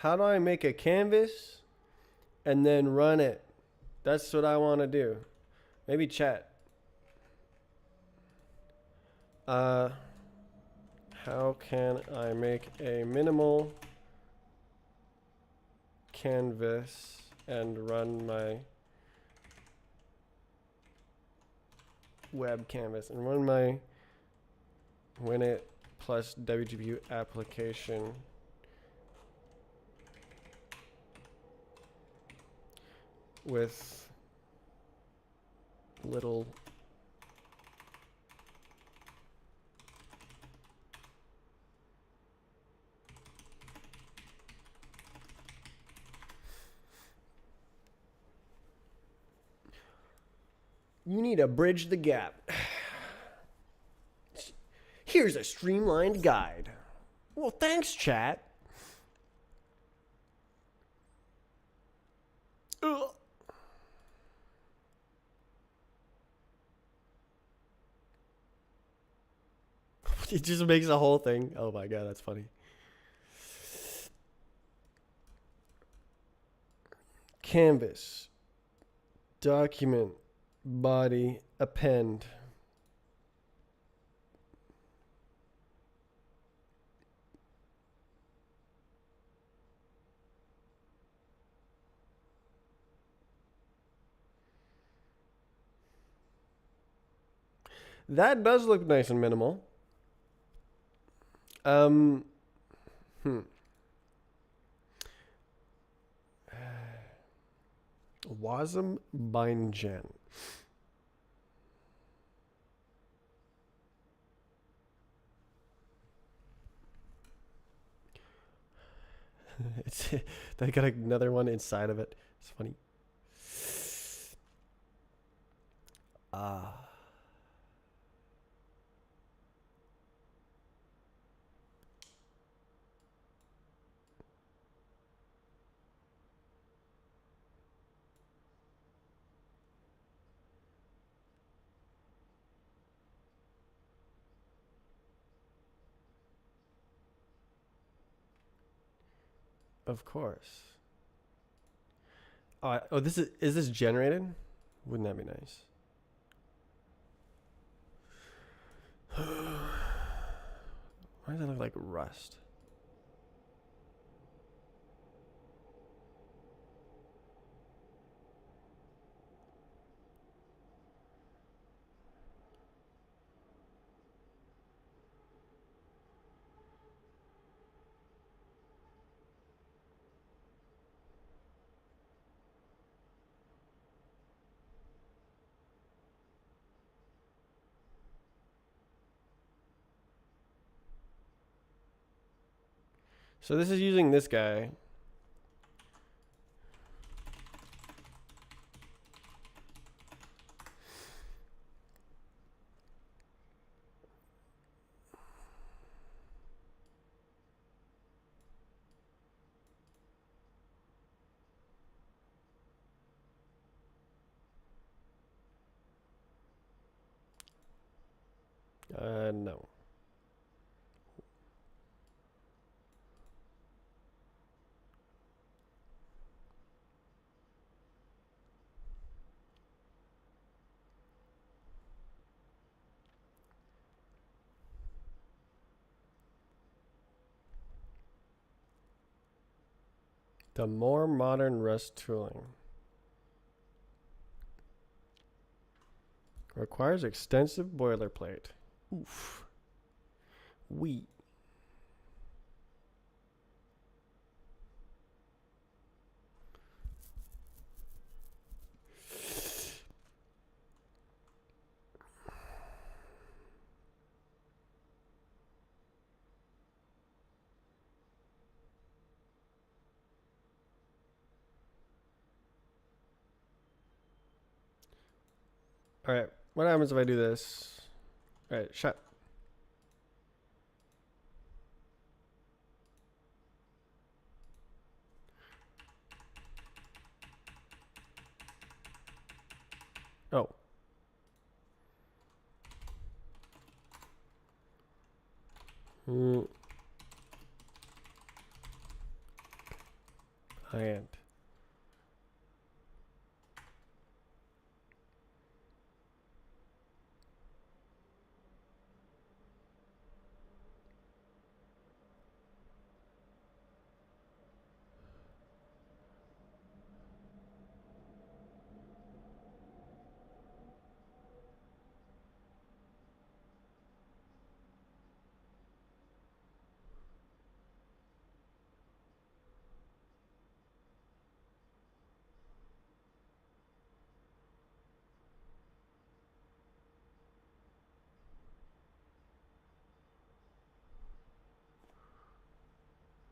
How do I make a canvas and then run it? That's what I want to do. Maybe chat. How can I make a minimal canvas and run my web canvas and run my Winit plus WGPU application with little you need to bridge the gap. Here's a streamlined guide. Well, thanks, chat. Ugh. It just makes the whole thing. Oh my god, that's funny. Canvas, document, body, append. That does look nice and minimal. Wasm Bindgen. They got another one inside of it. It's funny. Of course. Oh, this is this generated? Wouldn't that be nice? Why does it look like rust? So this is using this guy. No. The more modern Rust tooling requires extensive boilerplate. Oof. Wheat. All right. What happens if I do this? All right. Shut. Oh.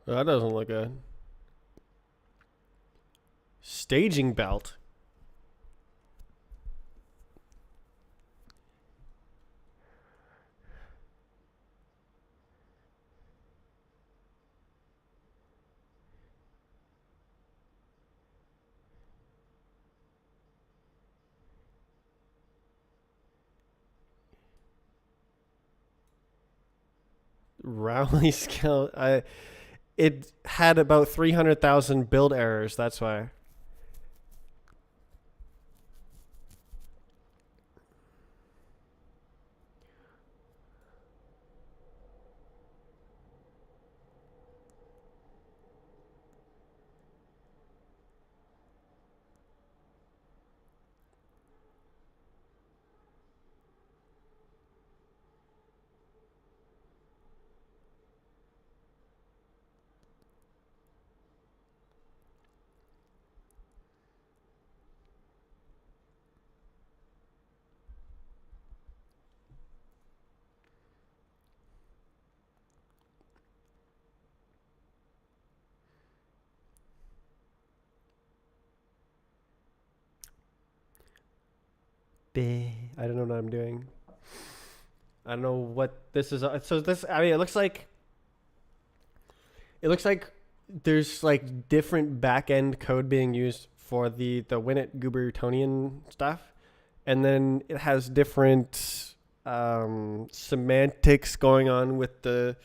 And that doesn't look good. Staging belt. Rowley scale. It had about 300,000 build errors. That's why. I don't know what I'm doing. I don't know what this is. So this, I mean, it looks like there's like different back end code being used for the Winnet Gubertonian stuff, and then it has different semantics going on with the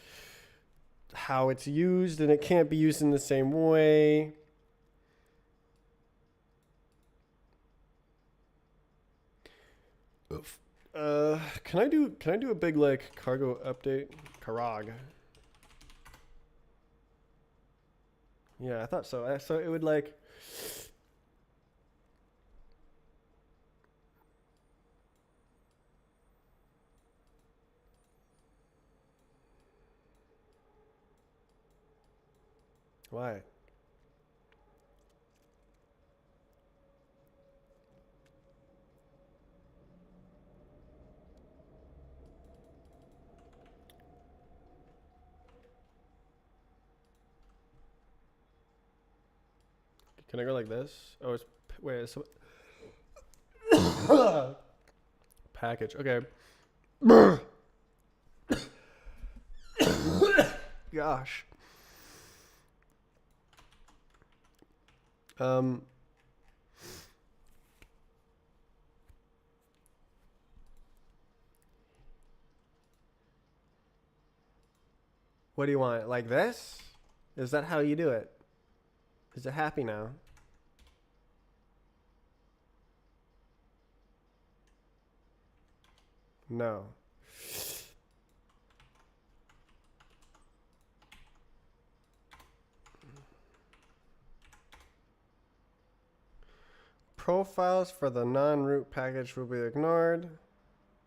how it's used, and it can't be used in the same way. Can I do a big like cargo update? Karag. Yeah, I thought so. So it would like. Why? Can I go like this? Oh, it's wait. It's package. Okay. Gosh. Um. What do you want? Like this? Is that how you do it? Is it happy now? No. Profiles for the non-root package will be ignored.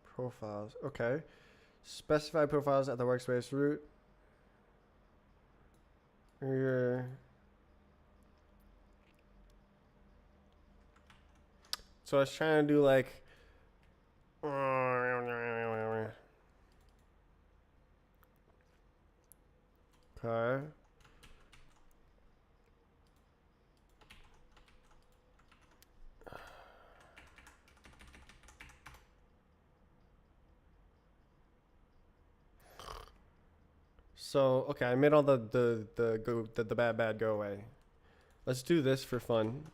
Profiles. Okay. Specify profiles at the workspace root. So I was trying to do like. Okay. So okay, I made all the bad go away. Let's do this for fun.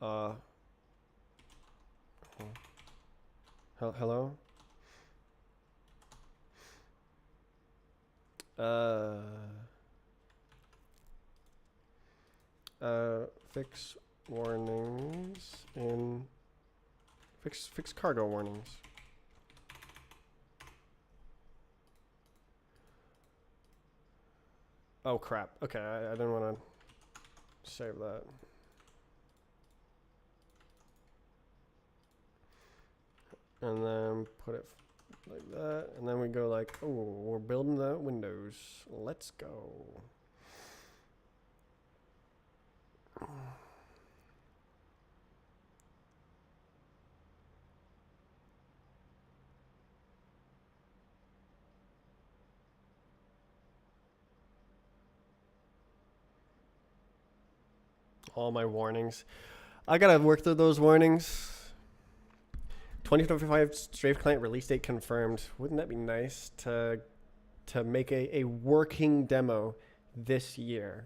Uh. Hello. Fix warnings in. Fix cargo warnings. Oh crap. Okay, I didn't want to save that. And then put it like that. And then we go like, oh, we're building the windows. Let's go. All my warnings. I gotta work through those warnings. 2025 Strafe Client release date confirmed. Wouldn't that be nice to make a working demo this year?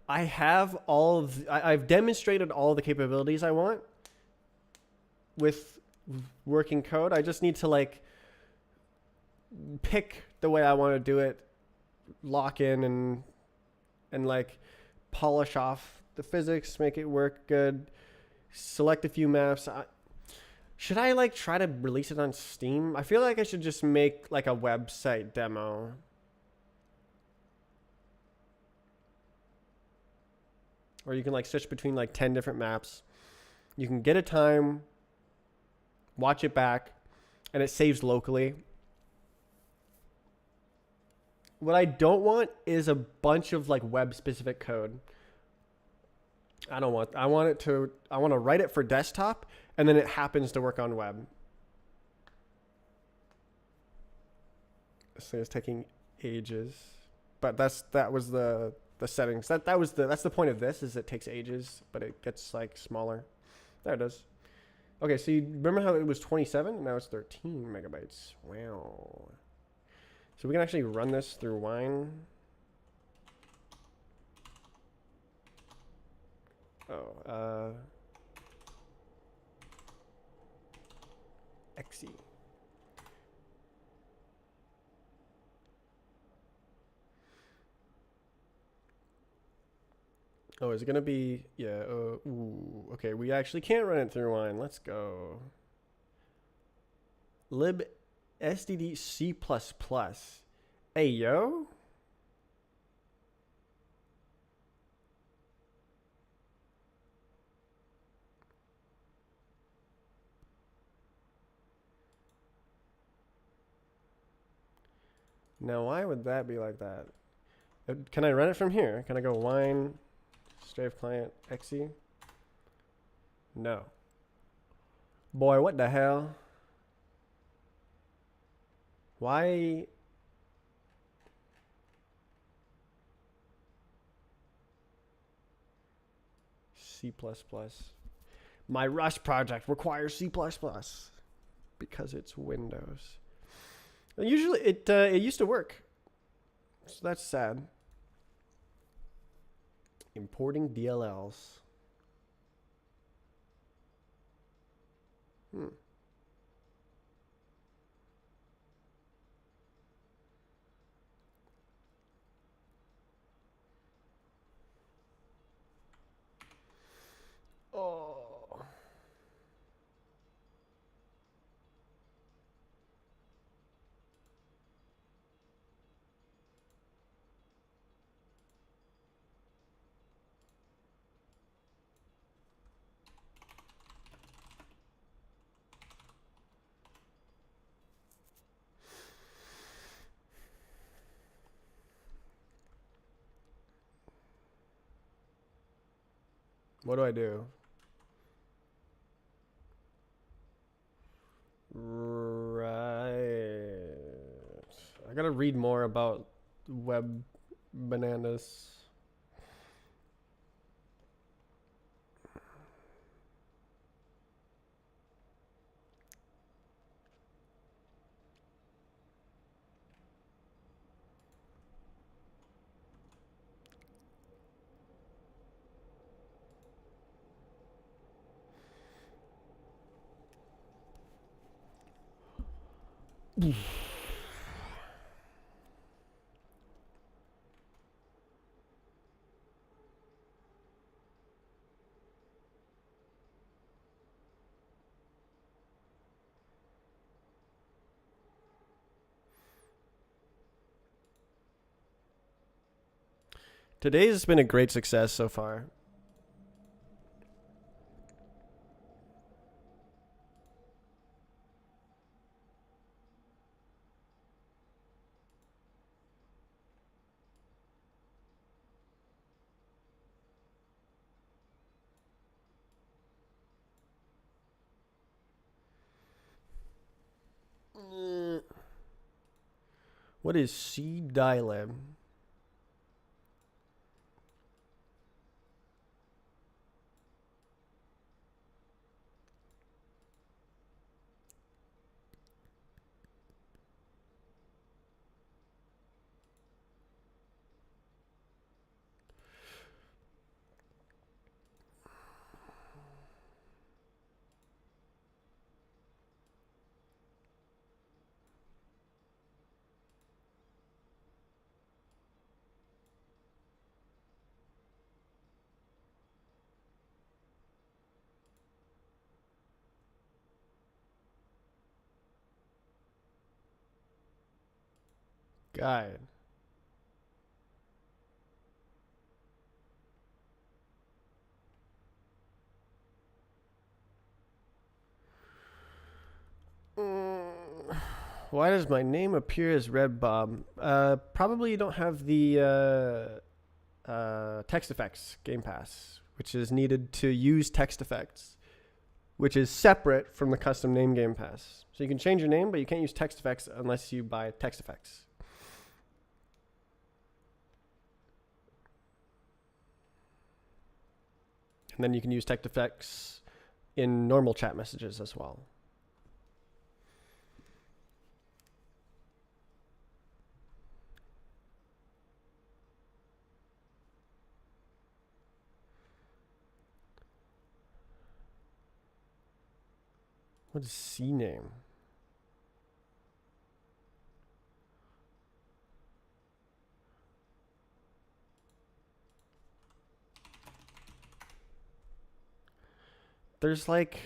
I have all of I've demonstrated all the capabilities I want with working code. I just need to like pick the way I want to do it, lock in and like polish off the physics, make it work good, select a few maps. Should I like try to release it on Steam? I feel like I should just make like a website demo. Or you can like switch between like 10 different maps. You can get a time, watch it back, and it saves locally. What I don't want is a bunch of like web specific code. I want to write it for desktop and then it happens to work on web. This thing is taking ages. But that was the settings. That's the point of this, is it takes ages, but it gets like smaller. There it is. Okay, so you remember how it was 27 and now it's 13 megabytes. Wow. So we can actually run this through Wine. Oh, Xe. Oh, is it gonna be? Yeah. Ooh. Okay, we actually can't run it through Wine. Let's go. Lib SDD C++. Hey yo. Now, why would that be like that? Can I run it from here? Can I go Wine, Strafe Client, XE? No. Boy, what the hell? Why? C++. My Rust project requires C++ because it's Windows. Usually, it used to work, so that's sad. Importing DLLs. Oh. What do I do? Right. I gotta read more about web bananas. Today's been a great success so far. What is CDILEM? Guide. Why does my name appear as Red Bob? Probably you don't have the text effects Game Pass, which is needed to use text effects, which is separate from the custom name Game Pass. So you can change your name, but you can't use text effects unless you buy text effects. And then you can use text effects in normal chat messages as well. What is CNAME? there's like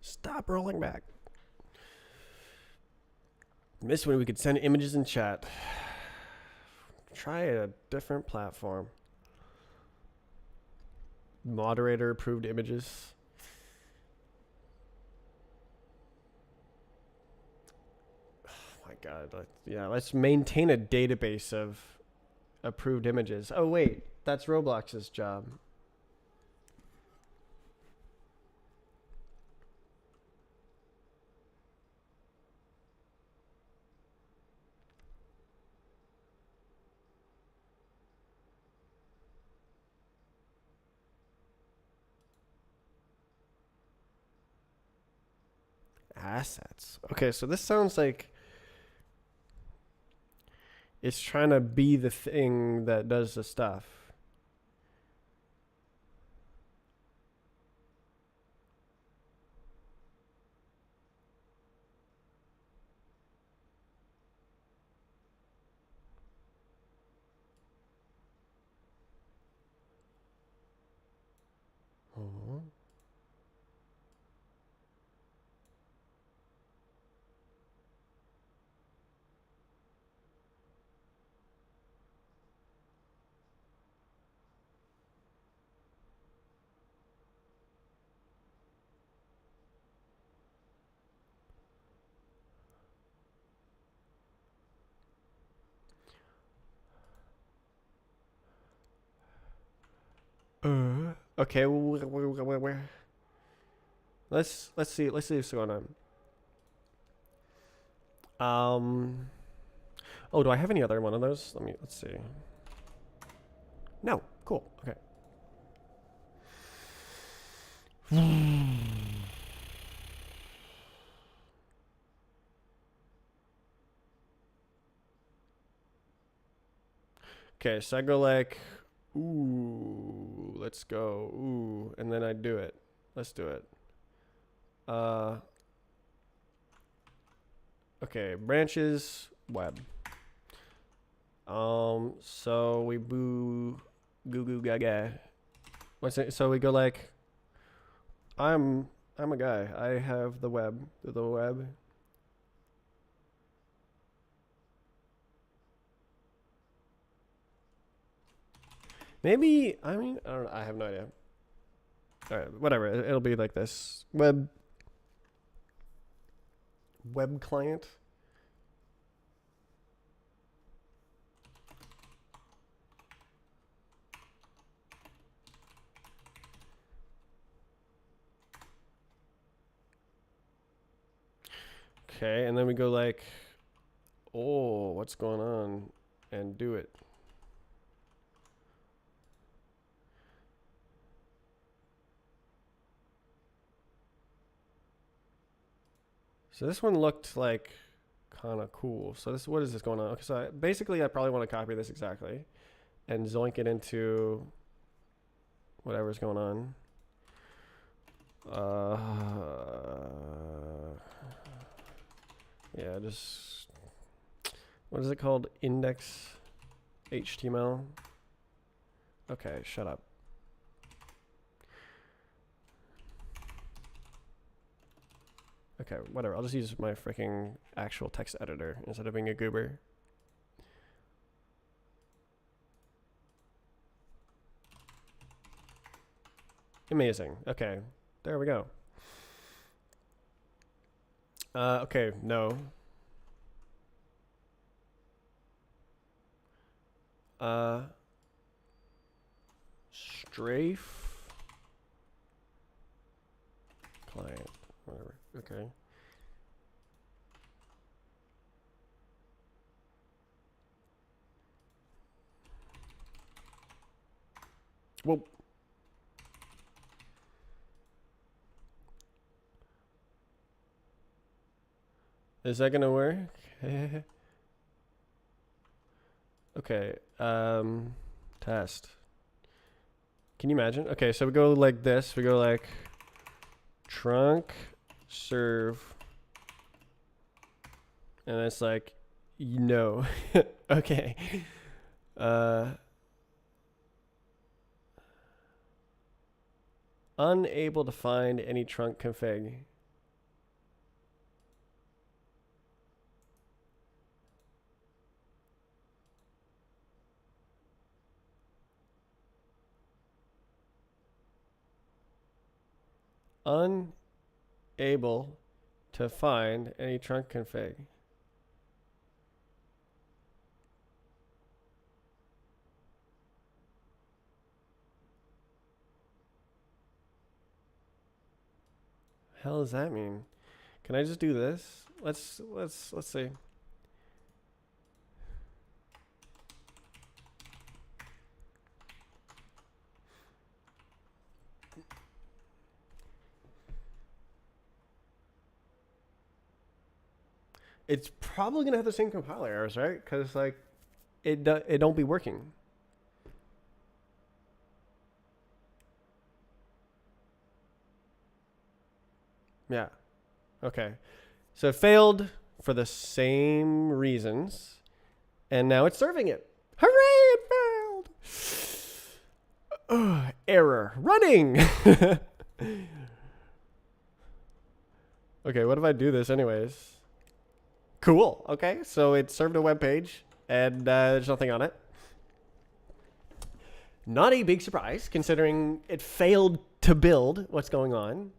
stop rolling back. Miss when we could send images in chat. Try a different platform. Moderator approved images. Oh my god. Yeah, let's maintain a database of approved images. Oh wait, that's Roblox's job. Assets. Okay, so this sounds like it's trying to be the thing that does the stuff. Mhm. Okay, where? Let's see what's going on. Oh, do I have any other one of those? Let's see. No, cool. Okay. Okay, so I go like, ooh, let's go, ooh, and then I do it. Let's do it. Okay, branches, web. So we boo, goo goo gaga. What's it? So we go like, I'm a guy. I have the web. The web. Maybe I don't know. I have no idea. All right, whatever. It'll be like this. Web client. Okay, and then we go like, oh, what's going on? And do it. So this one looked like kind of cool. So what is this going on? Okay, so basically I probably want to copy this exactly and zoink it into whatever's going on. Yeah, just, what is it called? Index HTML. Okay, shut up. Okay, whatever. I'll just use my freaking actual text editor instead of being a goober. Amazing. Okay, there we go. Okay, no. Strafe client, whatever. Okay. Well, Is that gonna work? Okay. Test. Can you imagine? Okay, so we go like this. We go like trunk serve, and it's like no. Okay. Unable to find any trunk config. Unable to find any trunk config. Hell does that mean? Can I just do this? Let's see. It's probably gonna have the same compiler errors, right? Because like it don't be working. Yeah. Okay. So it failed for the same reasons, and now it's serving it. Hooray! It failed. Error. Running. Okay. What if I do this anyways? Cool. Okay. So it served a web page, and there's nothing on it. Not a big surprise, considering it failed to build. What's going on?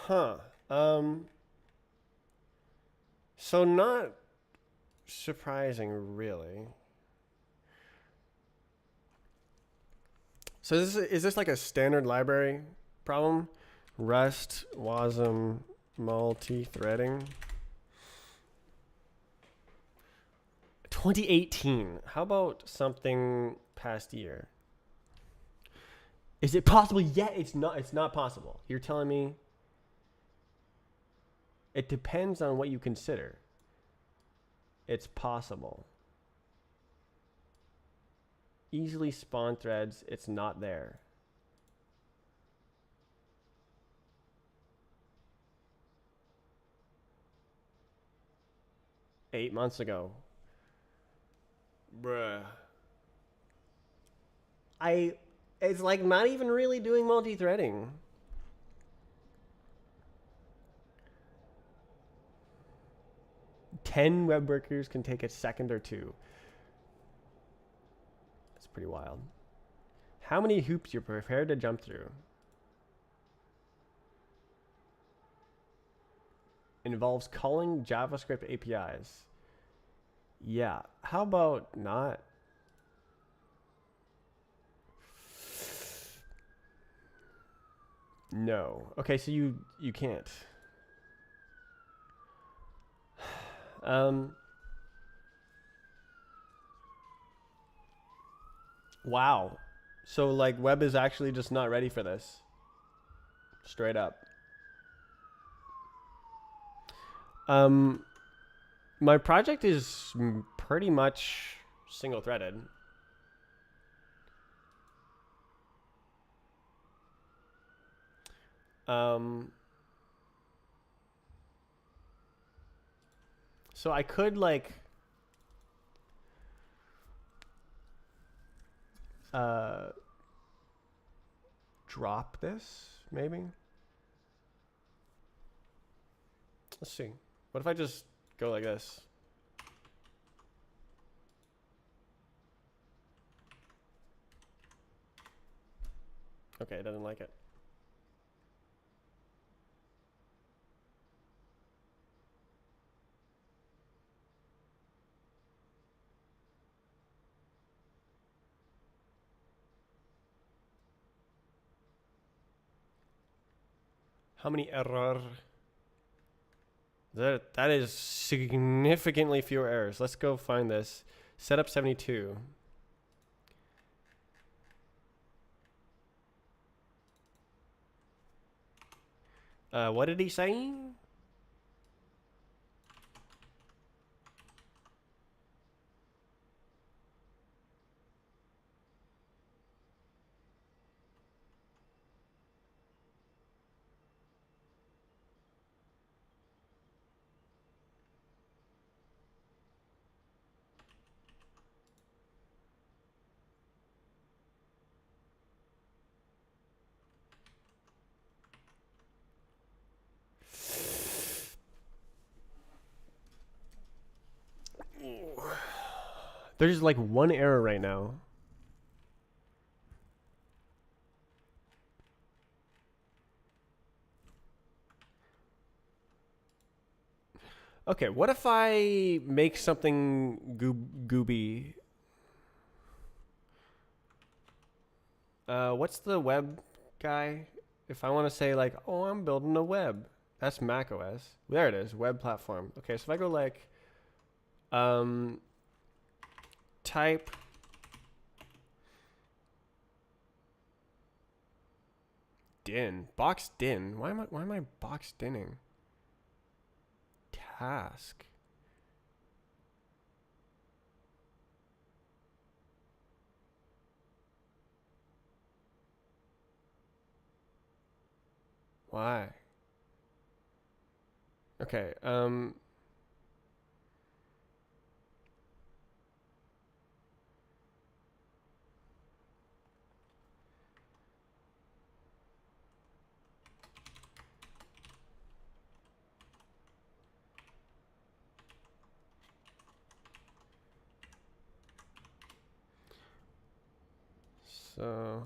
Huh. So not surprising, really. So is this like a standard library problem? Rust, WASM, multi-threading. 2018. How about something past year? Is it possible? Yeah, it's not. It's not possible. You're telling me. It depends on what you consider. It's possible. Easily spawn threads. It's not there. Eight months ago. Bruh. It's like not even really doing multi-threading. Ten web workers can take a second or two. That's pretty wild. How many hoops you're prepared to jump through? Involves calling JavaScript APIs. Yeah. How about not? No. Okay, so you can't. Wow. So like web is actually just not ready for this. Straight up. My project is pretty much
single threaded. So I could like drop this maybe. Let's see. What if I just go like this? Okay, it doesn't like it. How many error? That is significantly fewer errors. Let's go find this. Setup 72. What did he say? There's like one error right now. Okay, what if I make something gooby? What's the web guy? If I want to say like, oh, I'm building a web. That's Mac OS. There it is, web platform. Okay, so if I go like, type din, box din. Why am I box dinning? Task. Why? Okay, so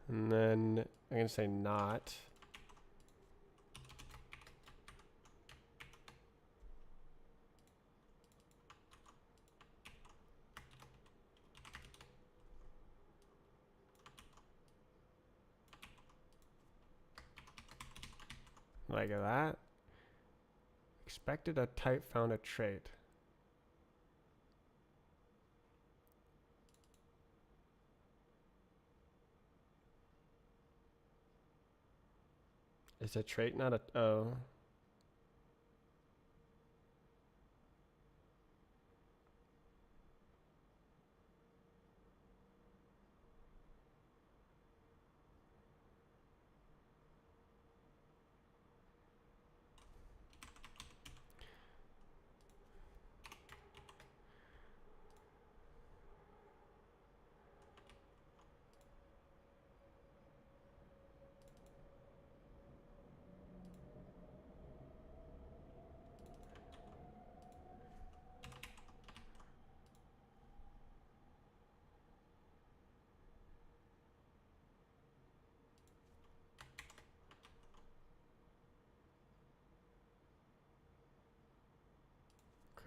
and then I'm gonna say not. Like that. Expected a type, found a trait. Is a trait not a, oh.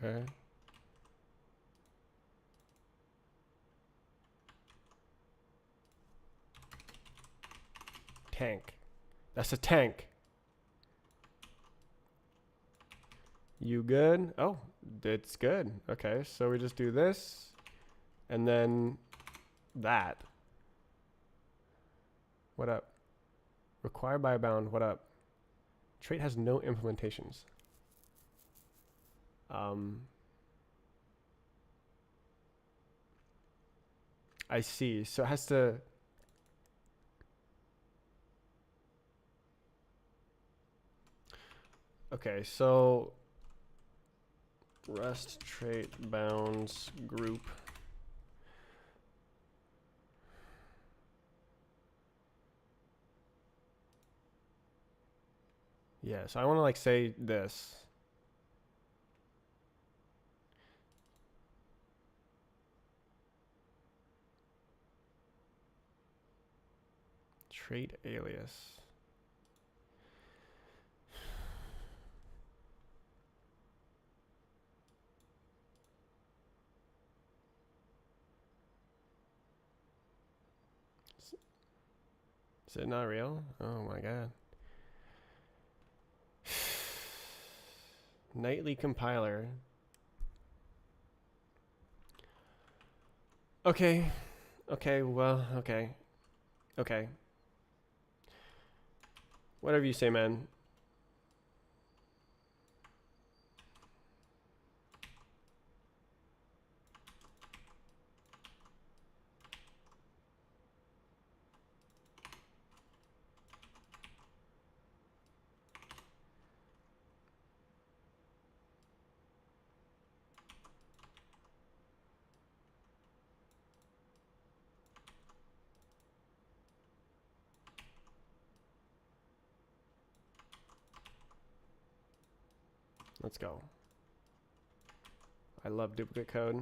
Okay. Tank. That's a tank. You good? Oh, it's good. Okay, so we just do this and then that.
What up? Required by bound. What up? Trait has no implementations. I see. So it has to. Okay, so rest trait bounds group. Yeah, so I want to like say this. Trait alias. Is it not real? Oh my god. Nightly compiler. Okay. Okay, well, okay. Okay. Whatever you say, man. Let's go. I love duplicate code.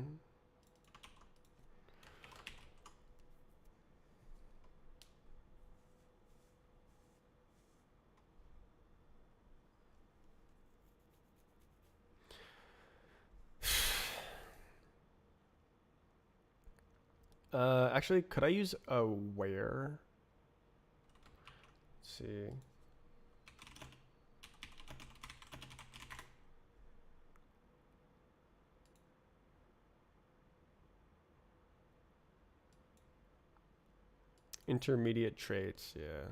Actually, could I use a where? Let's see. Intermediate traits, yeah.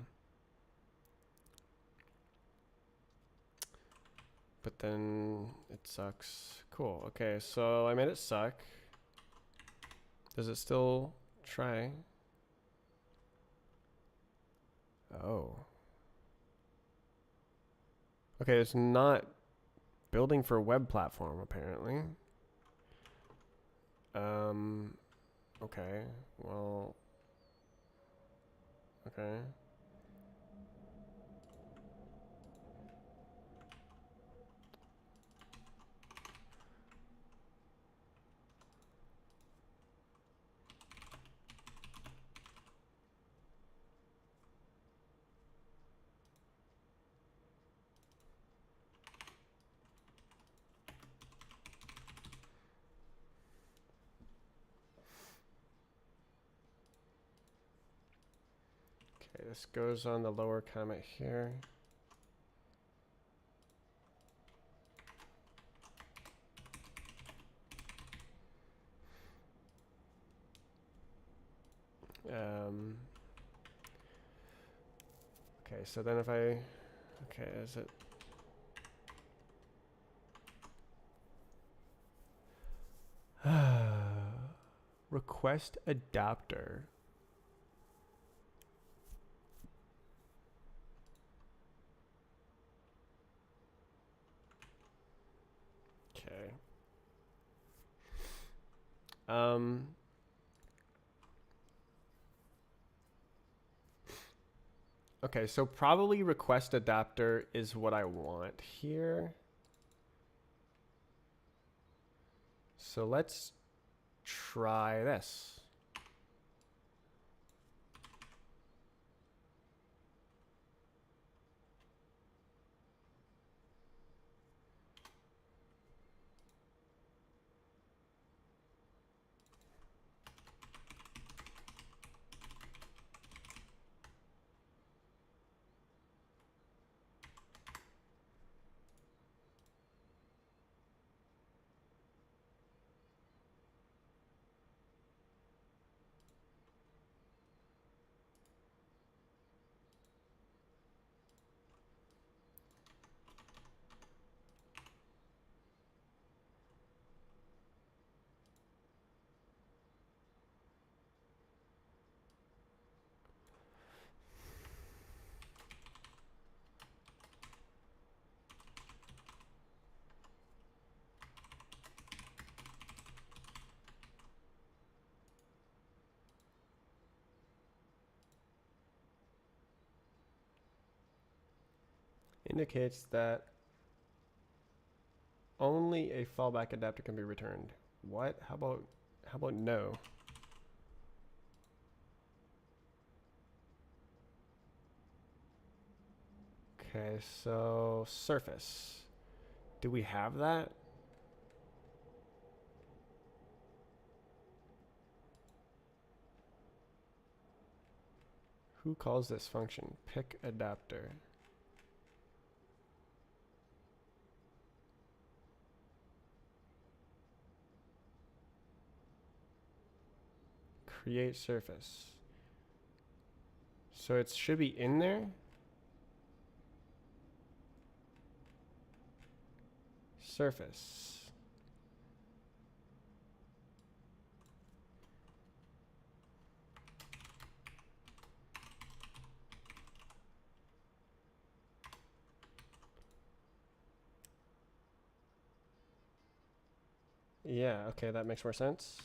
But then it sucks. Cool. Okay, so I made it suck. Does it still try? Oh. Okay, it's not building for a web platform apparently. Okay. Well. Okay. Okay, this goes on the lower comment here. Okay, so then if I, okay, is it? Request adapter. Okay. Okay, so probably request adapter is what I want here. So let's try this. indicates that only a fallback adapter can be returned. What? How about no? Okay, so surface. Do we have that? Who calls this function? Pick adapter. Create surface. So it should be in there. Surface. Yeah, okay, that makes more sense.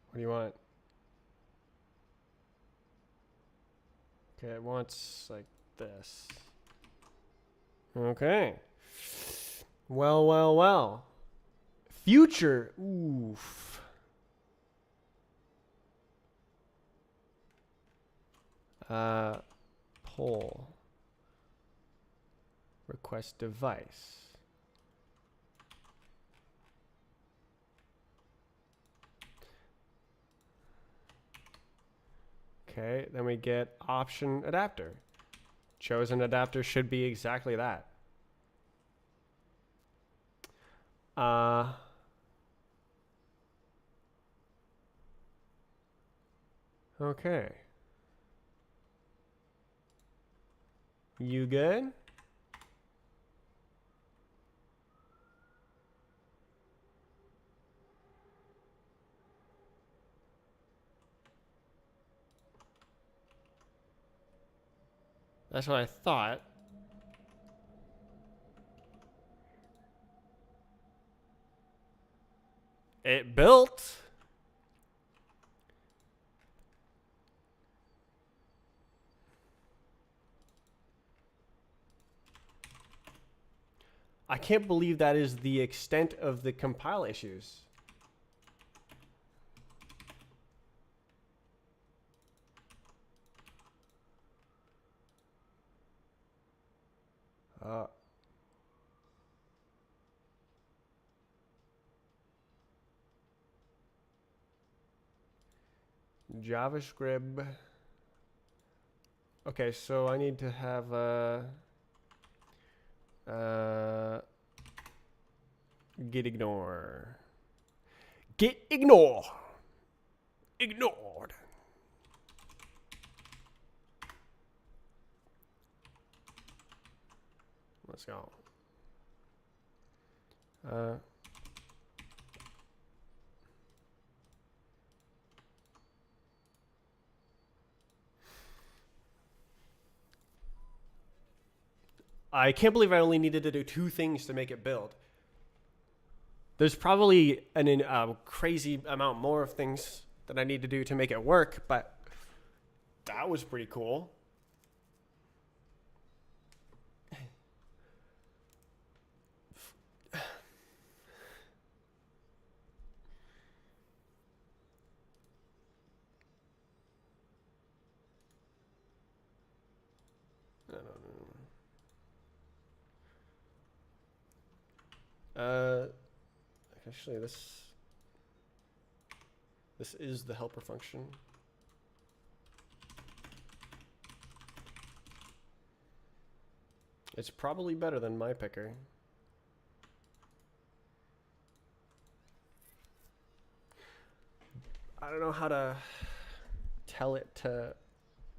What do you want? Okay, it wants like this. Okay. Well, well, well. Future. Oof. Poll. Request device. Okay, then we get option adapter. Chosen adapter should be exactly that. Okay. You good? That's what I thought. It built. I can't believe that is the extent of the compile issues. JavaScript. Okay, so I need to have git ignore. Git ignore. Ignored. Let's go. I can't believe I only needed to do 2 things to make it build. There's probably a crazy amount more of things that I need to do to make it work, but that was pretty cool. I don't know. Actually, this is the helper function. It's probably better than my picker. I don't know how to tell it to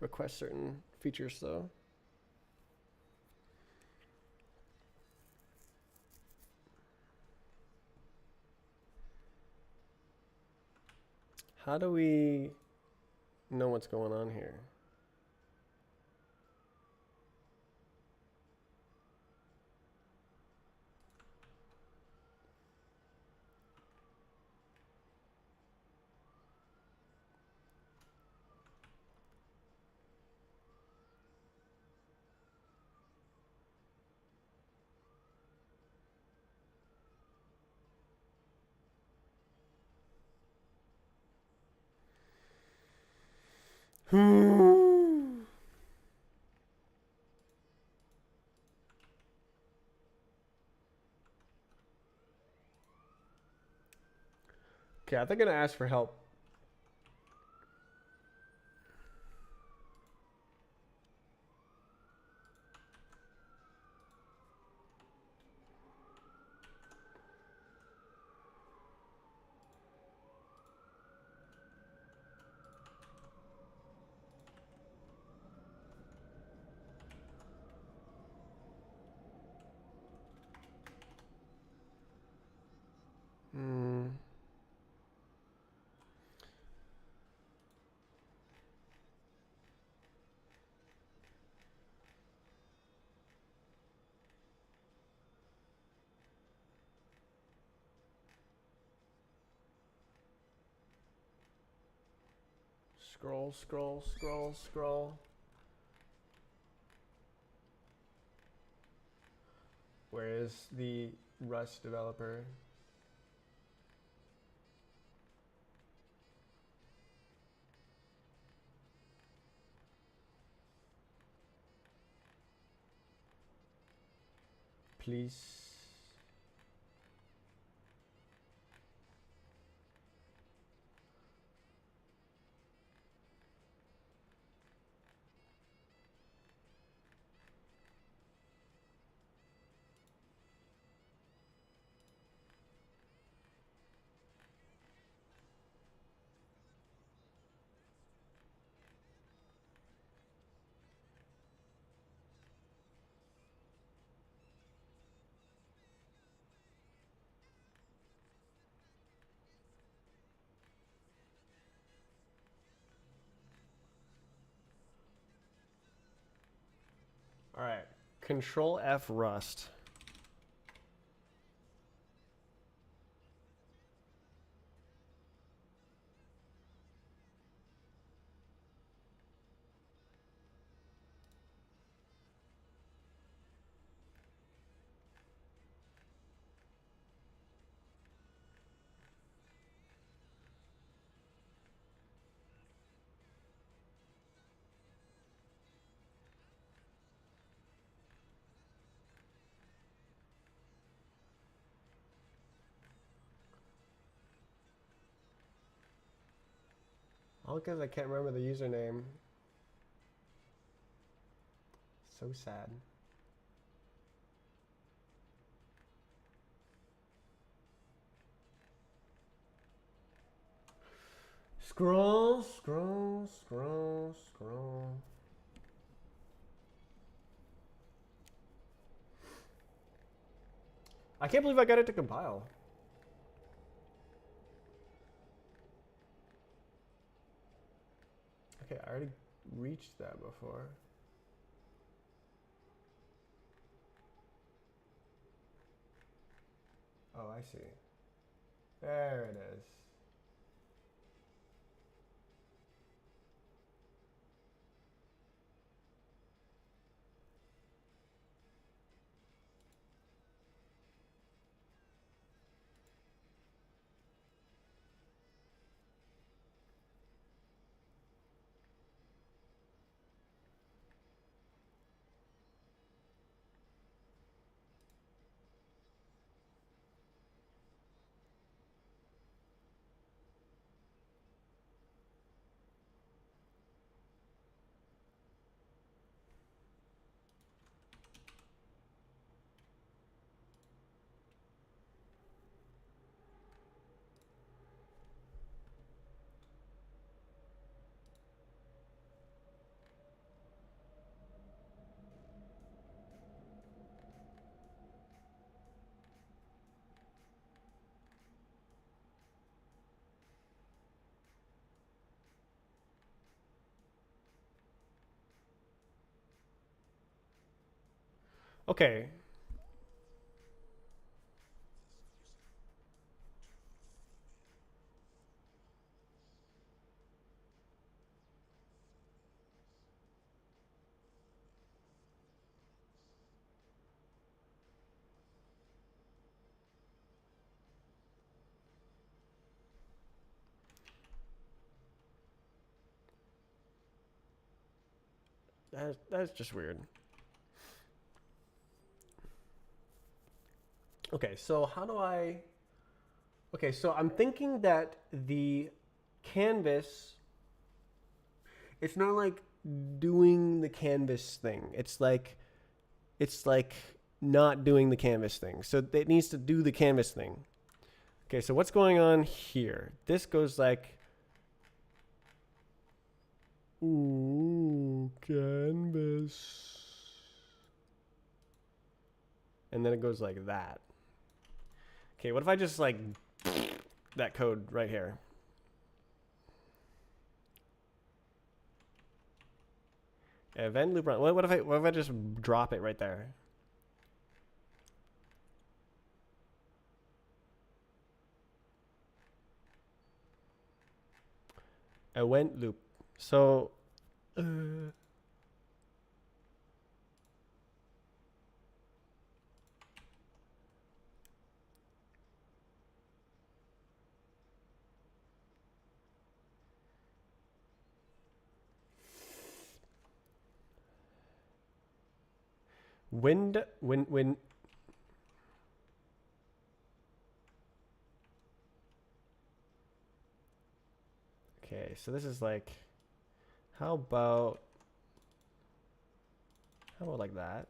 request certain features though. How do we know what's going on here? Okay, I think I'm gonna ask for help. Hmm. Scroll, scroll, scroll, scroll. Where is the Rust developer? Please. All right. Control F Rust. All because I can't remember the username. So sad. Scroll, scroll, scroll, scroll. I can't believe I got it to compile. Okay, I already reached that before. Oh, I see. There it is. Okay. That's just weird. Okay, so how do I... Okay, so I'm thinking that the canvas, it's not like doing the canvas thing. It's like not doing the canvas thing. So it needs to do the canvas thing. Okay, so what's going on here? This goes like, ooh, canvas. And then it goes like that. Okay, what if I just like that code right here? Event loop run. What if I just drop it right there? Event loop. So when. Okay, so this is like, how about like that?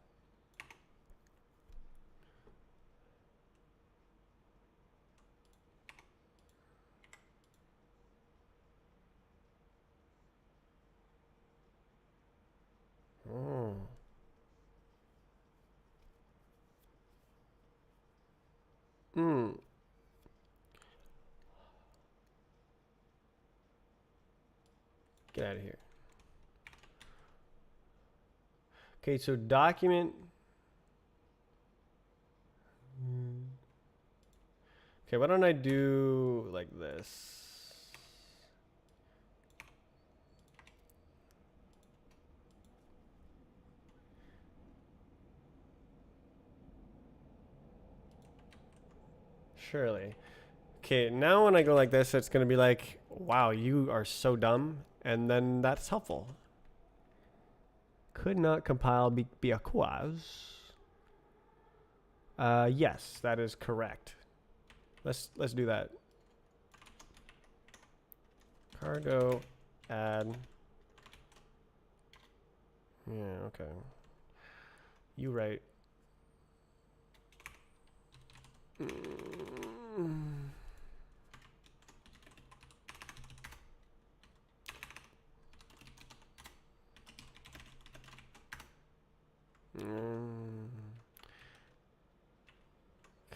Oh. Hmm. Get out of here. Okay, so document. Okay, why don't I do like this? Surely. Okay, now when I go like this, it's going to be like, wow, you are so dumb. And then that's helpful. Could not compile because. Yes, that is correct. Let's do that. Cargo add. Yeah, okay. You right.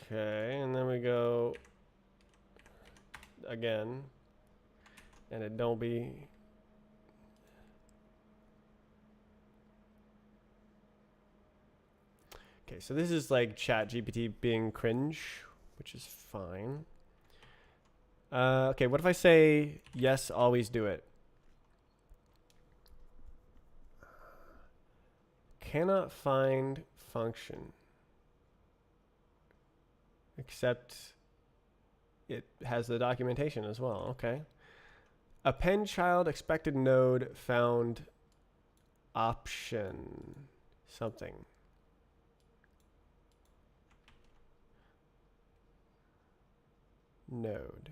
Okay, and then we go again, and it don't be. Okay, so this is like ChatGPT being cringe, which is fine. Okay, what if I say yes, always do it? Cannot find function. Except it has the documentation as well. Okay. Append child expected node found option something. Node.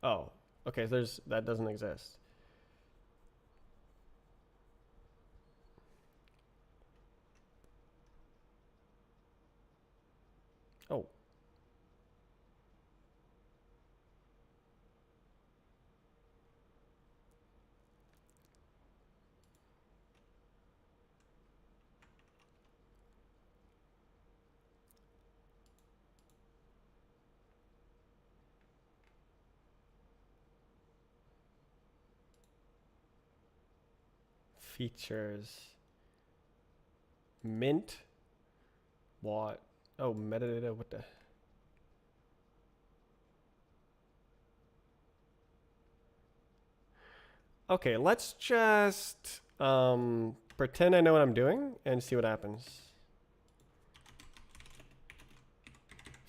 Oh, okay. That doesn't exist. Oh. Features. Mint. What? Oh, metadata. What the? Okay, let's just pretend I know what I'm doing and see what happens.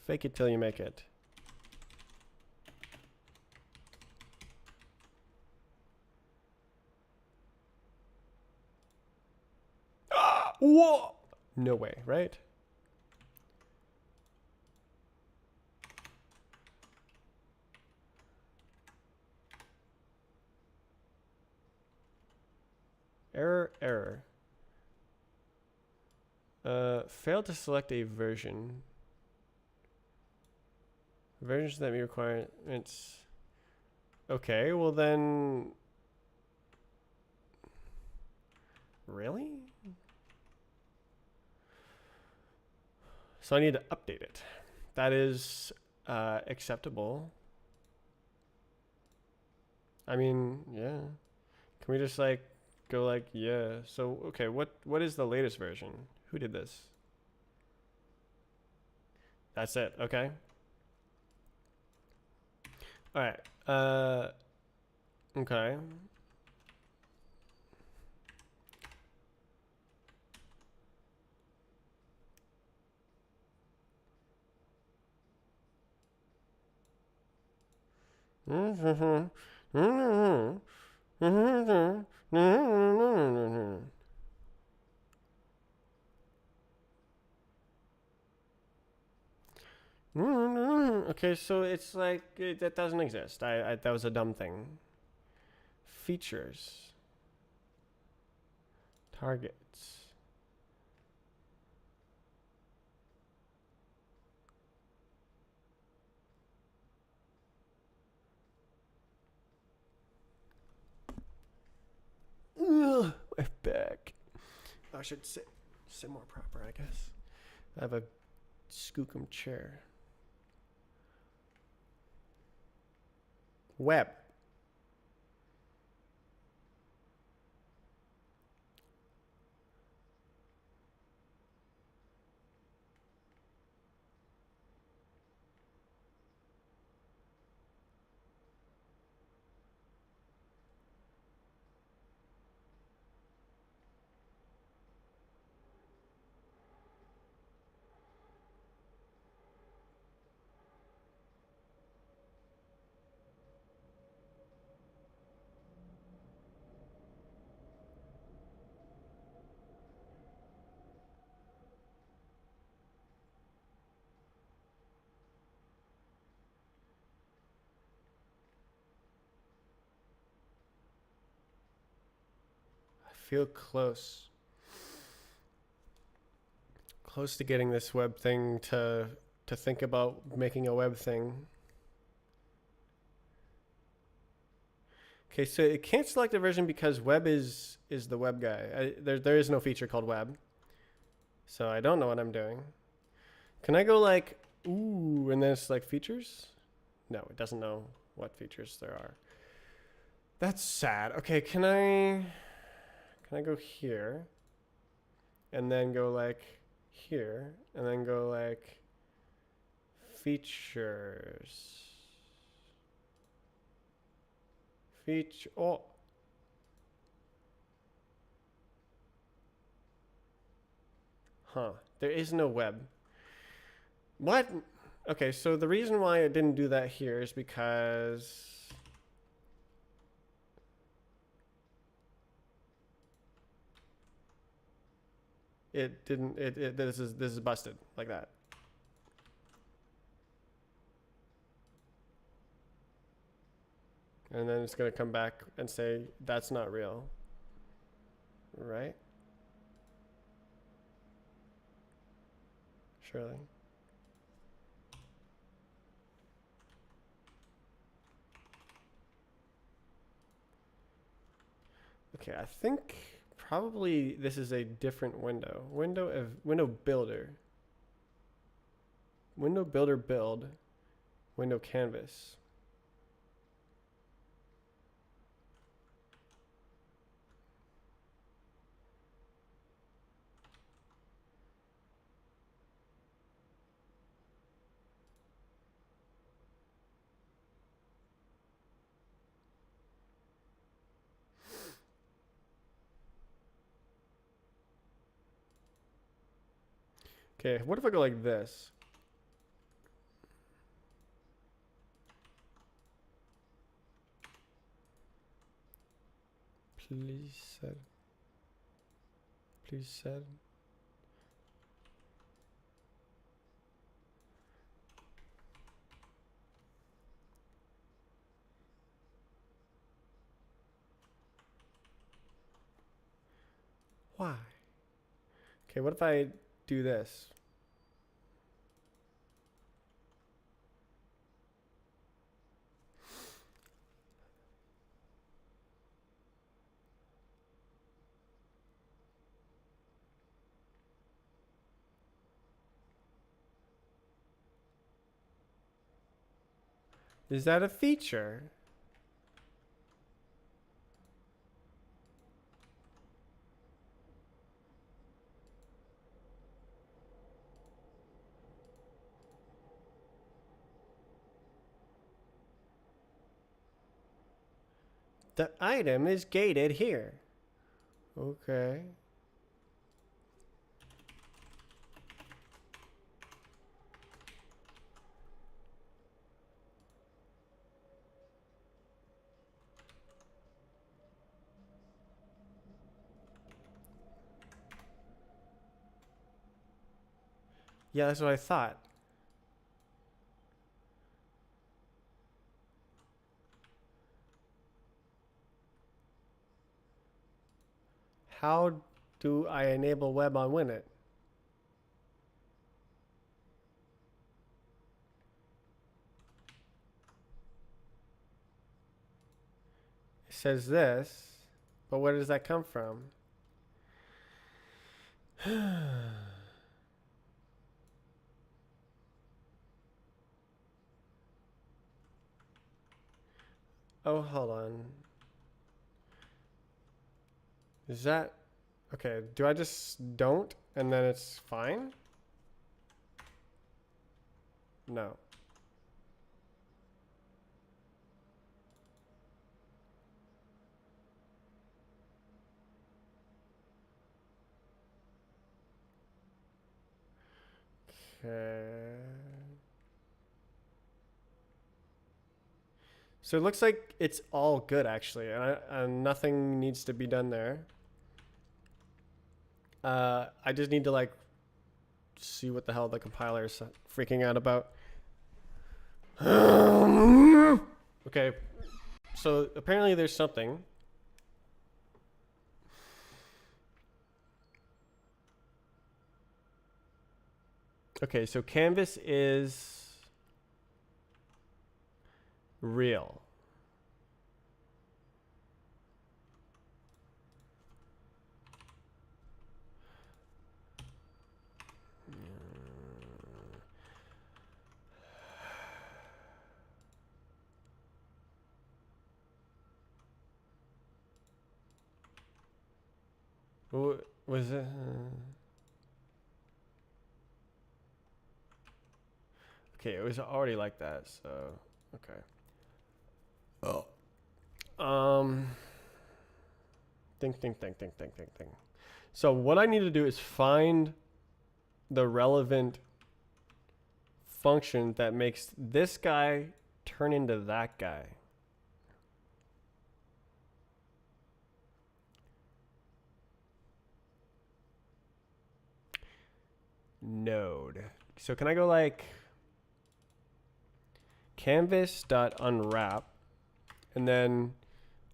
Fake it till you make it. Whoa! No way, right? Error. Failed to select a version. Versions that meet requirements. Okay, well then. Really? So I need to update it. That is acceptable. I mean, yeah. Can we just like go like, yeah. So okay, what is the latest version? Who did this? That's it. Okay. All right. Okay. Okay, so it's like that doesn't exist. I that was a dumb thing. Features, targets. Ugh, my back. I should sit more proper, I guess. I have a skookum chair. Web. I feel close. Close to getting this web thing to think about making a web thing. Okay, so it can't select a version because web is the web guy. There is no feature called web. So I don't know what I'm doing. Can I go like, ooh, and then it's like features? No, it doesn't know what features there are. That's sad. Okay, can I go here? And then go like here, and then go like features. Oh. Huh. There is no web. What? Okay, so the reason why I didn't do that here is because it didn't this is busted like that. And then it's going to come back and say that's not real. Right? Surely. Okay, I think probably this is a different window. Window builder. Window builder build. Window canvas. Okay, what if I go like this? Please set. Please set. Why? Okay, what if I do this? Is that a feature? The item is gated here. Okay. Yeah, that's what I thought. How do I enable web on Winit? It says this, but where does that come from? Oh, hold on. Is that okay? Do I just don't and then it's fine? No. Okay. So it looks like it's all good actually, and nothing needs to be done there. I just need to like see what the hell the compiler is freaking out about. Okay, so apparently there's something. Okay, so canvas is real. What was it? Okay, it was already like that, so okay. Think. So what I need to do is find the relevant function that makes this guy turn into that guy. Node. So can I go like canvas.unwrap and then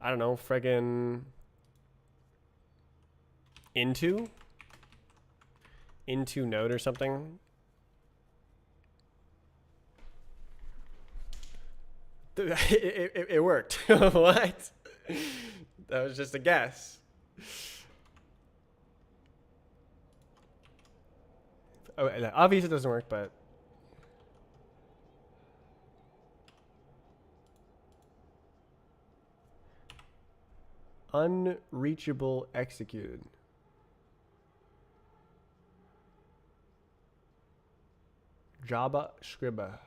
I don't know, friggin' into node or something? It worked. What? That was just a guess. Oh, obviously it doesn't work, but unreachable executed. JavaScript.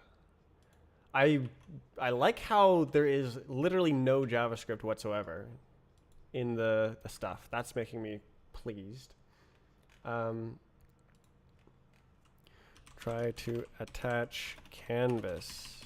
I like how there is literally no JavaScript whatsoever in the stuff. That's making me pleased. Try to attach canvas.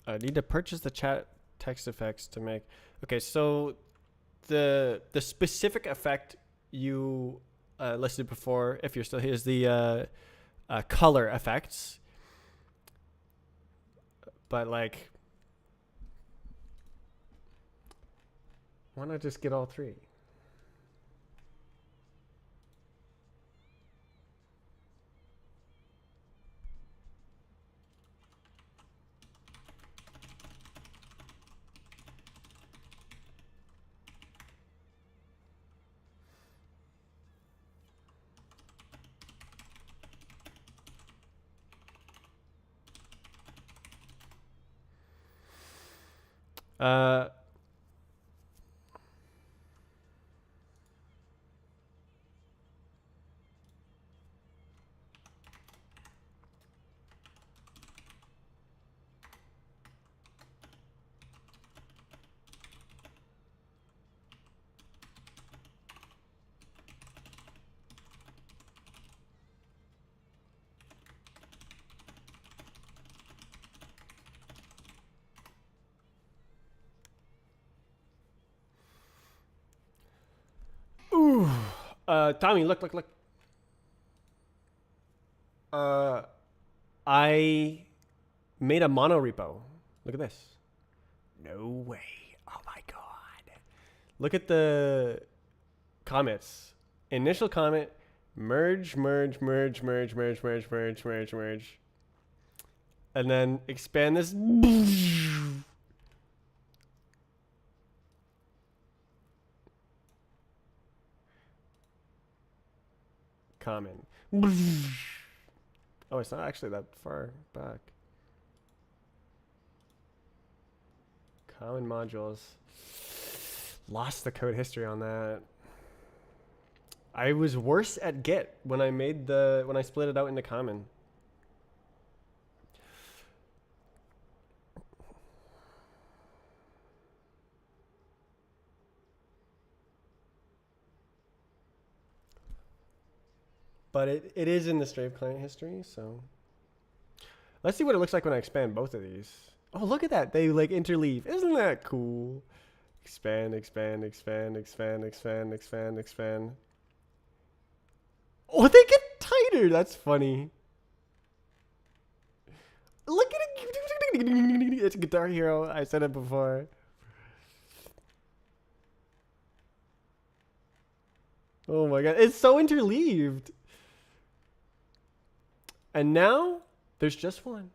I need to purchase the chat text effects to make. Okay, so the specific effect you listed before, if you're still here, is the color effects. But like, why not just get all three? Uh, ooh. Tommy, look. I made a mono repo. Look at this. No way. Oh my god. Look at the comments. Initial comment, merge. And then expand this. Comment. Oh, it's not actually that far back. Common modules. Lost the code history on that. I was worse at Git when I split it out into common. But it is in the Strave client history, so let's see what it looks like when I expand both of these. Oh, look at that. They like interleave. Isn't that cool? Expand. Oh, they get tighter. That's funny. Look at it. It's Guitar Hero. I said it before. Oh my god. It's so interleaved. And now there's just one.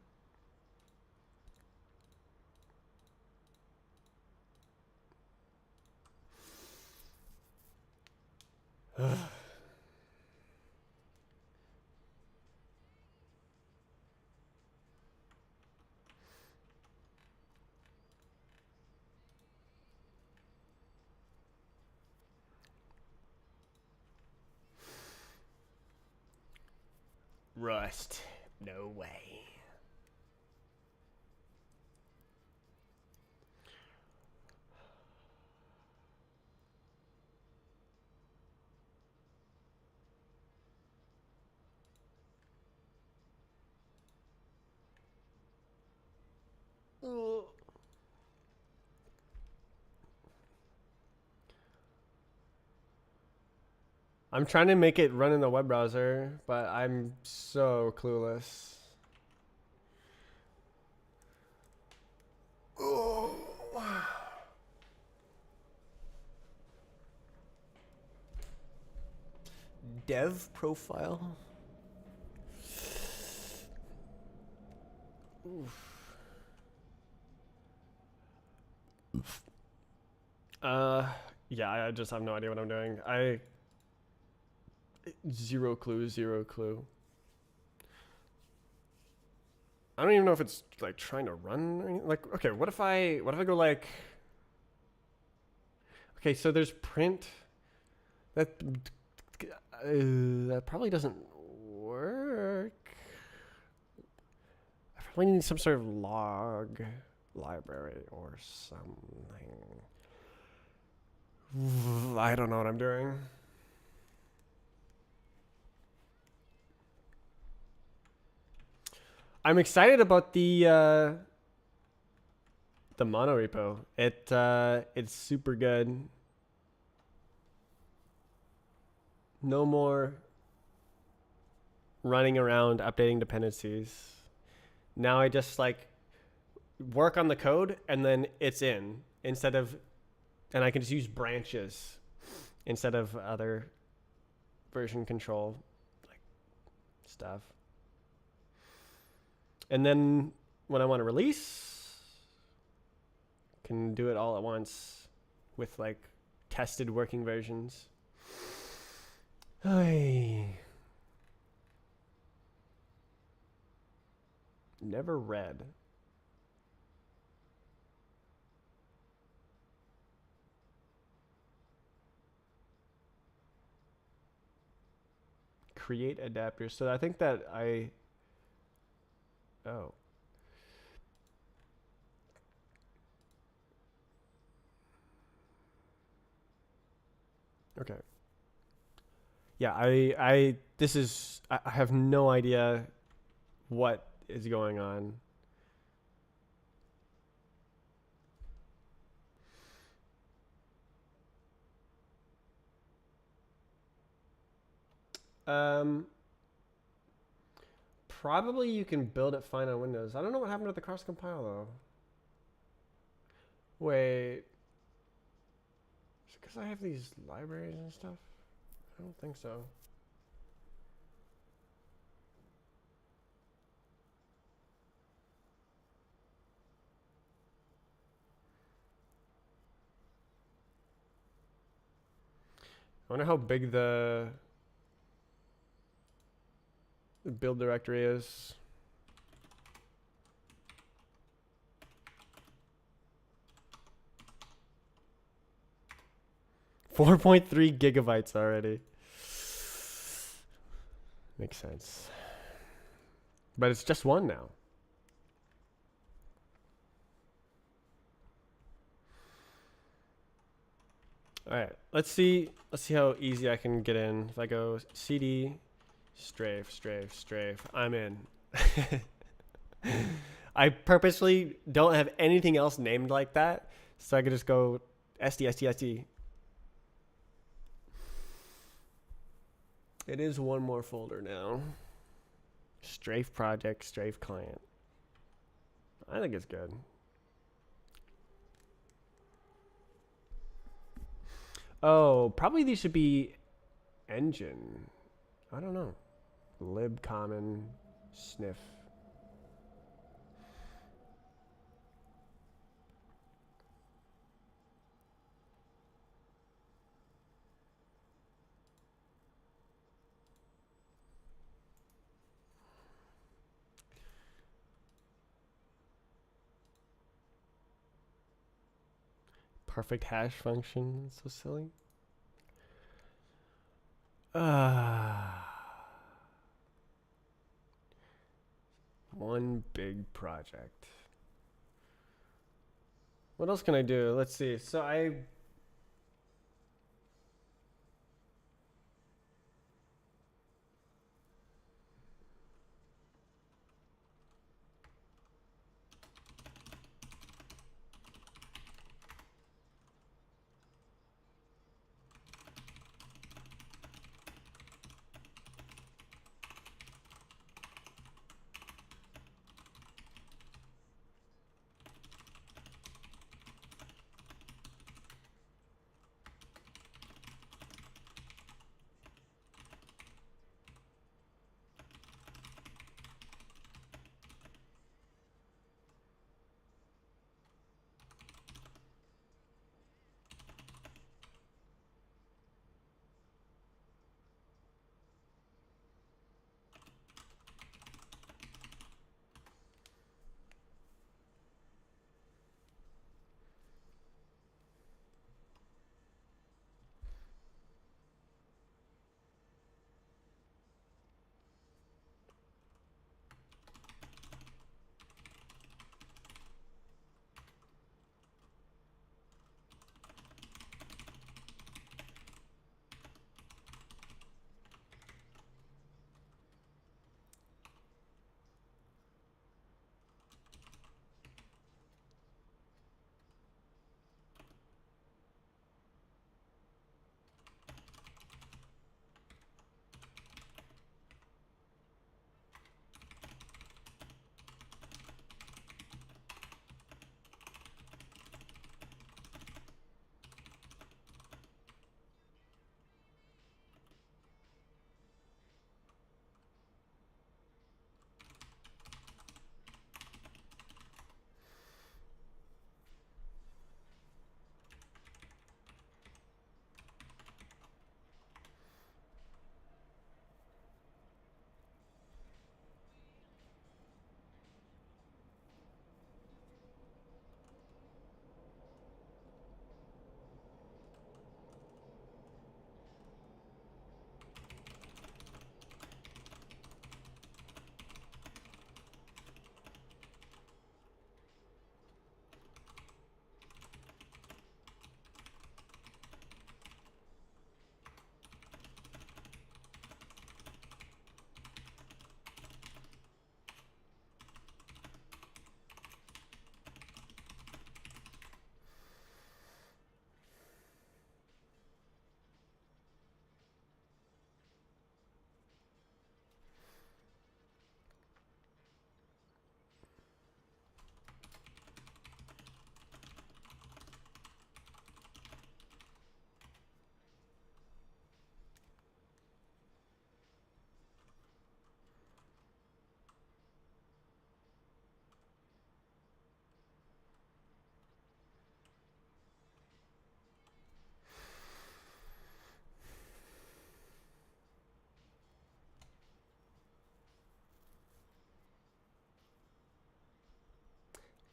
Rust. No way. I'm trying to make it run in the web browser, but I'm so clueless. Oh. Dev profile. Oof. Yeah, I just have no idea what I'm doing. Zero clue. I don't even know if it's like trying to run or anything. Like, okay, what if I go like, okay, so there's print that probably doesn't work. I probably need some sort of log library or something. I don't know what I'm doing. I'm excited about the the mono repo. It's super good. No more running around updating dependencies. Now I just like work on the code and then it's in instead of, and I can just use branches instead of other version control like stuff. And then when I want to release, can do it all at once with like tested working versions. Ay. Never read. Create adapters. So I think that oh. Okay. Yeah, I have no idea what is going on. Probably you can build it fine on Windows. I don't know what happened to the cross compile though. Wait. Is it because I have these libraries and stuff? I don't think so. I wonder how big the build directory is. $4.3 gigabytes already. Makes sense. But it's just one now. All right, let's see how easy I can get in. If I go cd strafe, I'm in. I purposely don't have anything else named like that, so I could just go SD. It is one more folder now. Strafe project, strafe client. I think it's good. Oh, probably these should be engine. I don't know. Lib common sniff. Perfect hash function. So silly. One big project. What else can I do? Let's see. So I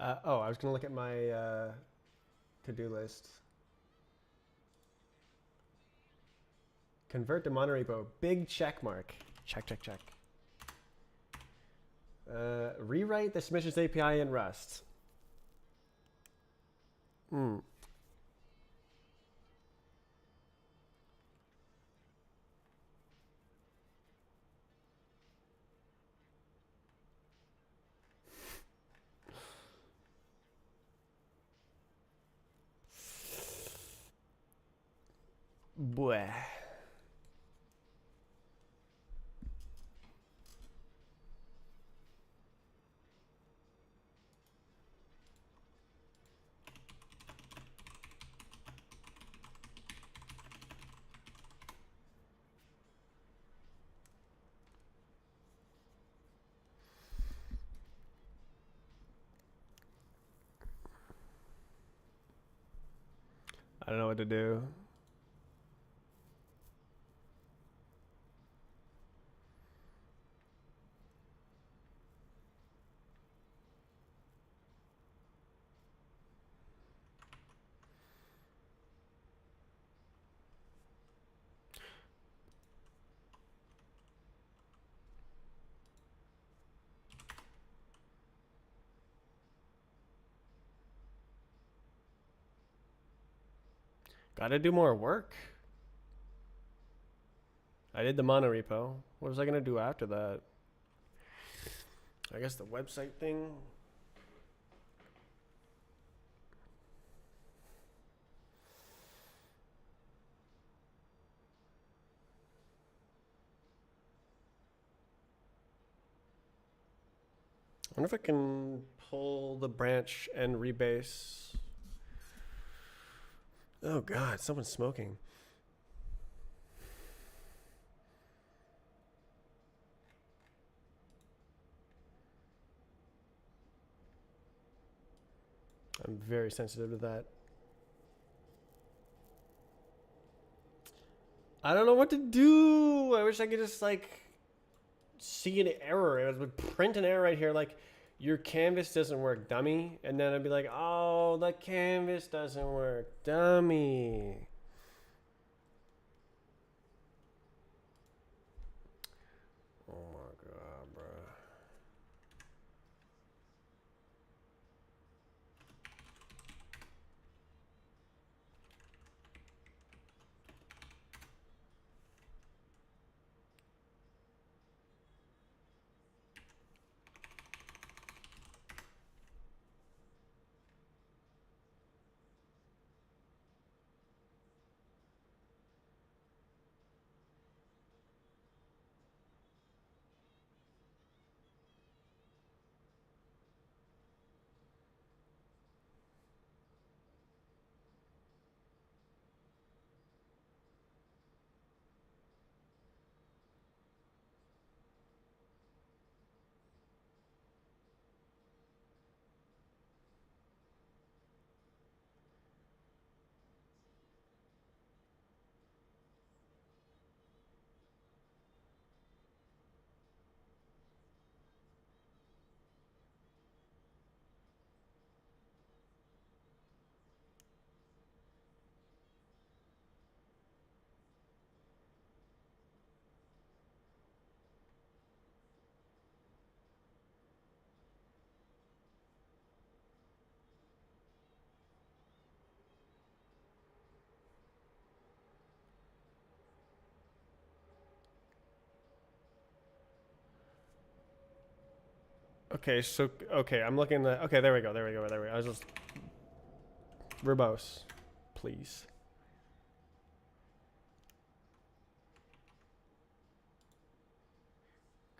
I was gonna look at my to-do list. Convert to monorepo. Big check mark. Check, check, check. Rewrite the submissions API in Rust. Hmm. Bleh. I don't know what to do. Gotta do more work. I did the monorepo. What was I gonna do after that? I guess the website thing. I wonder if I can pull the branch and rebase. Oh God, someone's smoking. I'm very sensitive to that. I don't know what to do. I wish I could just like see an error. It would print an error right here, like your canvas doesn't work, dummy. And then I'd be like, oh, the canvas doesn't work, dummy. Oh my God, bro. Okay, I'm looking at. Okay, there we go. I was just verbose, please.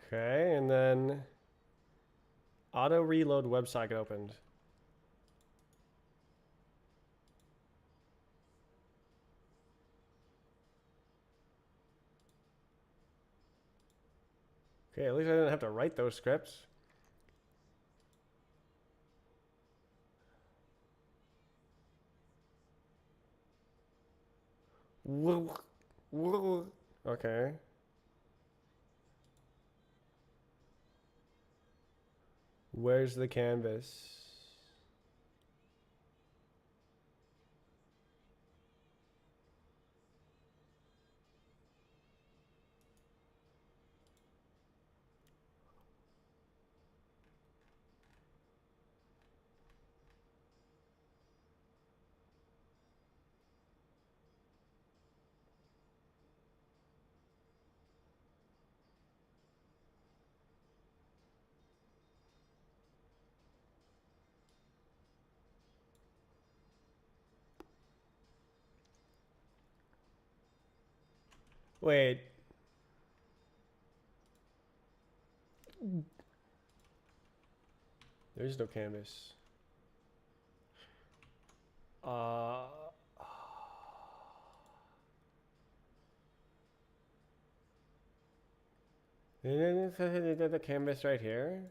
Okay, and then auto reload WebSocket opened. Okay, at least I didn't have to write those scripts. Okay. Where's the canvas? Wait. There's no canvas. Uh, the canvas right here.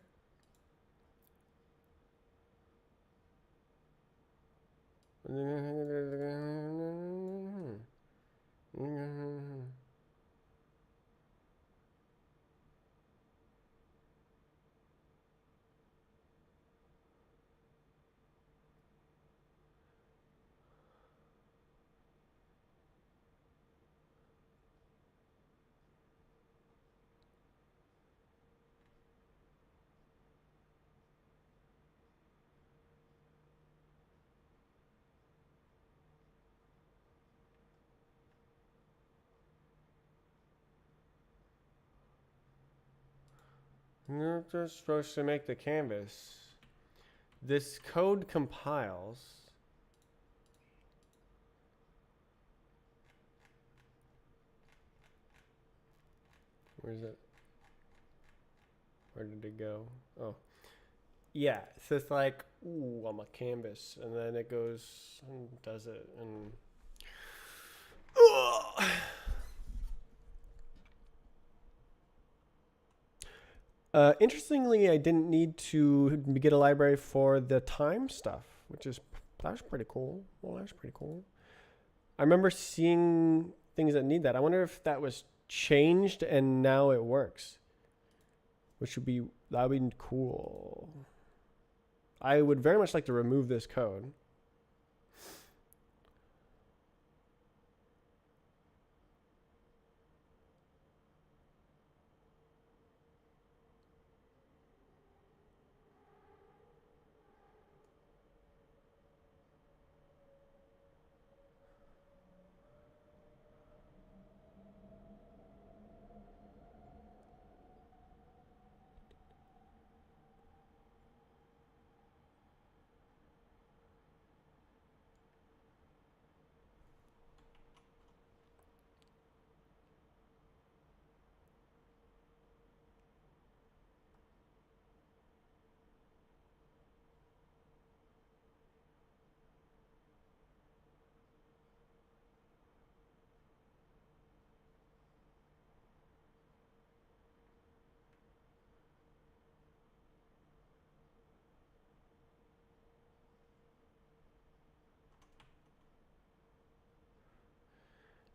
You're just supposed to make the canvas. This code compiles. Where's it? Where did it go? Oh. Yeah, so it's like, ooh, on my canvas. And then it goes and does it. And. Interestingly, I didn't need to get a library for the time stuff, which is that was pretty cool. Well, that's pretty cool. I remember seeing things that need that. I wonder if that was changed and now it works, which would be that would be cool. I would very much like to remove this code.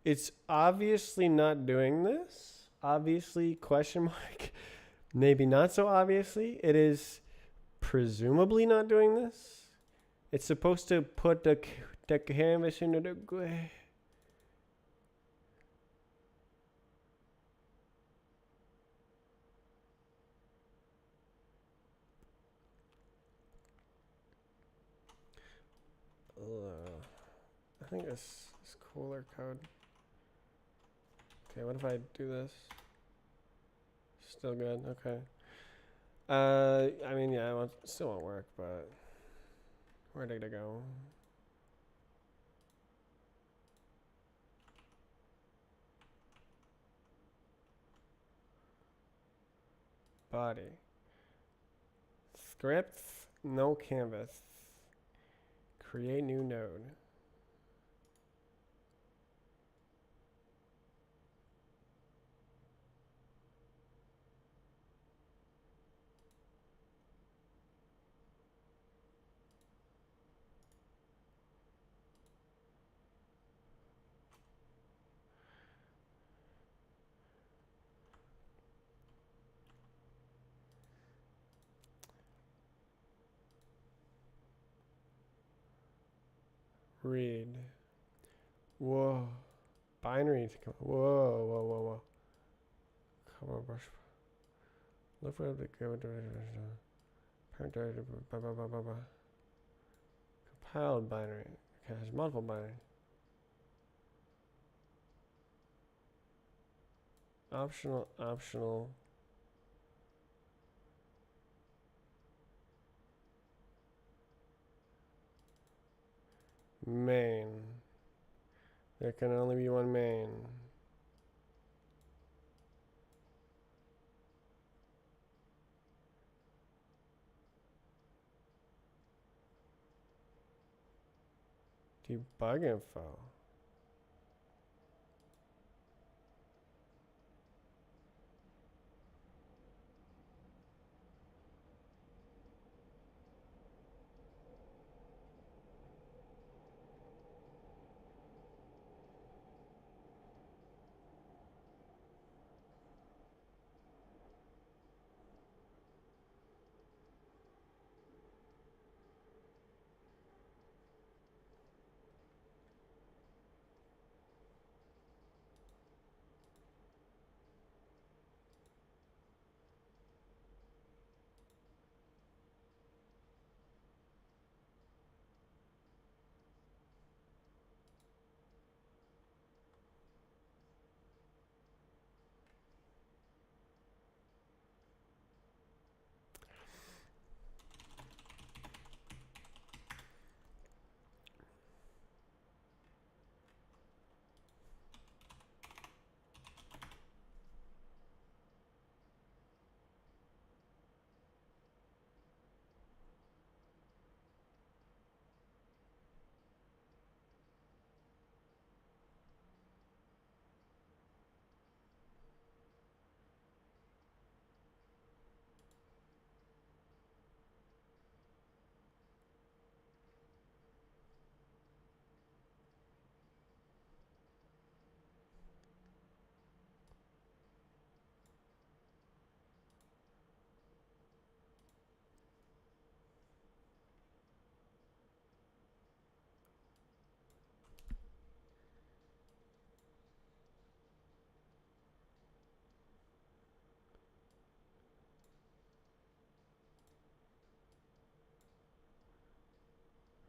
It's obviously not doing this. Obviously, question mark. Maybe not so obviously. It is presumably not doing this. It's supposed to put the canvas into the gray. I think this is cooler code. Okay, what if I do this? Still good. Okay. I mean, yeah, it still won't work, but where did it go? Body. Scripts, no canvas. Create new node. Read. Whoa. Binary to come. Whoa, whoa, whoa, whoa. Come on, brush. Look for the compiled binary. Okay, there's multiple binary. Optional. Main. There can only be one main. Debug info.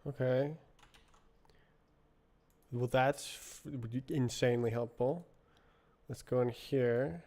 Okay. Well, that's insanely helpful. Let's go in here.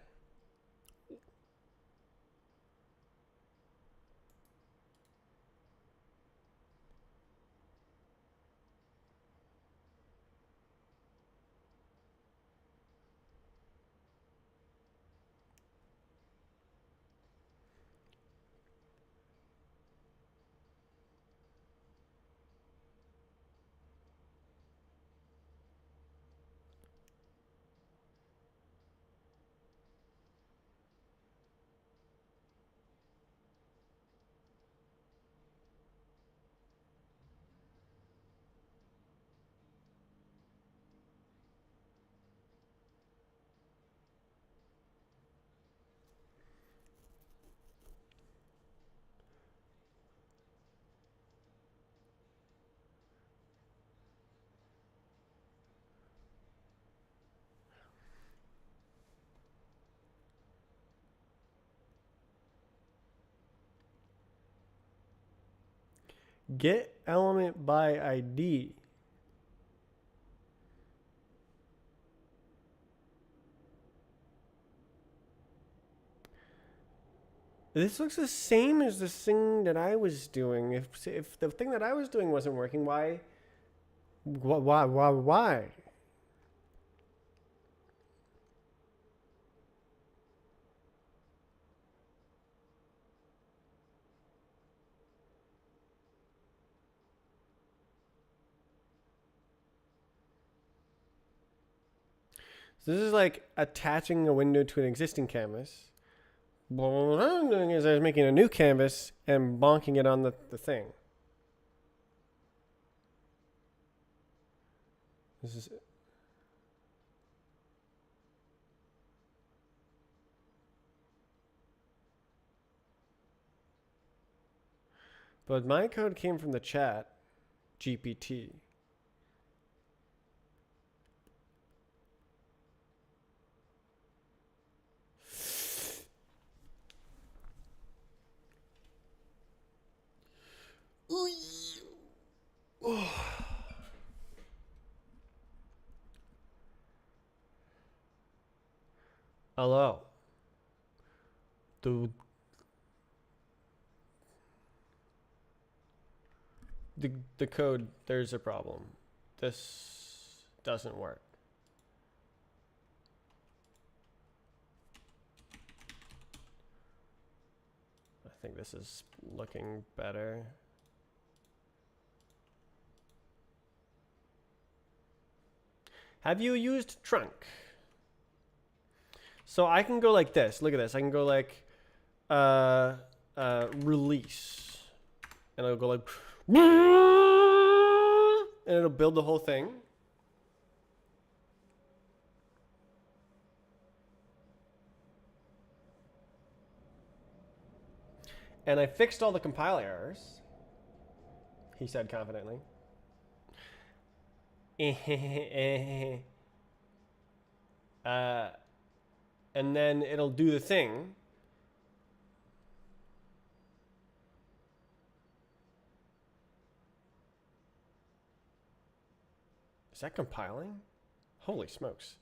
Get element by ID. This looks the same as the thing that I was doing. If the thing that I was doing wasn't working, why? Why? So this is like attaching a window to an existing canvas. What I'm doing is I was making a new canvas and bonking it on the thing. This is But my code came from the chat GPT. Hello. The the code, there's a problem. This doesn't work. I think this is looking better. Have you used trunk? So I can go like this. Look at this. I can go like release. And it'll go like and it'll build the whole thing. And I fixed all the compile errors, he said confidently. And then it'll do the thing. Is that compiling? Holy smokes.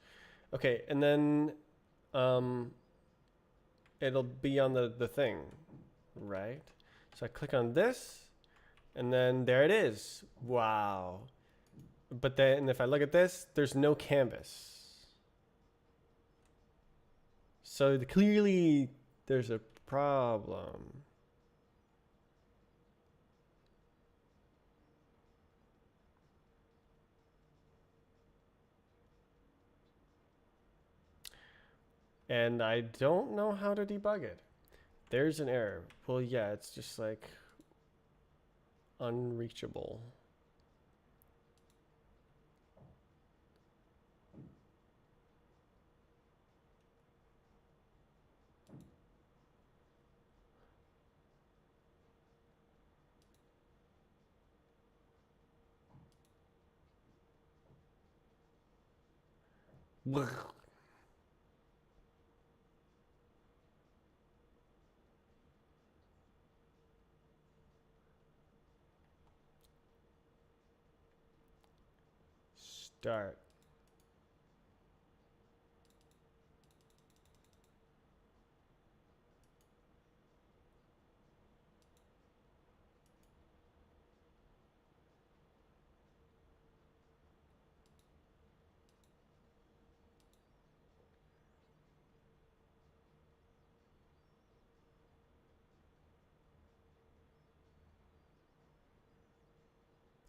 Okay, and then it'll be on the thing, right? So I click on this, and then there it is. Wow. But then if I look at this, there's no canvas. So clearly there's a problem. And I don't know how to debug it. There's an error. Well, yeah, it's just like unreachable. Start.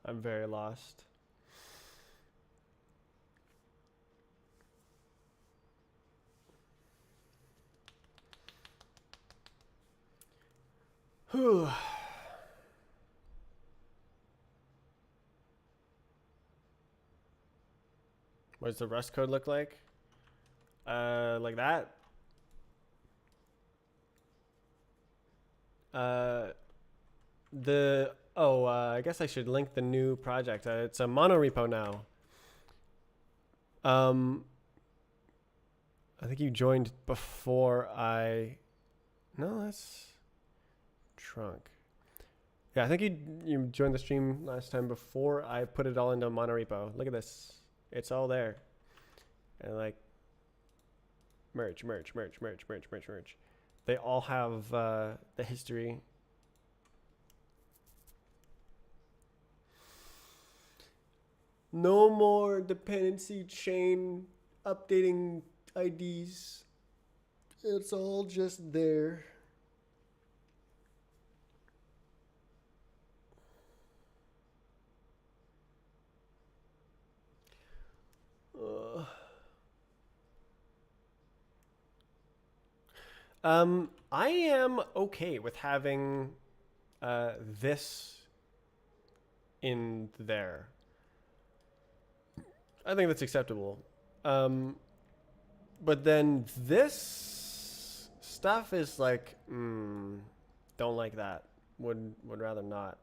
I'm very lost. Whew. What does the Rust code look like? Like that. I guess I should link the new project. It's a monorepo now. I think you joined before I. No, that's trunk. Yeah, I think you joined the stream last time before I put it all into monorepo. Look at this. It's all there. And like merge. They all have the history. No more dependency chain updating IDs. It's all just there. I am okay with having this in there. I think that's acceptable. But then this stuff is like, don't like that. Would rather not.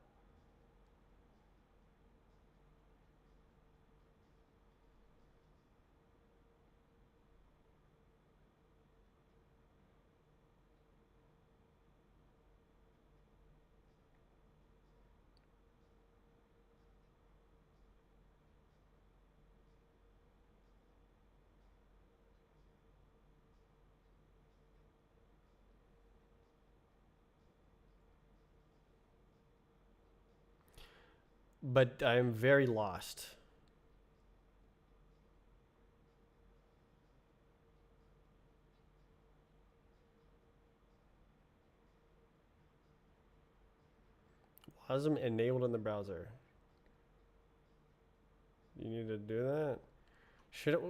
But I'm very lost. WASM enabled in the browser. You need to do that? Should it?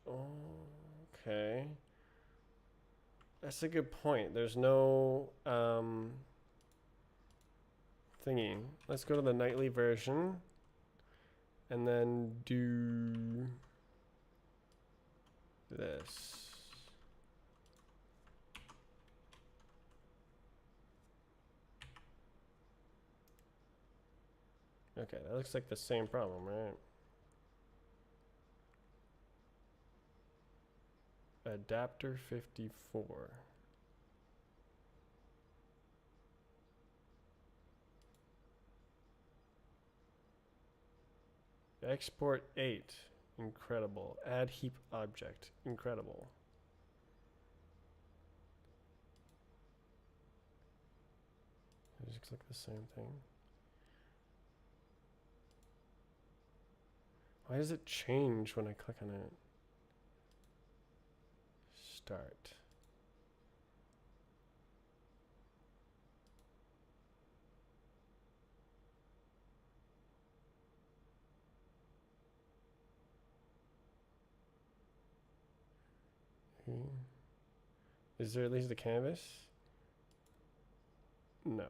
Oh, okay. That's a good point. There's no thingy. Let's go to the nightly version and then do this. Okay, that looks like the same problem, right? Adapter 54. Export 8. Incredible. Add heap object. Incredible. It looks like the same thing. Why does it change when I click on it? Start. Is there at least a canvas? No.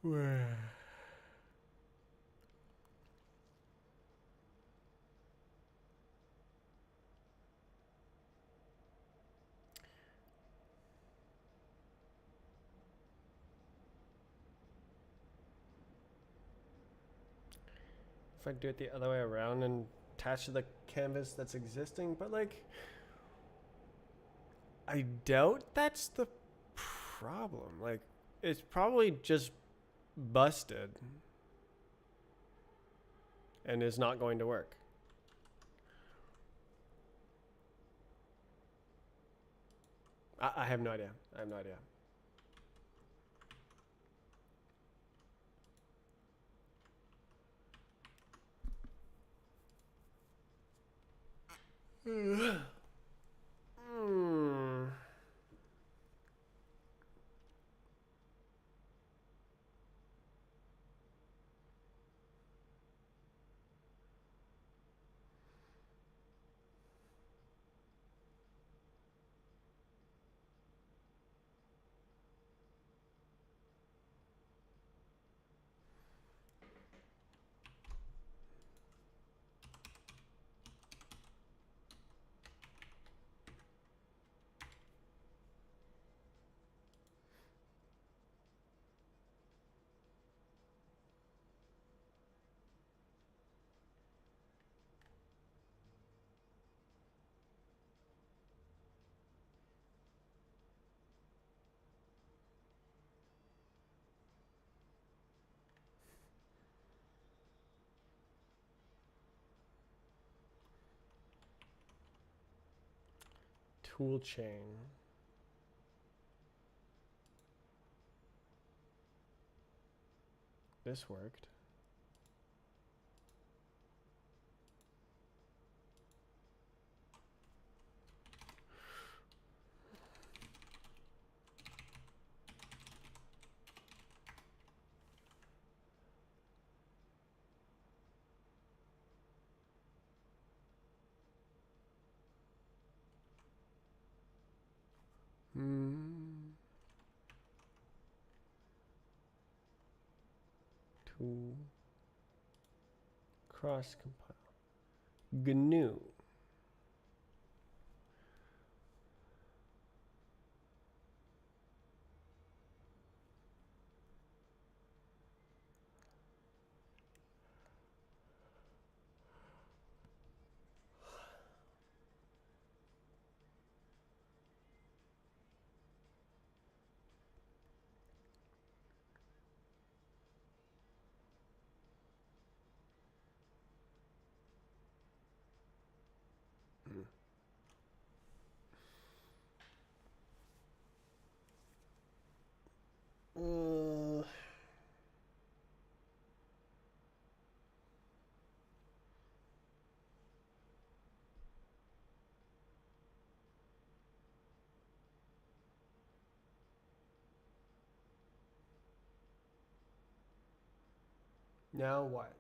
Where? If I do it the other way around and attach to the canvas that's existing, but like, I doubt that's the problem. Like, it's probably just busted and is not going to work. I have no idea. I have no idea. Hmm. Tool chain. This worked. Tool. Cross compile. GNU. Now what?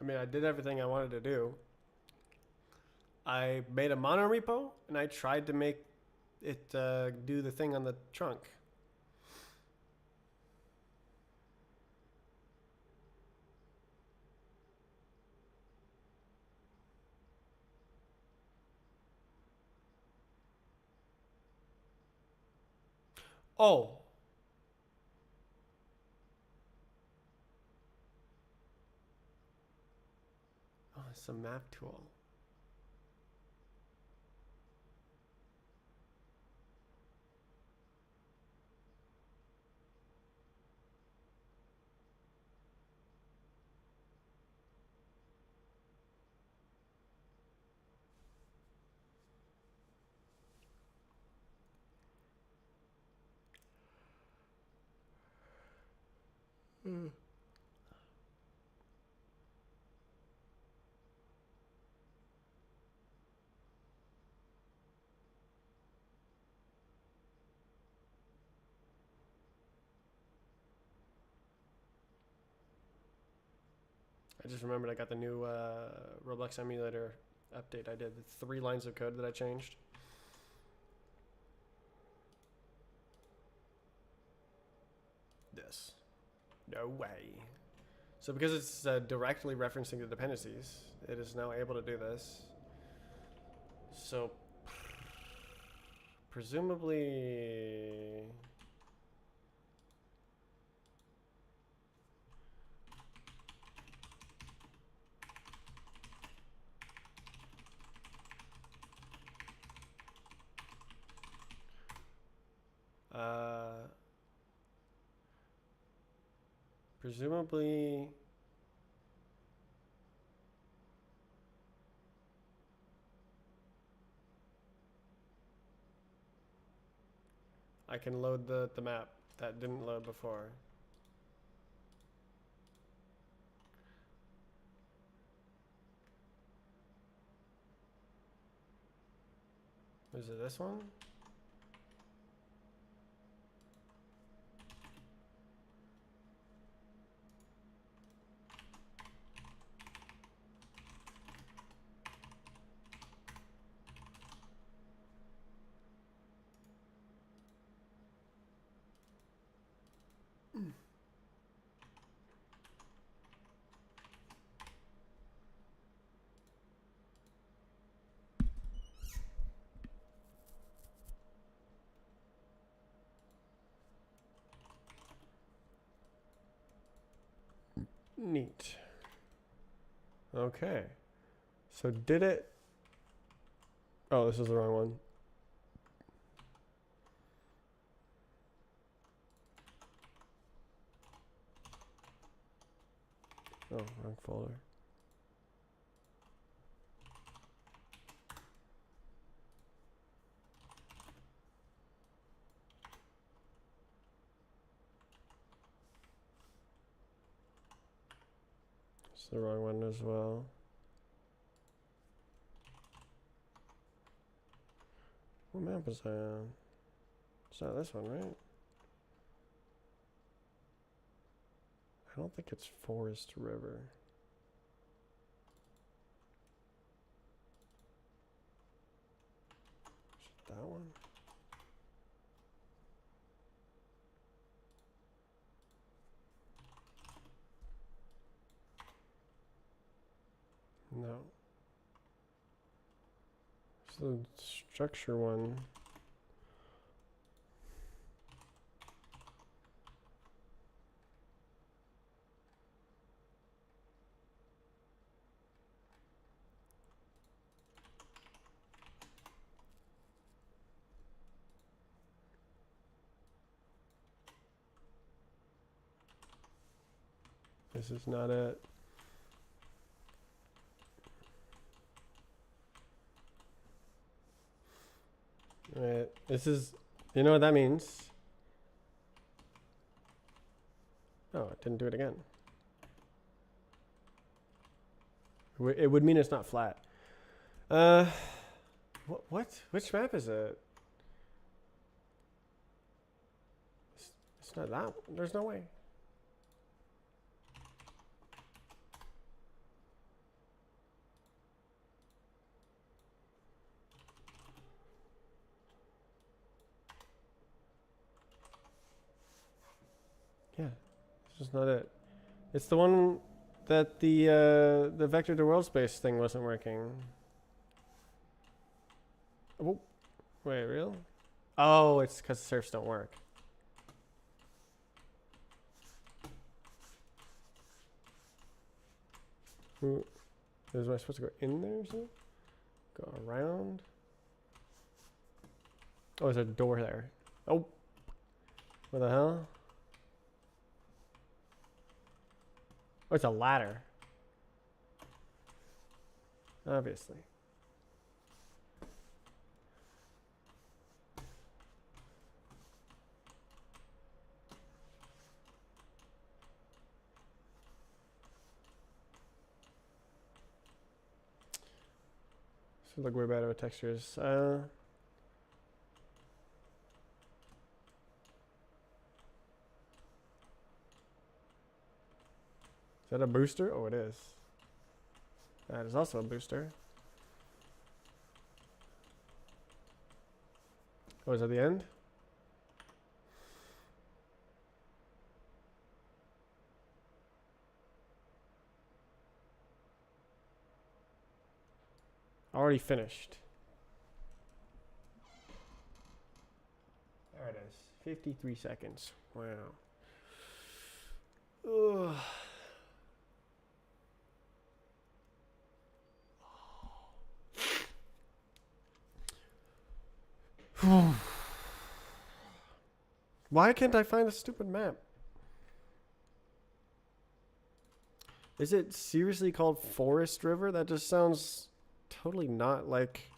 I mean, I did everything I wanted to do. I made a mono repo and I tried to make it do the thing on the trunk. Oh. Oh, it's a map tool. I just remembered I got the new Roblox emulator update I did. The 3 lines of code that I changed. This. No way. So because it's directly referencing the dependencies, it is now able to do this. So presumably presumably I can load the map that didn't load before. Is it this one? Neat. Okay. So did it... Oh, this is the wrong one. Oh, wrong folder. It's the wrong one as well. What map was I on? It's not this one, right? I don't think it's Forest River. Is it that one? No. It's the structure one. This is not it. Alright, this is, you know what that means? Oh, it didn't do it again. It would mean it's not flat. What? Which map is it? It's not that. There's no way. Yeah, it's just not it. It's the one that the vector to world space thing wasn't working. Oh, wait, real? Oh, it's because surfs don't work. Ooh, am I supposed to go in there or something? Go around? Oh, there's a door there. Oh, what the hell? Oh, it's a ladder. Obviously. This would look way better with textures. Is that a booster? Oh, it is. That is also a booster. Oh, is that the end? Already finished. There it is. 53 seconds. Wow. Ugh. Why can't I find the stupid map? Is it seriously called Forest River? That just sounds totally not like...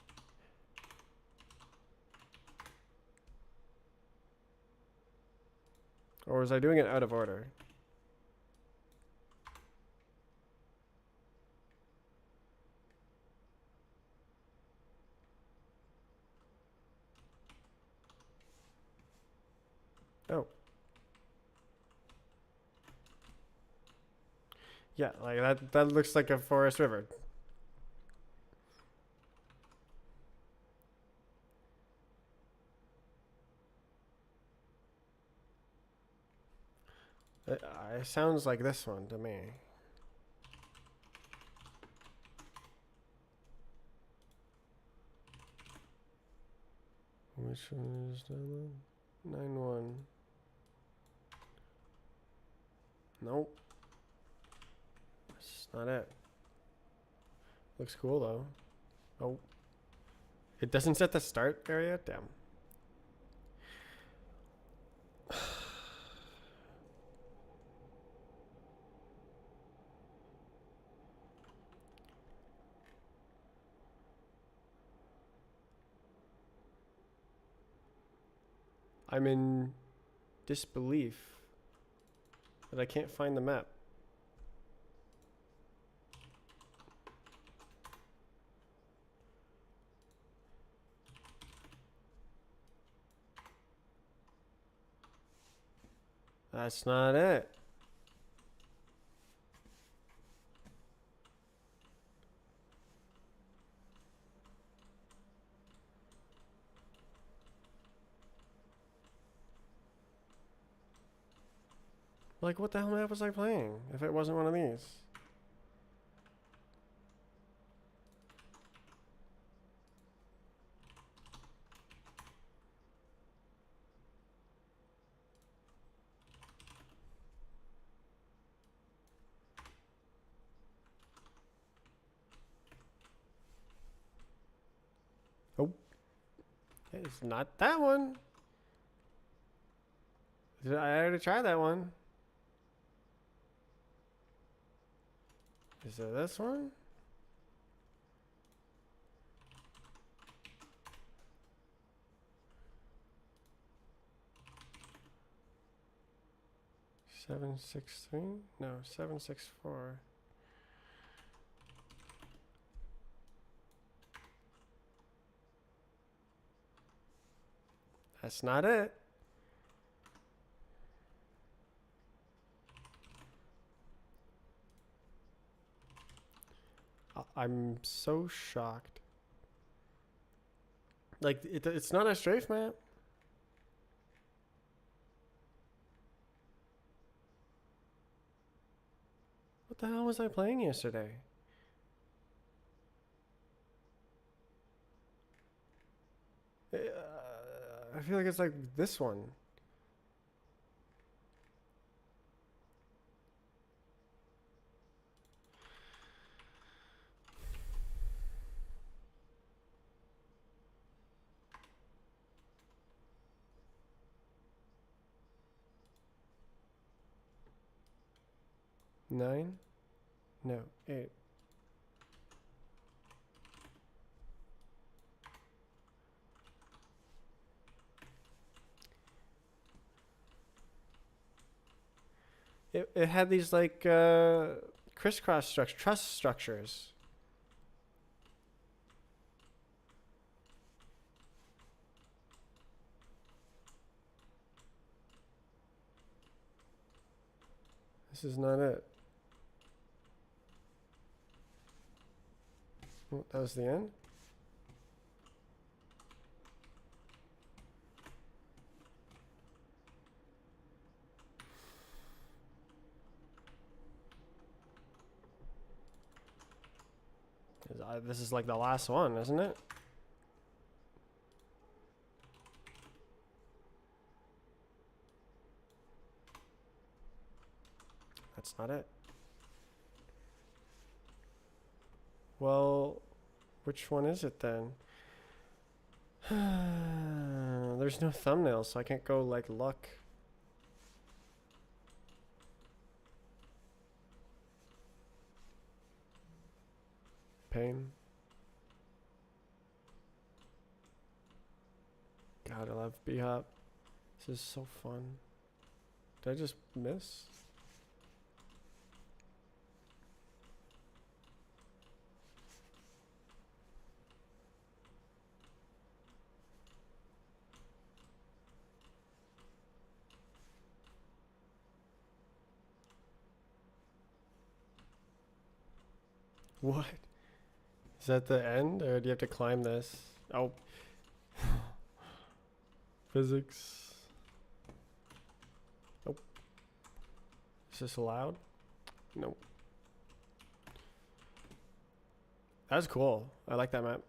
Or was I doing it out of order? Oh. Yeah, like that looks like a forest river. It sounds like this one to me. Which one is that one? 9-1. Nope. That's not it. Looks cool though. Oh. It doesn't set the start area? Damn. I'm in disbelief that I can't find the map. That's not it. Like, what the hell map was I playing if it wasn't one of these? Oh. It's not that one. I already tried that one. Is it this one? Seven, 6, 3? No, 7, 6, 4. That's not it. I'm so shocked. Like, it's not a strafe map. What the hell was I playing yesterday? I feel like it's like this one. Nine? No, 8. It had these like crisscross truss structures. This is not it. Oh, that was the end? This is like the last one, isn't it? That's not it. Well, which one is it then? There's no thumbnail, so I can't go like luck. Pain. God, I love B-Hop. This is so fun. Did I just miss? What? Is that the end, or do you have to climb this? Oh. Physics. Nope. Is this allowed? Nope. That's cool. I like that map.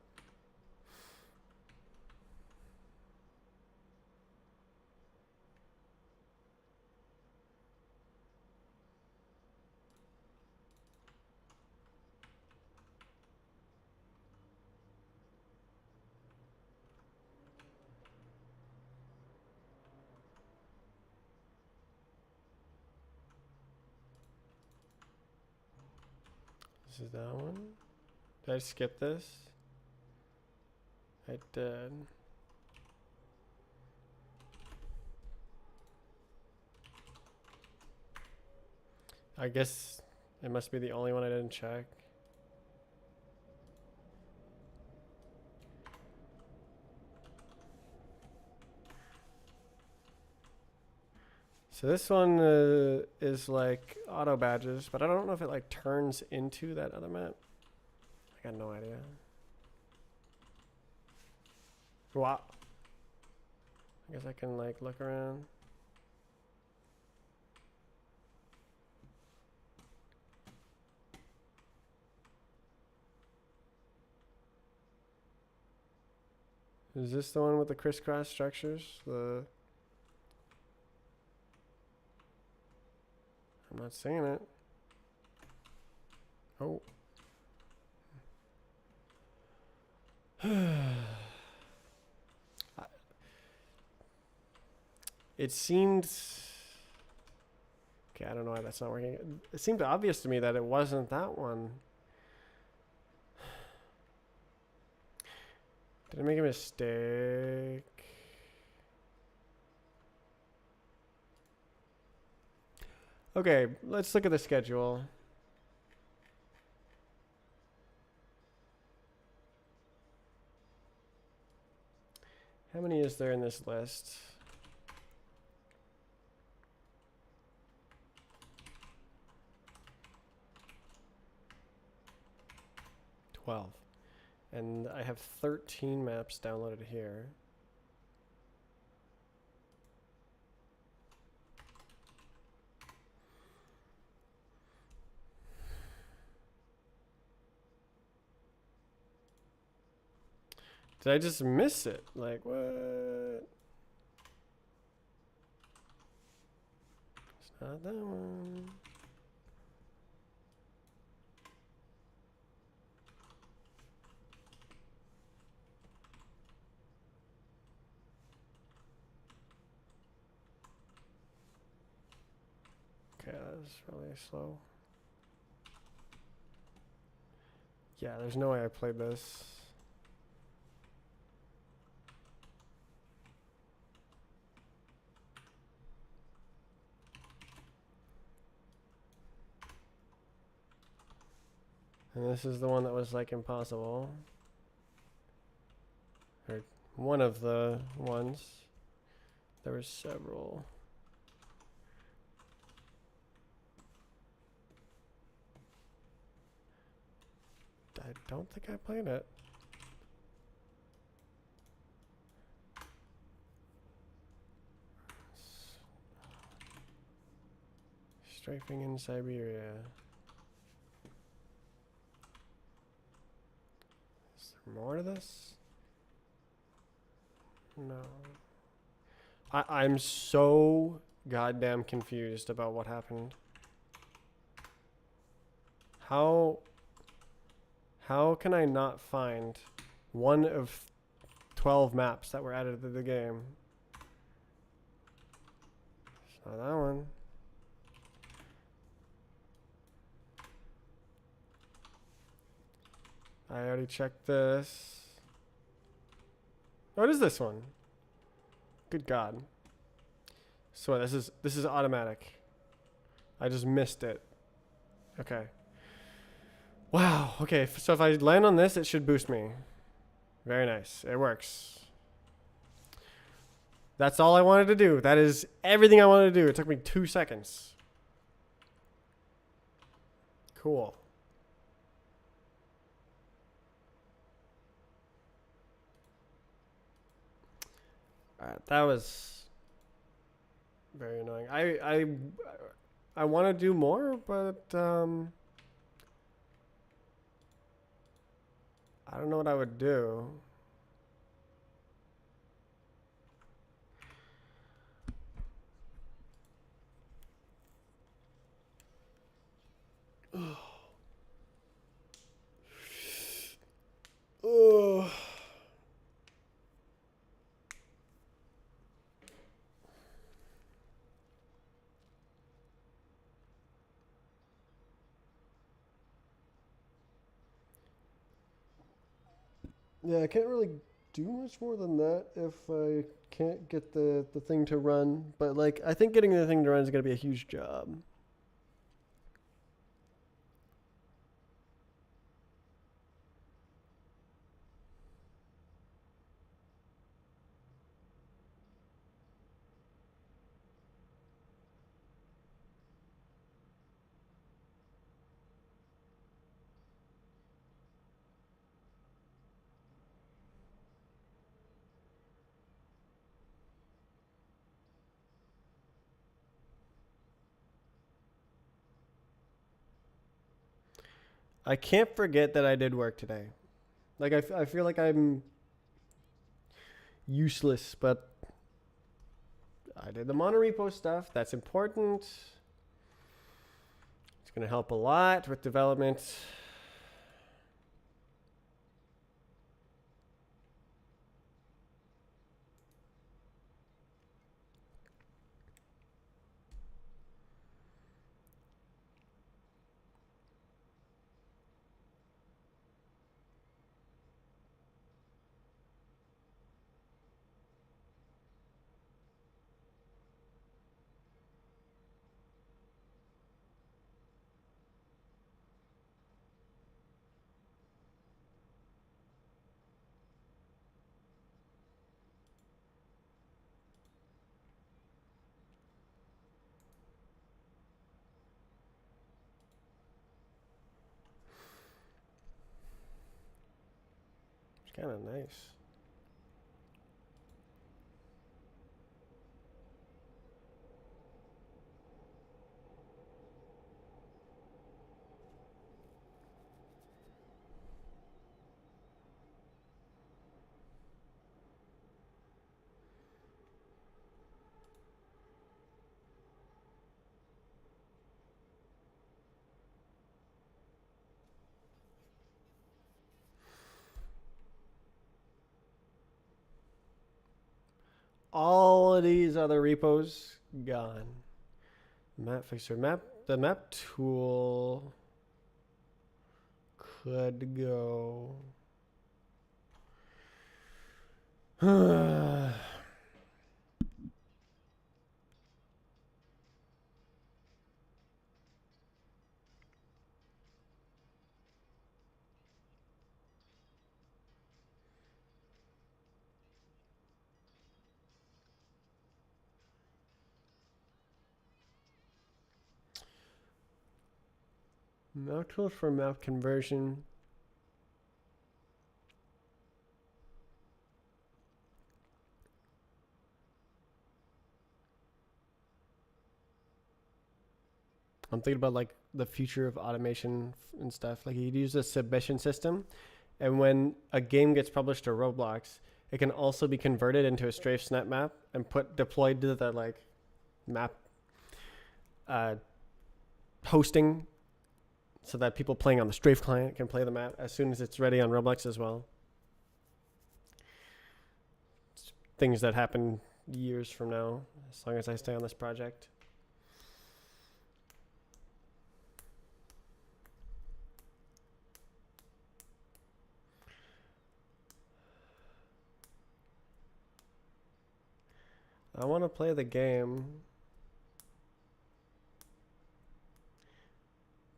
This is that one. Did I skip this? I did. I guess it must be the only one I didn't check. So this one is like auto badges, but I don't know if it like turns into that other map. I got no idea. Wow. I guess I can like look around. Is this the one with the crisscross structures? I'm not seeing it. Oh. It seemed... Okay, I don't know why that's not working. It seemed obvious to me that it wasn't that one. Did I make a mistake? Okay, let's look at the schedule. How many is there in this list? 12. And I have 13 maps downloaded here. Did I just miss it? Like, what? It's not that one. Okay, that was really slow. Yeah, there's no way I played this. And this is the one that was like impossible. Or one of the ones. There were several. I don't think I played it. Strafing in Siberia. Is there more to this? No. I'm so goddamn confused about what happened. How can I not find one of 12 maps that were added to the game? It's not that one. I already checked this. What is this one? Good God. So this is automatic. I just missed it. Okay. Wow. Okay. So if I land on this, it should boost me. Very nice. It works. That's all I wanted to do. That is everything I wanted to do. It took me 2 seconds. Cool. Alright, that was very annoying. I want to do more, but I don't know what I would do. Oh. Yeah, I can't really do much more than that if I can't get the thing to run. But like, I think getting the thing to run is gonna be a huge job. I can't forget that I did work today. Like, I feel like I'm useless, but I did the monorepo stuff. That's important. It's going to help a lot with development. kind of nice. All of these other repos gone. Map fixer. The map tool could go. Map tools for map conversion. I'm thinking about like the future of automation and stuff. Like you'd use a submission system, and when a game gets published to Roblox, it can also be converted into a StrafeSnet map and deployed to the like map hosting, so that people playing on the Strafe client can play the map as soon as it's ready on Roblox as well. It's things that happen years from now, as long as I stay on this project. I want to play the game,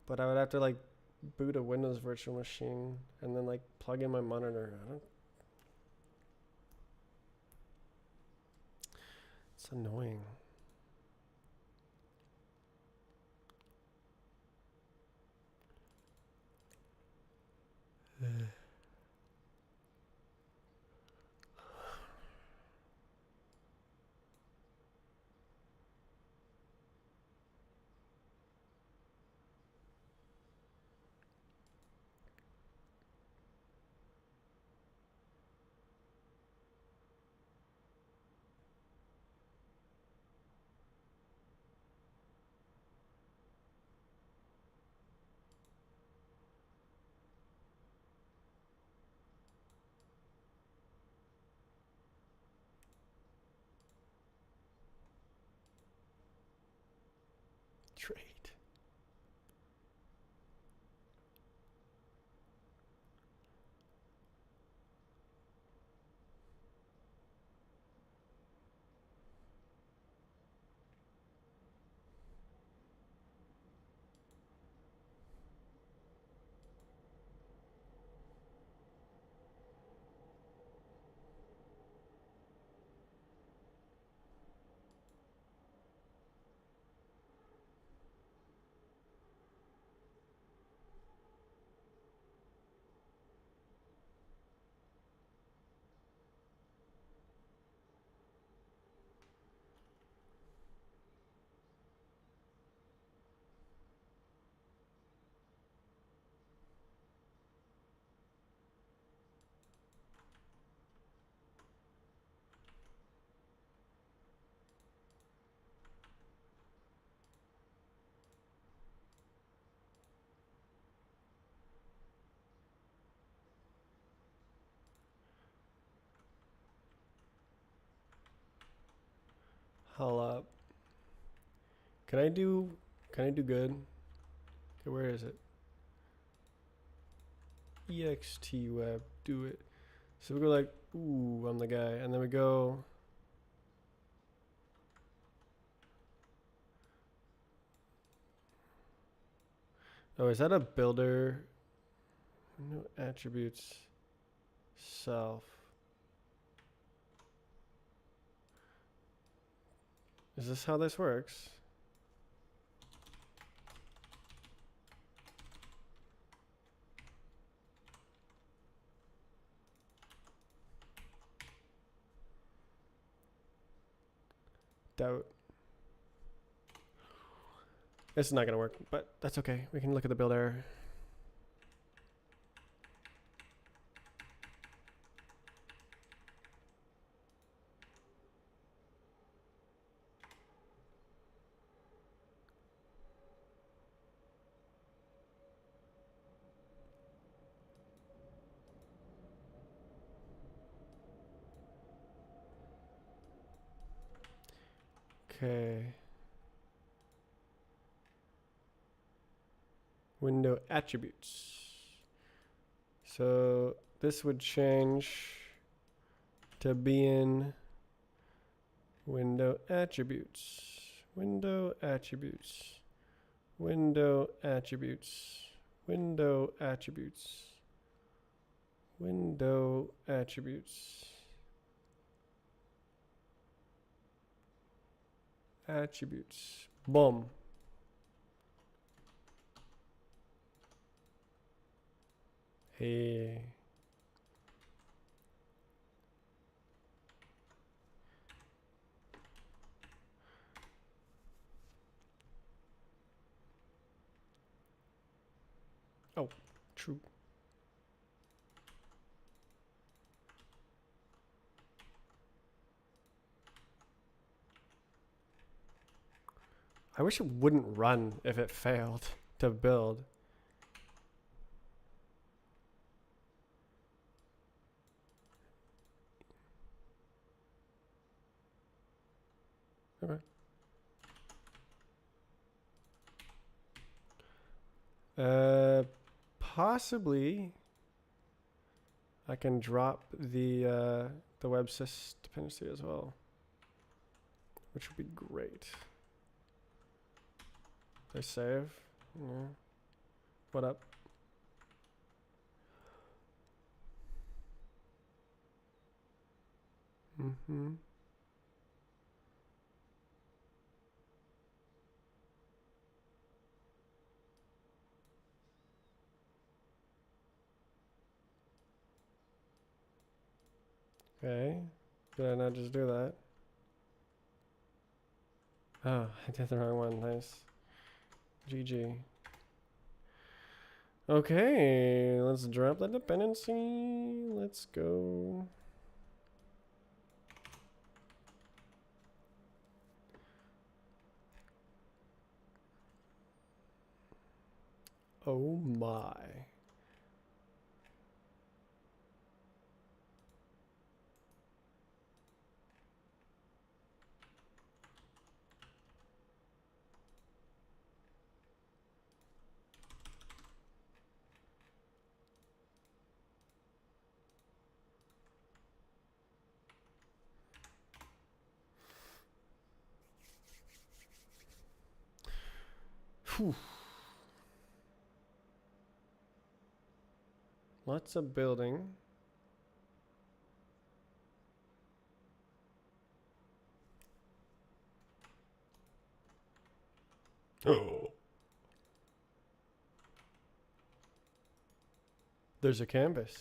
but I would have to like boot a Windows virtual machine and then like plug in my monitor. It's annoying. Trade. Hold up. Can I do good? Okay, where is it? EXT web, do it. So we go like, ooh, I'm the guy. And then we go. Oh, is that a builder? No attributes. Self. Is this how this works? out. This is not gonna work, but that's okay. We can look at the build error. Okay. Window attributes. So this would change to be in window attributes. Window attributes. Window attributes. Window attributes. Window attributes. Attributes. Boom. Hey. Oh, true. I wish it wouldn't run if it failed to build. Okay. Possibly I can drop the websys dependency as well, which would be great. Did I save? Yeah. What up? Mm-hmm. Okay. Did I not just do that? Oh, I did the wrong one. Nice. GG. Okay, let's drop the dependency. Let's go. Oh my. Whew. Lots of building. Oh. There's a canvas.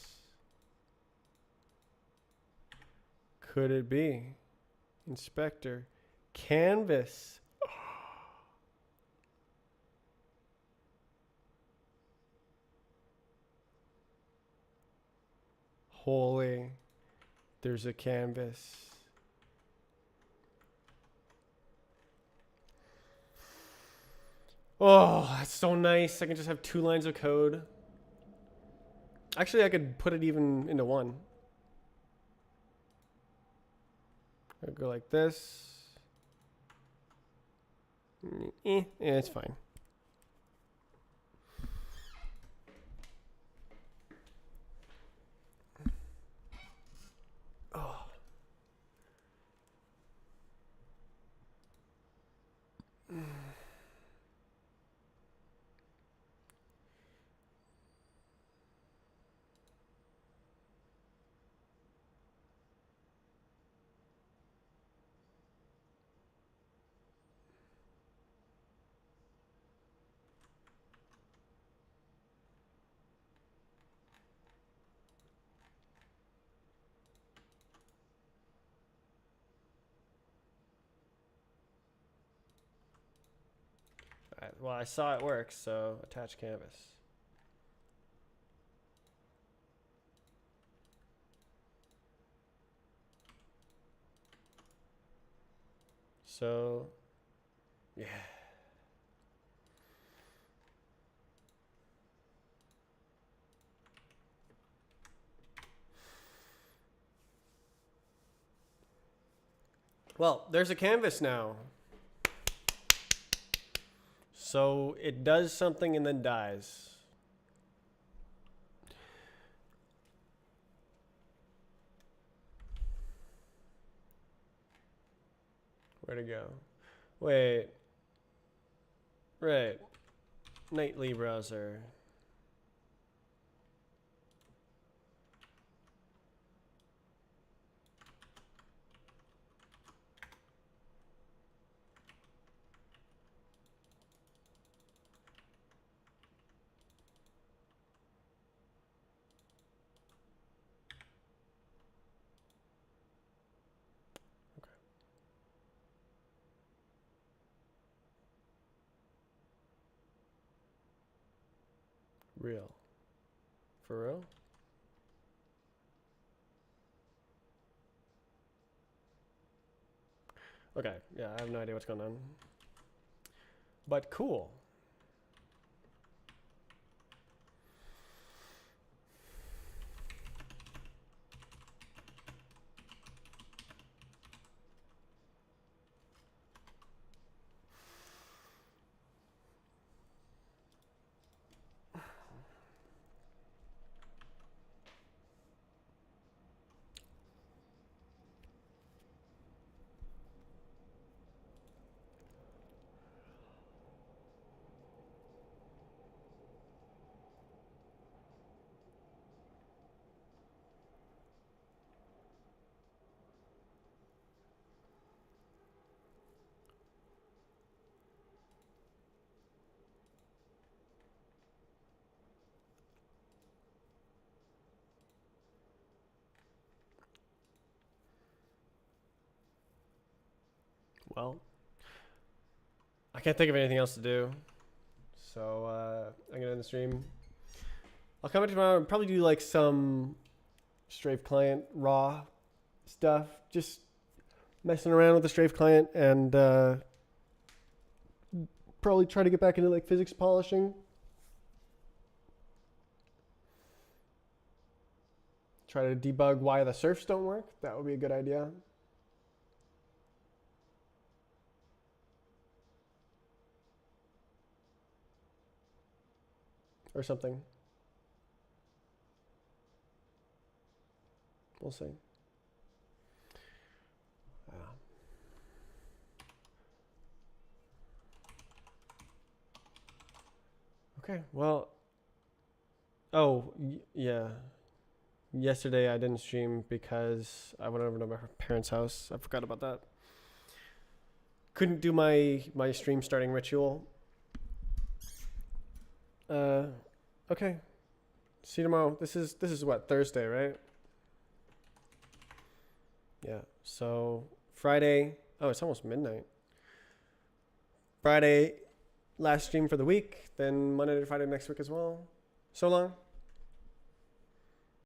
Could it be? Inspector. Canvas. Holy. There's a canvas. Oh, that's so nice. I can just have 2 lines of code. Actually, I could put it even into one. I'd go like this. Yeah, it's fine. Oh. Well, I saw it works, so attach canvas. So, yeah. Well, there's a canvas now. So it does something and then dies. Where'd it go? Wait. Right. Nightly browser. Real. For real? Okay, yeah, I have no idea what's going on. But cool. Well, I can't think of anything else to do. So I'm gonna end the stream. I'll come back tomorrow and probably do like some Strafe client raw stuff. Just messing around with the Strafe client and probably try to get back into like physics polishing. Try to debug why the surfs don't work. That would be a good idea. Or something. We'll see. Okay, well. Oh, yeah. Yesterday I didn't stream because I went over to my parents' house. I forgot about that. Couldn't do my stream starting ritual. Okay. See you tomorrow. This is what, Thursday, right? Yeah. So Friday. Oh, it's almost midnight. Friday, last stream for the week. Then Monday to Friday next week as well. So long.